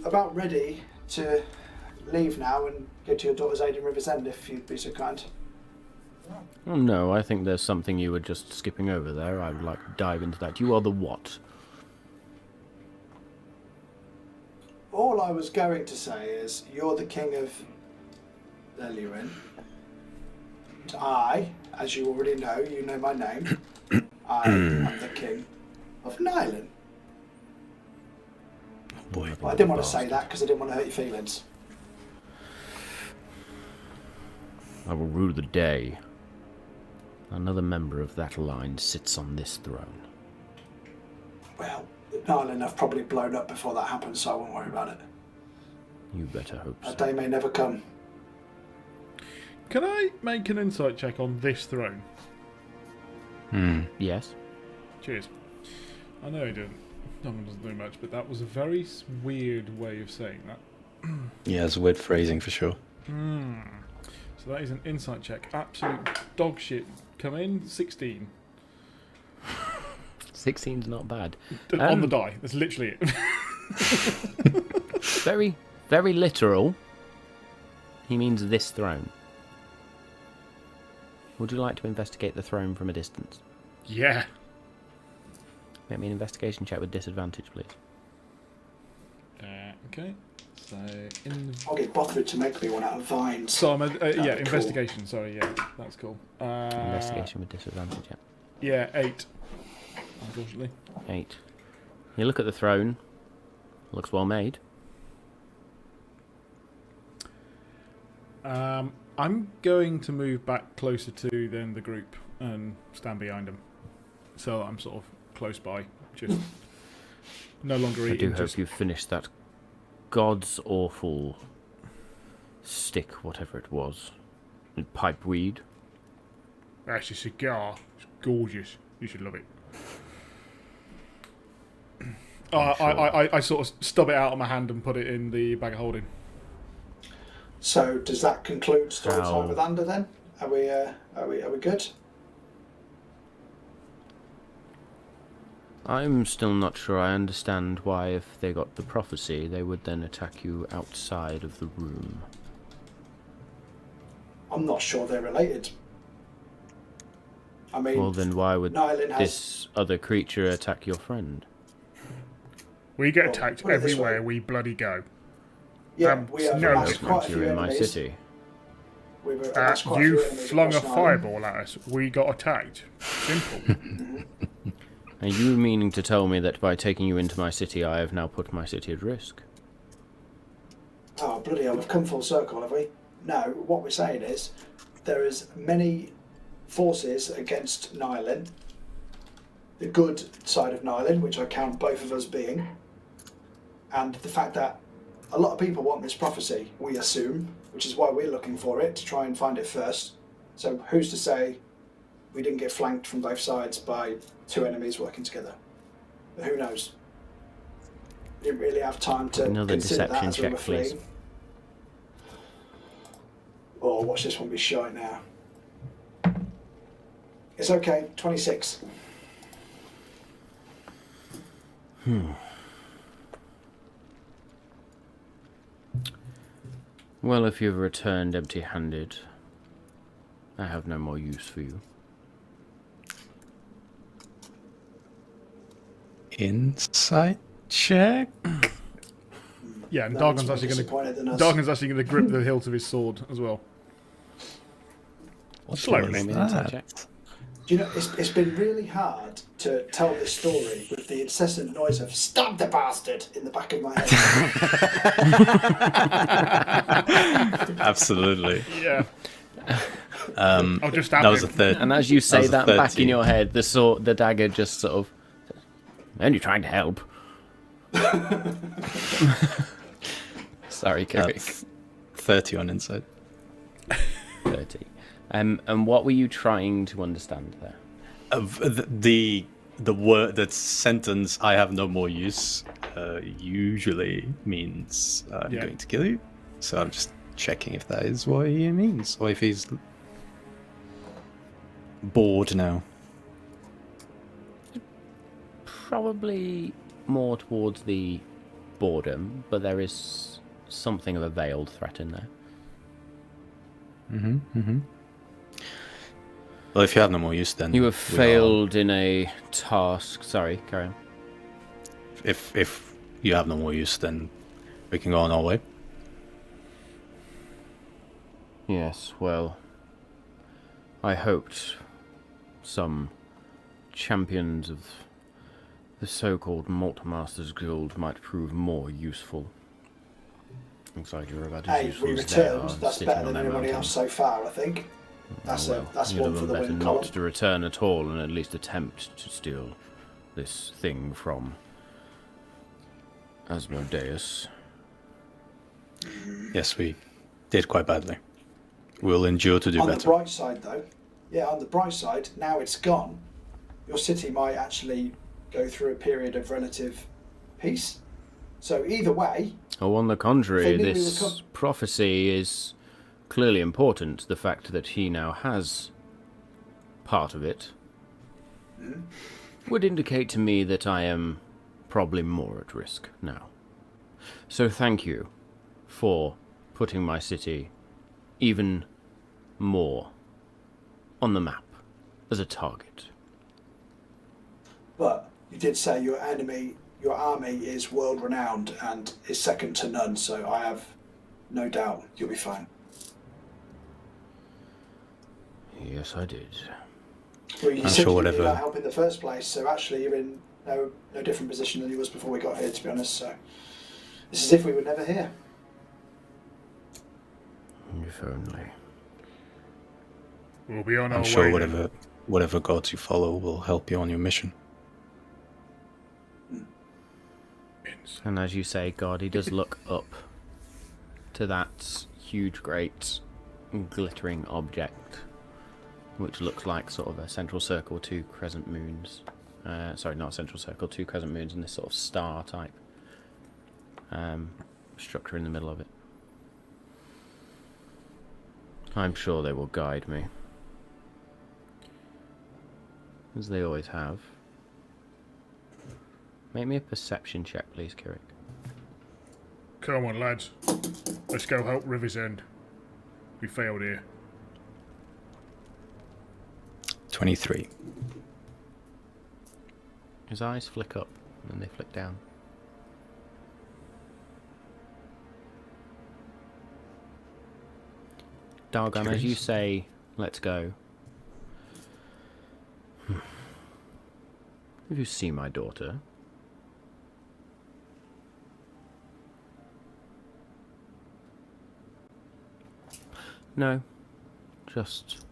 about ready to leave now and go to your daughter's aid in Riversend, if you'd be so kind. Oh no, I think there's something you were just skipping over there. I would like to dive into that. You are the what? All I was going to say is, you're the king of Deluin. And I, as you already know, you know my name, I am the king of Nyland. Boy. Well, I didn't want to say that because I didn't want to hurt your feelings. I will rule the day. Another member of that line sits on this throne. Well, Nyland have probably blown up before that happens, so I won't worry about it. You better hope so. That day may never come. Can I make an insight check on this throne? Yes? Cheers. I know he didn't. No one doesn't do much, but that was a very weird way of saying that. Yeah, it's weird phrasing for sure. So that is an insight check. Absolute dog shit. Come in, 16. 16's not bad. On the die. That's literally it. Very, very literal. He means this throne. Would you like to investigate the throne from a distance? Yeah. Make me an investigation check with disadvantage, please. Okay. So, in... I'll get Bothrid to make me one out of vines. So I'm That'd be cool. investigation. Sorry, yeah, that's cool. Investigation with disadvantage, Yeah, 8. Unfortunately. 8. You look at the throne. Looks well made. I'm going to move back closer to then the group and stand behind them, so I'm sort of close by, just no longer I eating. do hope you finish that god's awful stick, whatever it was. Pipe weed. That's a cigar. It's gorgeous. You should love it. I sort of stub it out of my hand and put it in the bag of holding. So does that conclude story How- time with Ander then? Are we good? I'm still not sure I understand why, if they got the prophecy, they would then attack you outside of the room. I'm not sure they're related. I mean, Well, then why would Nyland has... this other creature attack your friend? We get Well, attacked put it this everywhere way. we bloody go. Yeah, we have no, amassed it's quite a You're few in my enemies. city. We've amassed quite a You few enemies flung a across Nyland. fireball at us. We got attacked. Simple. Are you meaning to tell me that by taking you into my city, I have now put my city at risk? Oh, bloody hell, we've come full circle, have we? No, what we're saying is there is many forces against Nyland. The good side of Nyland, which I count both of us being, and the fact that a lot of people want this prophecy, we assume, which is why we're looking for it, to try and find it first. So who's to say we didn't get flanked from both sides by two enemies working together? But who knows? We didn't really have time to Another consider that deception as we check, were please. fleeing. Oh, watch this one be shy now. It's okay, 26. Well, if you've returned empty-handed, I have no more use for you. Insight check? Yeah, and No one's Dargon's more actually going disappointed than to us. Dargon's actually going to grip the hilt of his sword as well. What Slowly. was Make me an insight that? check. Do you know, it's been really hard to tell this story with the incessant noise of "Stab the bastard" in the back of my head. Absolutely. Yeah. I'll just stab That was a him. third. And as you say was a that back in 13. your head, the dagger just sort of... Only trying to help. Sorry, Kirik. 30 on insight. 30. And what were you trying to understand there? The word, that sentence, "I have no more use," usually means I'm Yeah. going to kill you. So I'm just checking if that is what he means, or if he's bored now. Probably more towards the boredom, but there is something of a veiled threat in there. Well, if you have no more use, then You have we are- failed in a task. Sorry, carry on. If you have no more use, then we can go on our way. Yes, well, I hoped some champions of the so-called Malt Masters Guild might prove more useful. Looks like you're about as Hey, useful we as they are, returned. That's sitting better on than their anybody mountain. else so far, I think. That's Oh, well, that's you'd one have for the better win not column. to return at all, and at least attempt to steal this thing from Asmodeus. Yes, we did quite badly. We'll endure to do On the better. bright side, though, on the bright side, now it's gone, your city might actually go through a period of relative peace. So either way, Oh, on the contrary, They knew we this would come. prophecy is clearly important. The fact that he now has part of it would indicate to me that I am probably more at risk now. So thank you for putting my city even more on the map as a target. but you did say your army is world renowned and is second to none. So I have no doubt you'll be fine. Yes, I did. Well, you I'm said sure you whatever- needed that help in the first place, so actually you're in no different position than you was before we got here, to be honest. So it's as if we were never here. If only. We'll be on I'm our sure way. then. whatever gods you follow will help you on your mission. And as you say, God, he does look up to that huge, great, glittering object, which looks like sort of a central circle, two crescent moons. Sorry, not a central circle, two crescent moons, and this sort of star type structure in the middle of it. I'm sure they will guide me, as they always have. Make me a perception check, please, Kirik. Come on, lads. Let's go help River's End. We failed here. 23. His eyes flick up, and then they flick down. Dargon, as you Curious. say, let's go. Have you seen my daughter? No, just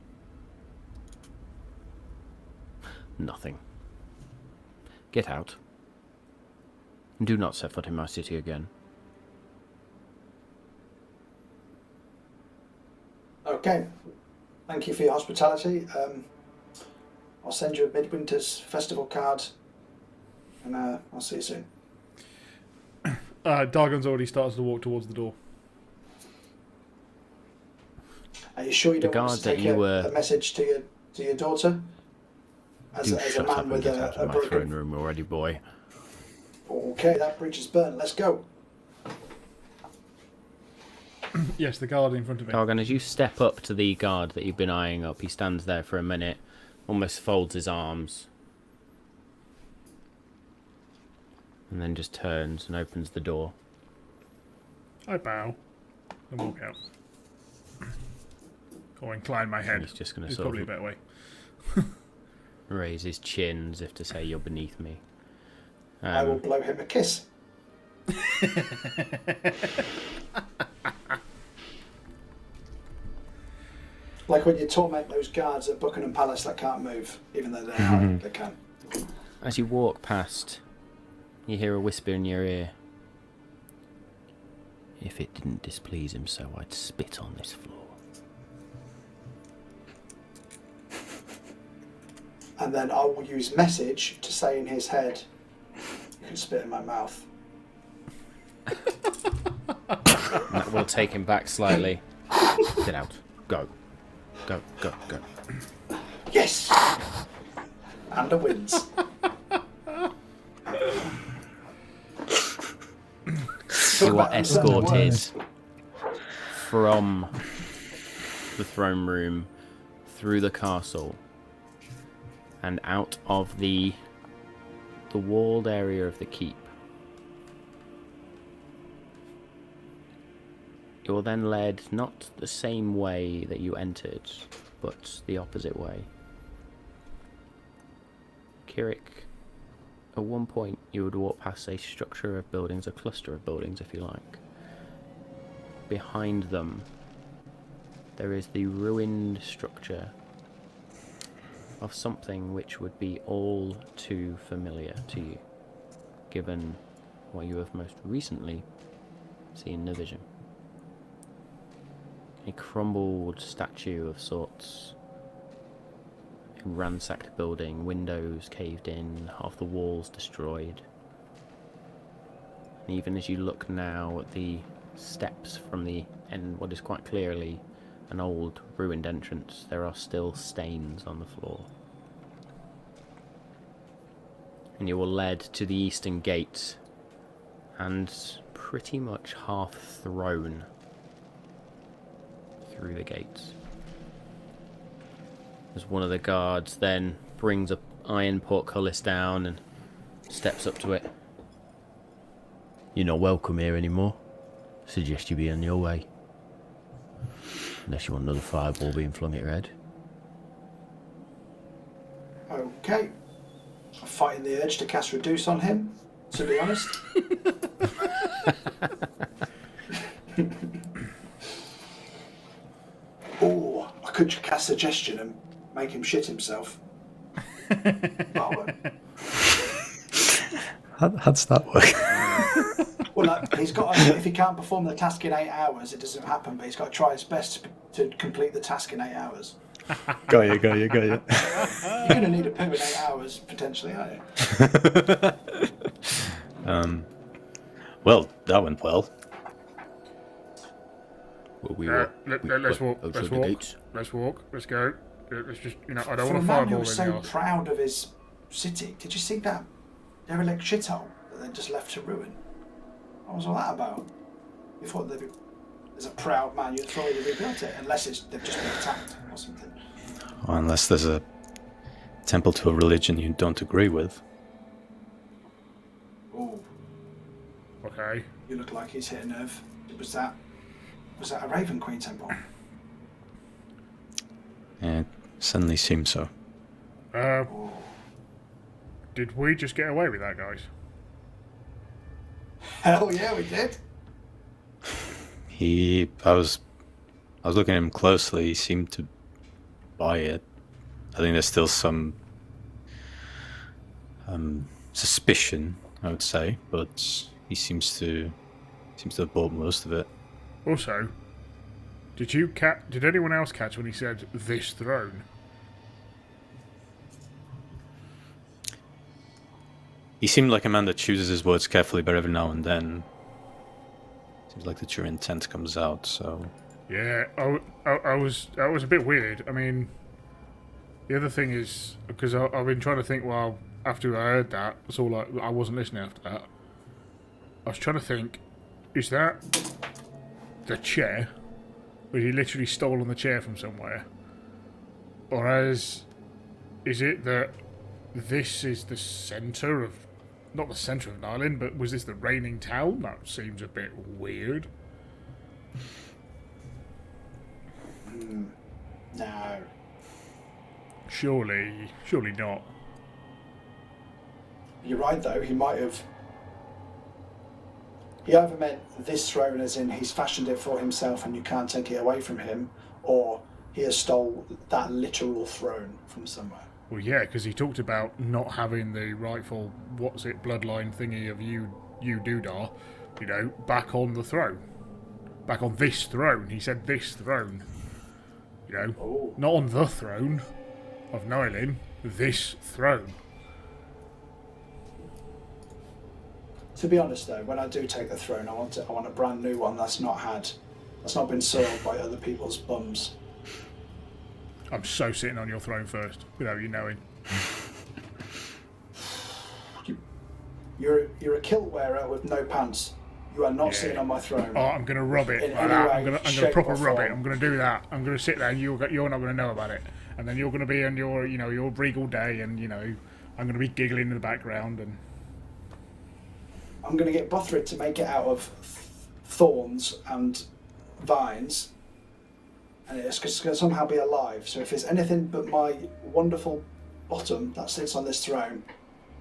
nothing. Get out. Do not set foot in my city again. Okay. Thank you for your hospitality. I'll send you a Midwinter's Festival card, and I'll see you soon. Dargon's already started to walk towards the door. Are you sure you The don't want us guard to that take you a, were- a message to your daughter? As Do a shut up man and with get out a of my throne broken... room already, boy. Okay, that bridge is burnt. Let's go. Yes, the guard in front of him. Dargon, as you step up to the guard that you've been eyeing up, he stands there for a minute, almost folds his arms, and then just turns and opens the door. I bow and walk out. Or incline my head. He's just going to It's sort probably a of better way. raise his chin as if to say, you're beneath me. I will blow him a kiss. Like when you torment those guards at Buckingham Palace that can't move, even though they can. As you walk past, you hear a whisper in your ear. If it didn't displease him so, I'd spit on this floor. And then I will use message to say in his head, you can spit in my mouth. That will take him back slightly. Get out. Go. Go, go, go. Yes! And a wins. You are escorted from the throne room through the castle and out of the walled area of the keep. You're then led not the same way that you entered, but the opposite way. Kirik, at one point you would walk past a structure of buildings, a cluster of buildings if you like. Behind them there is the ruined structure of something which would be all too familiar to you, given what you have most recently seen in the vision. A crumbled statue of sorts, a ransacked building, windows caved in, half the walls destroyed. And even as you look now at the steps from the end, what is quite clearly an old ruined entrance, there are still stains on the floor. And you are led to the eastern gate and pretty much half thrown through the gates. As one of the guards then brings a iron portcullis down and steps up to it. You're not welcome here anymore. Suggest you be on your way. Unless you want another fireball being flung at your head. Okay. I'm fighting the urge to cast Reduce on him, to be honest. Oh, I could cast Suggestion and make him shit himself. But I won't. How does that work? Well, like, he's got to, if he can't perform the task in 8 hours, it doesn't happen, but he's got to try his best to complete the task in 8 hours. Got you. You're going to need a poo in 8 hours, potentially, aren't you? Well, that went well. Well, Let's walk. Let's walk. Let's go. Let's just, I don't For want a to man who fireball was in so the arse. proud of his city, did you see that derelict shithole that they just left to ruin? What was all that about? You thought as a proud man, you'd throw it rebuilt it, unless they've just been attacked or something. Or unless there's a temple to a religion you don't agree with. Oh, Okay. you look like he's hit a nerve. Was that a Raven Queen temple? It certainly seems so. Oh. Did we just get away with that, guys? Hell yeah, we did. I was looking at him closely. He seemed to buy it. I think there's still some suspicion, I would say, but he seems to have bought most of it. Also, did anyone else catch when he said this throne? He seemed like a man that chooses his words carefully, but every now and then seems like the true intent comes out. So Yeah, I was a bit weird. I mean, the other thing is because I've been trying to think. Well, after I heard that, that's all. I wasn't listening after that. I was trying to think: is that the chair? Or he literally stolen the chair from somewhere, or is it that this is the centre of? Not the centre of an island, but was this the reigning town? That seems a bit weird. No. Surely not. You're right, though. He might have. He either meant this throne as in he's fashioned it for himself and you can't take it away from him, or he has stole that literal throne from somewhere. Well, yeah, because he talked about not having the rightful, bloodline thingy of you Dudar, back on the throne. Back on this throne. He said this throne. Not on the throne of Nylin, this throne. To be honest, though, when I do take the throne, I want a brand new one that's not been soiled by other people's bums. I'm so sitting on your throne first, without you knowing. You're a kilt wearer with no pants. You are not sitting on my throne. Oh, I'm going to rub it like that. I'm going to proper rub it. I'm going to do that. I'm going to sit there and you're not going to know about it. And then you're going to be on your regal day and, I'm going to be giggling in the background and... I'm going to get Bothrid to make it out of thorns and vines, and it's going to somehow be alive. So if it's anything but my wonderful bottom that sits on this throne,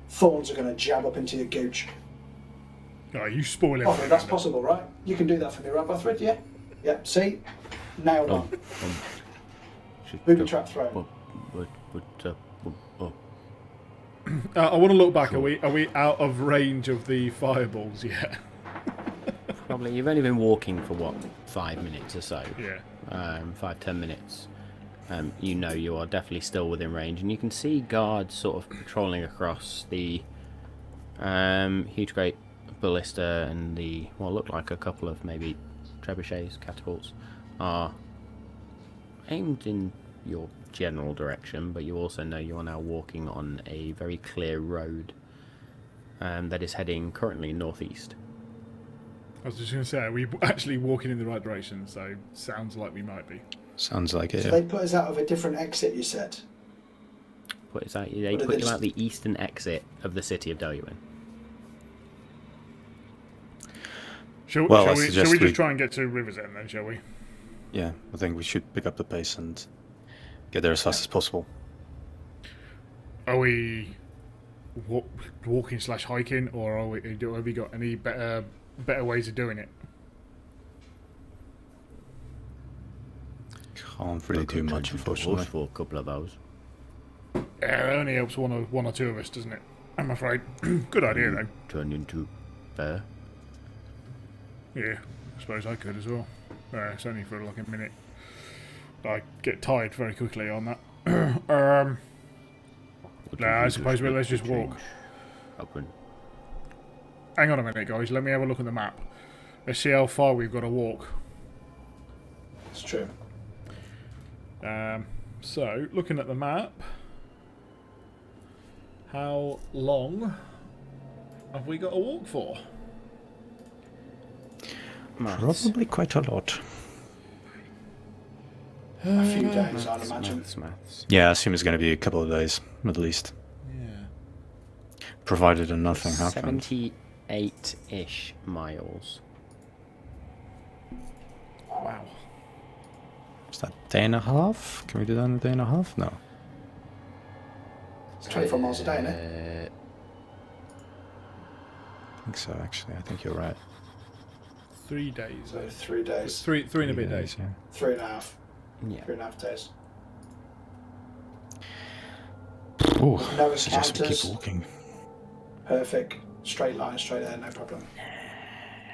thorns are going to jab up into your gooch. Oh, you spoil it. Bothrid, that's possible, right? You can do that for me, right, Bothrid? Yeah? Yeah, see? Nailed on. Booby trap throne. I want to look back. Are we out of range of the fireballs yet? Probably. You've only been walking for 5 minutes or so. Yeah. 5-10 minutes. You are definitely still within range, and you can see guards sort of patrolling across the huge great ballista and the what look like a couple of maybe trebuchets, catapults, are aimed in your general direction, but you also know you are now walking on a very clear road that is heading currently northeast. I was just going to say, are we actually walking in the right direction? So sounds like we might be. Sounds like it. So they put us out of a different exit, you said? They put you out the eastern exit of the city of Deluin. Shall we just try and get to River's End then, shall we? Yeah, I think we should pick up the pace and get there as fast as possible. Are we walking / hiking, or have we got any better ways of doing it? Can't really do much, unfortunately. For a couple of hours. Yeah, it only helps one or two of us, doesn't it? I'm afraid. Good idea, though. Turn into bear. Yeah, I suppose I could as well. It's only for like a minute. I get tired very quickly on that. I suppose let's just walk. Hang on a minute, guys. Let me have a look at the map. Let's see how far we've got to walk. It's true. So, looking at the map, how long have we got to walk for? Probably quite a lot. A few days, I'd imagine. Maths. Yeah, I assume it's going to be a couple of days, at least. Yeah. Provided that nothing happens. 78-ish miles. Wow. Is that a day and a half? Can we do that in a day and a half? No. It's 24 miles a day, isn't it? I think so, actually. I think you're right. 3 days. So 3 days. Three and a bit days. Yeah. 3.5. Yeah. 3.5 days. Oh, No I suggest we encounters. keep walking. Perfect. Straight line, straight there, no problem.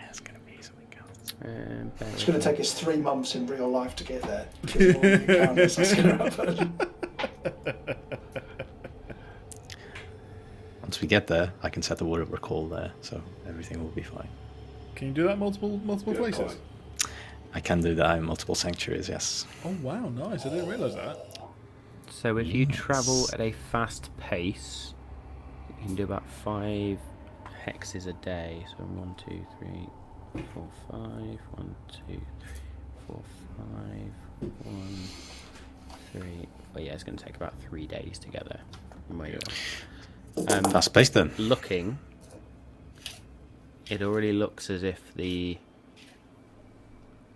It's going to be something else. It's going to take us 3 months in real life to get there. Because of all the encounters that's going to happen. Once we get there, I can set the word of recall there, so everything will be fine. Can you do that multiple Good places? point. I can do that in multiple sanctuaries, yes. Oh wow, nice! I didn't realise that. So if you travel at a fast pace, you can do about 5 hexes a day. So 1, 2, 3, 4, 5. 1, 2, 3, 4, 5. 1, 3. Well, yeah, it's going to take about 3 days to get there from where you are. Fast paced then. Looking, it already looks as if the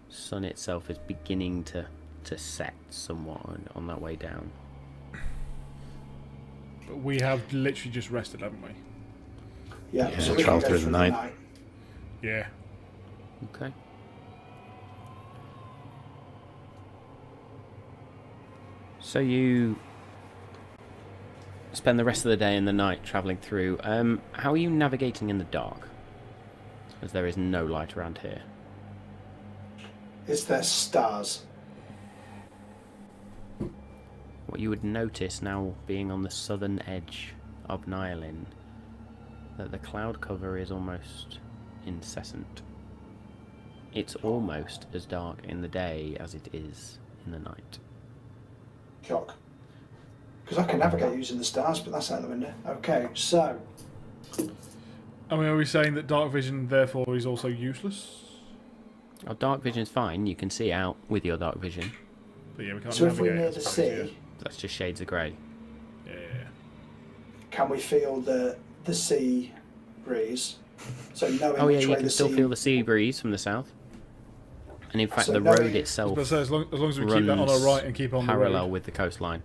sun itself is beginning to set somewhat on that way down. But we have literally just rested, haven't we? Yeah, so Yeah, we can travel go through the through night. Yeah. Okay. So you spend the rest of the day and the night travelling through. How are you navigating in the dark? As there is no light around here. Is there stars? What you would notice now being on the southern edge of Nyalin, that the cloud cover is almost incessant. It's almost as dark in the day as it is in the night. Shock. Because I can navigate using the stars, but that's out the window. Okay, so I mean, are we saying that dark vision therefore is also useless? Oh, dark vision's fine. You can see out with your dark vision. But yeah, we can't if navigate. we're near I the suppose, sea, That's just shades of grey. Yeah. can we feel the sea breeze? So knowing Oh yeah, which you way can the still sea feel the sea breeze from the south. And in fact, So the knowing- road itself But so as long as we keep that on our runs right and keep on the parallel road. with the coastline.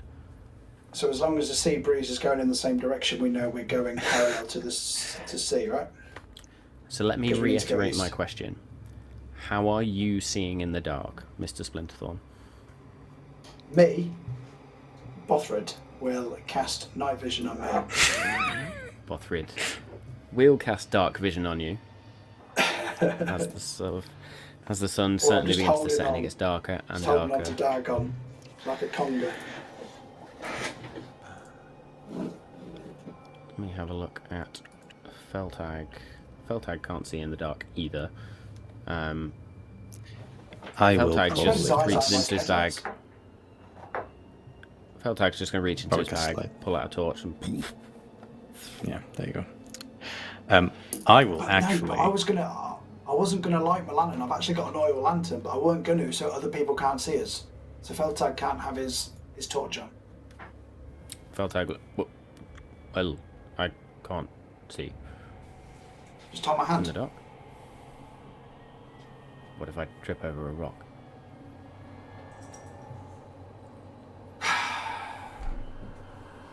So as long as the sea breeze is going in the same direction, we know we're going parallel to sea, right? So let me Because we need to go reiterate east. my question. How are you seeing in the dark, Mr. Splinterthorn? Me, Bothrid, will cast night vision on me. Bothrid. We'll cast dark vision on you. As the sun certainly just begins to holding set and it on. gets darker and Just holding on to darker. Dagon, like a conga. Let me have a look at Feltag. Feltag can't see in the dark either. I will Feltag probably just Probably. reaches into his bag. Feltag's just going to reach into Probably his bag, cast light. pull out a torch, and poof. Yeah, there you go. I will But actually. No, but I wasn't gonna light my lantern. I've actually got an oil lantern, but I weren't gonna, so other people can't see us. So Feltag can't have his torch on. Feltag, well, I can't see Just hold my in the hand. dark. What if I trip over a rock?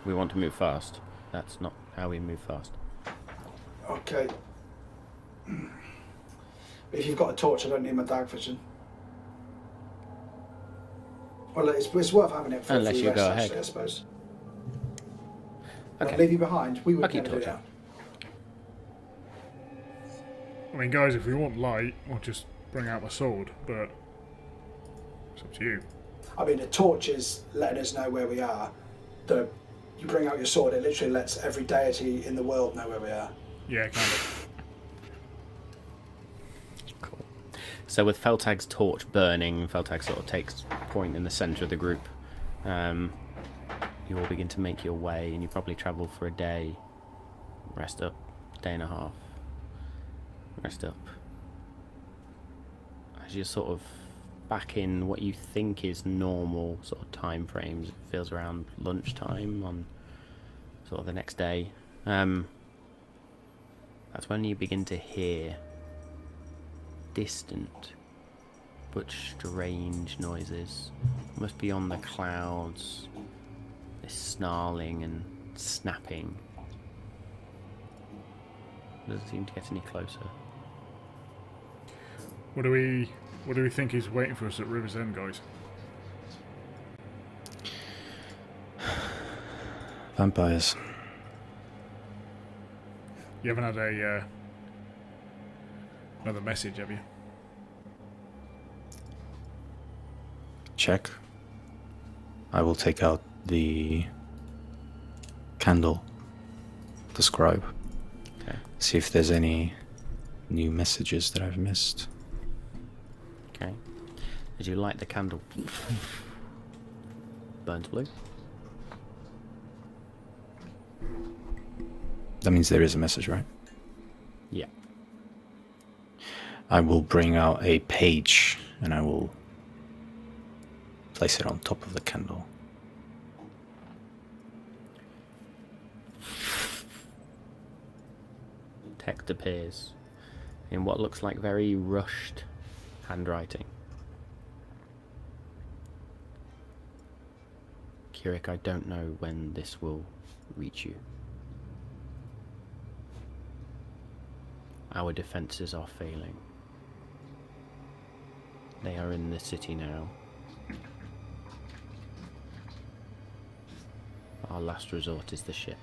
We want to move fast. That's not how we move fast. Okay. If you've got a torch, I don't need my dark vision. Well, it's worth having it for Unless free you rest, go actually, ahead. I suppose. Okay. I'll leave you behind. We would I'll keep never do torch that. I mean, guys, if we want light, I'll just bring out my sword, but it's up to you. I mean, a torch is letting us know where we are. You bring out your sword, it literally lets every deity in the world know where we are. Yeah, kind of. Cool. So with Feltag's torch burning, Feltag sort of takes point in the centre of the group. You all begin to make your way, and you probably travel for a day. Rest up, day and a half. Rest up. As you're sort of back in what you think is normal sort of time frames, it feels around lunchtime on sort of the next day. That's when you begin to hear distant but strange noises. Almost beyond the clouds. This snarling and snapping. Doesn't seem to get any closer. What do we think is waiting for us at River's End, guys? Vampires. You haven't had another message, have you? Check. I will take out the candle. The scribe. Okay. See if there's any new messages that I've missed. Okay. As you light the candle, burns blue. That means there is a message, right? Yeah. I will bring out a page and I will place it on top of the candle. Text appears in what looks like very rushed handwriting. Kirik, I don't know when this will reach you. Our defences are failing. They are in the city now. Our last resort is the ship.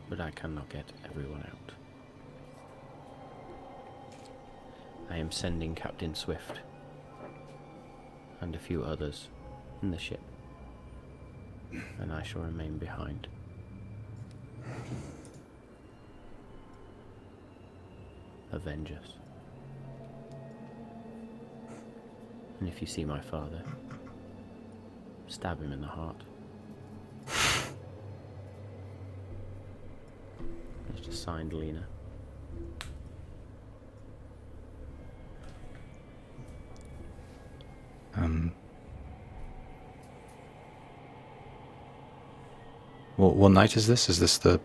But I cannot get everyone out. I am sending Captain Swift and a few others in the ship, and I shall remain behind. Avenge us. And if you see my father, stab him in the heart. It's just signed Lena. What night is this? Is this the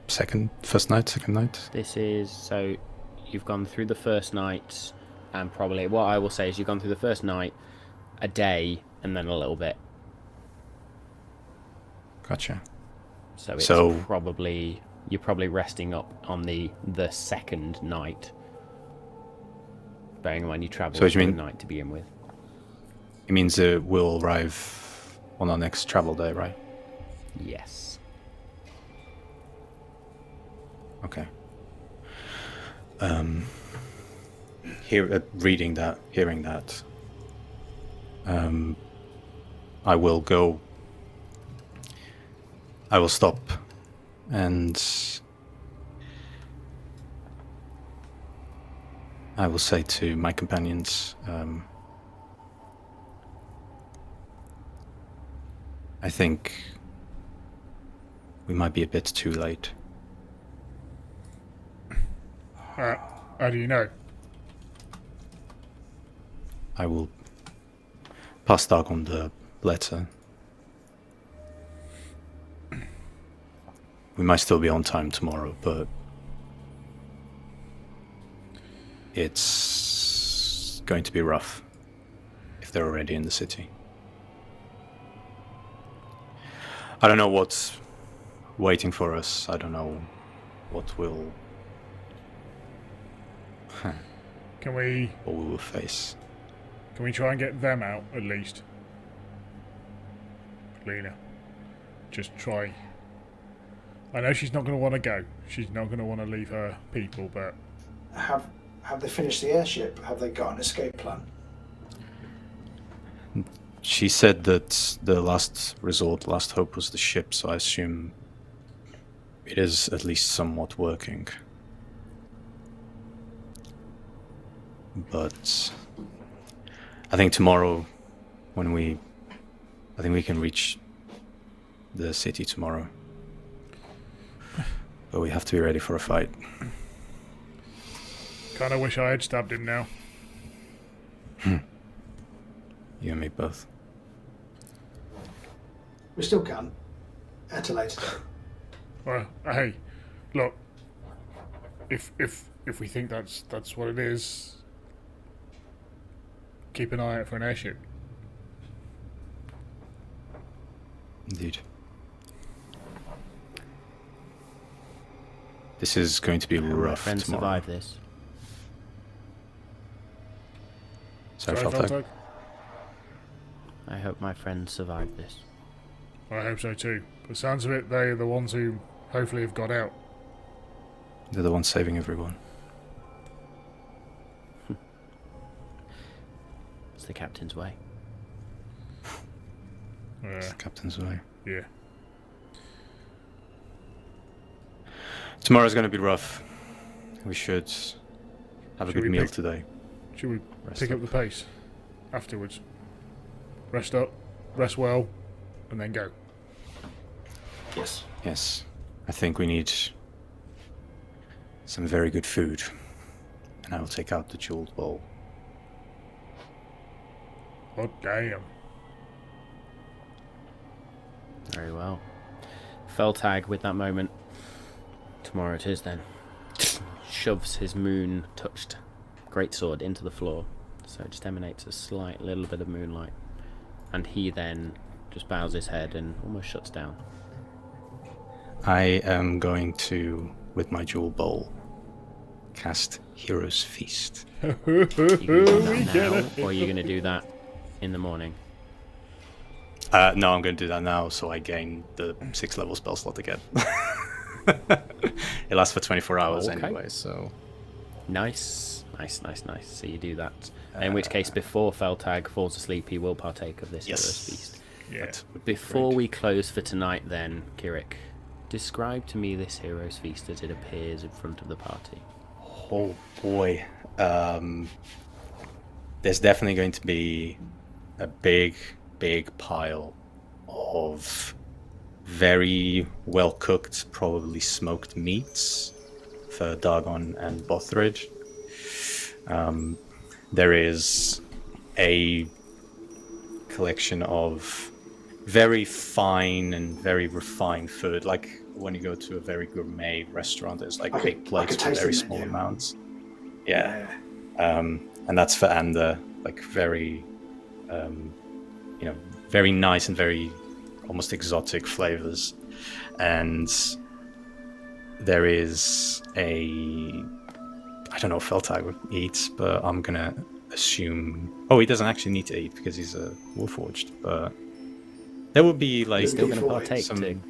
first night, second night? This is, so you've gone through the first night, and probably, what I will say is you've gone through the first night, a day, and then a little bit. Gotcha. So it's So- probably, you're probably resting up on the second night. Bearing in mind you travelled So what do for you the mean? night to begin with. It means we'll arrive on our next travel day, right? Yes. Okay. Hearing that, I will go. I will stop, and I will say to my companions, I think we might be a bit too late. How do you know? I will pass Dargon the letter. We might still be on time tomorrow, but it's going to be rough if they're already in the city. I don't know what's waiting for us. I don't know what we will face. Can we try and get them out at least? Lena, just try. I know she's not going to want to go. She's not going to want to leave her people, but Have they finished the airship? Have they got an escape plan? She said that the last resort, last hope was the ship, so I assume it is at least somewhat working. But I think tomorrow, I think we can reach the city tomorrow. But we have to be ready for a fight. kind of wish I had stabbed him now. You and me both. We still can. At a later date. Well, hey, look. If we think that's what it is, keep an eye out for an airship. Indeed. This is going to be My rough friends tomorrow. survive this. Sorry, Sorry, Feltag. Feltag? I hope my friends survive this. I hope so too. But sounds of it, they are the ones who hopefully have got out. They're the ones saving everyone. It's the captain's way. It's the captain's way. Yeah. Tomorrow's going to be rough. We should have a Should good we meal pick- today. Should we Rest pick up. up the pace afterwards? Rest up, rest well, and then go. Yes. Yes, I think we need some very good food. And I will take out the jeweled bowl. Oh damn! Very well. Feltag with that moment. Tomorrow it is then. Shoves his moon-touched greatsword into the floor, so it just emanates a slight little bit of moonlight. And he then just bows his head and almost shuts down. I am going to, with my jewel bowl, cast Hero's Feast. You can do We that get now, it. or are you going to do that in the morning? No, I'm going to do that now, so I gain the 6th level spell slot again. It lasts for 24 hours Okay. anyway, so... Nice. So you do that. In which case, before Feltag falls asleep, he will partake of this Yes. hero's feast. Yeah. That would be Before great. we close for tonight, then, Kirik, describe to me this hero's feast as it appears in front of the party. Oh boy. There's definitely going to be a big pile of very well cooked, probably smoked meats for Dargon and Bothrid. There is a collection of very fine and very refined food, like when you go to a very gourmet restaurant, there's like big plates with very tasting small menu. amounts. Yeah. And that's for Ander, like very, very nice and very almost exotic flavors. And there is I don't know if Feltag eats, but I'm gonna assume. Oh, he doesn't actually need to eat because he's a Warforged, but there will be like Still going to Before partake some. too.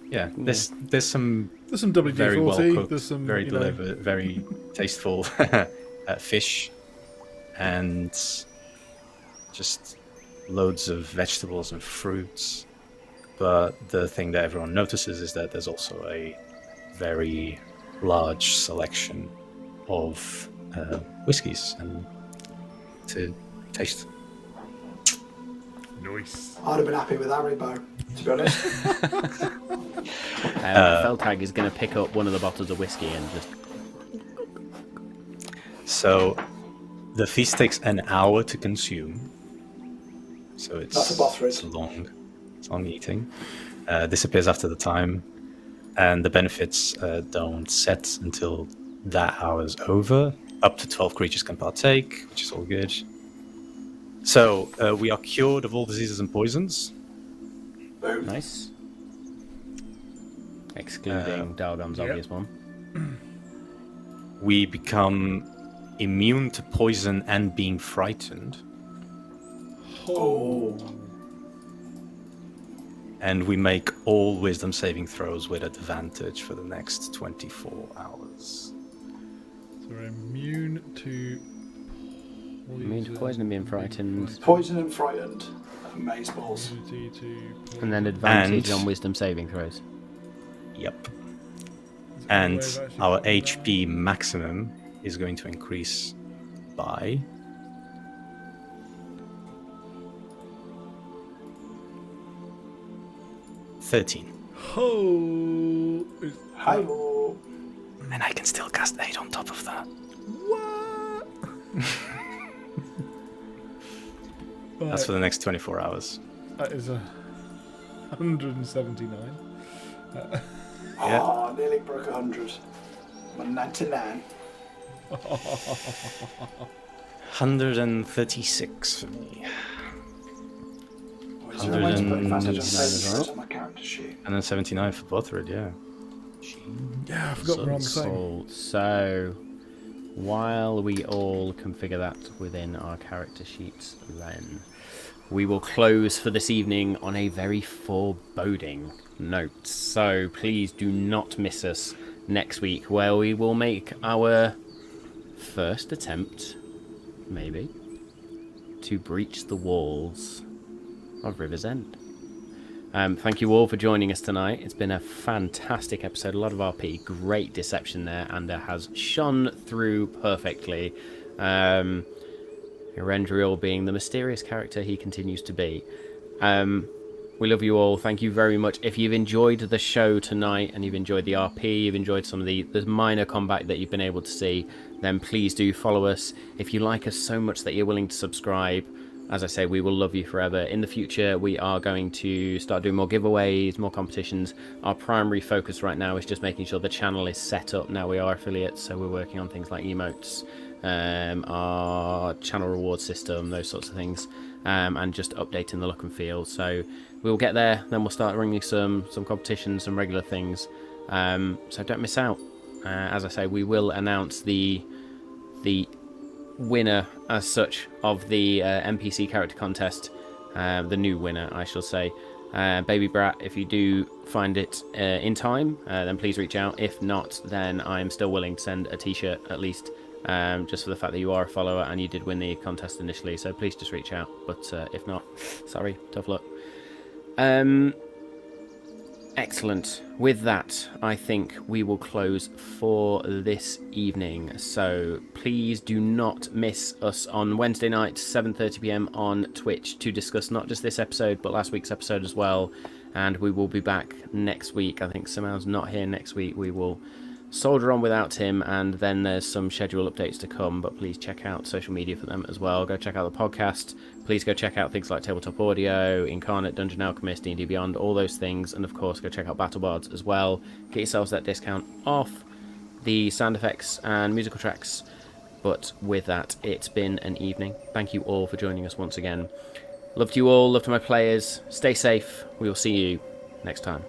Yeah, there's some There's some WD-40. very well cooked, There's some very you know, delivered, very tasteful fish, and just loads of vegetables and fruits. But the thing that everyone notices is that there's also a very large selection of whiskies and to taste. Nice. I'd have been happy with Haribo, to be honest. Feltag is going to pick up one of the bottles of whiskey and just... So the feast takes an hour to consume. So That's a Bothrid. It's long eating. Disappears after the time, and the benefits don't set until that hour's over. Up to 12 creatures can partake, which is all good. So we are cured of all diseases and poisons. Boom. Nice. Excluding Dargon's yep. obvious one. We become immune to poison and being frightened. Oh. And we make all wisdom saving throws with advantage for the next 24 hours. So we're immune to Immune to poison and being frightened. Poison and frightened. Maze balls. Immunity to And then advantage And- on wisdom saving throws. Yep. Is it And a way of actually our putting HP maximum is going to increase by 13. Oh, Hi-ho. And I can still cast 8 on top of that. what? That's for the next 24 hours. That is 179. Yeah. Oh, nearly broke 100. I'm 99. 136 for me. Oh, is there a way to put 179 advantage as on saving well. throws on my character sheet? And then 79 for Bothrid, yeah. Yeah, I forgot we're on the same. So, while we all configure that within our character sheets, then we will close for this evening on a very foreboding note. So please do not miss us next week, where we will make our first attempt, maybe, to breach the walls of River's End. Thank you all for joining us tonight. It's been a fantastic episode, a lot of RP, great deception there, and it has shone through perfectly. Erendriel being the mysterious character he continues to be. We love you all. Thank you very much. If you've enjoyed the show tonight and you've enjoyed the RP, you've enjoyed some of the minor combat that you've been able to see, then please do follow us. If you like us so much that you're willing to subscribe, as I say, we will love you forever. In the future, we are going to start doing more giveaways, more competitions. Our primary focus right now is just making sure the channel is set up. Now we are affiliates, so we're working on things like emotes, our channel reward system, those sorts of things, and just updating the look and feel. So we'll get there, then we'll start running some competitions, some regular things. So don't miss out. As I say, we will announce the winner as such of the NPC character contest the new winner, I shall say. Baby Brat, if you do find it in time, then please reach out. If not, then I'm still willing to send a t-shirt at least, just for the fact that you are a follower and you did win the contest initially. So please just reach out. But if not, sorry, tough luck. Excellent. With that, I think we will close for this evening. So please do not miss us on Wednesday night, 7:30 p.m. on Twitch to discuss not just this episode, but last week's episode as well. And we will be back next week. I think Samal's not here next week. We will soldier on without him, and then there's some schedule updates to come, but please check out social media for them as well. Go check out the podcast. Please go check out things like Tabletop Audio, Incarnate, Dungeon Alchemist, D&D Beyond, all those things, and of course go check out BattleBards as well. Get yourselves that discount off the sound effects and musical tracks. But with that, it's been an evening. Thank you all for joining us once again. Love to you all, love to my players. Stay safe. We will see you next time.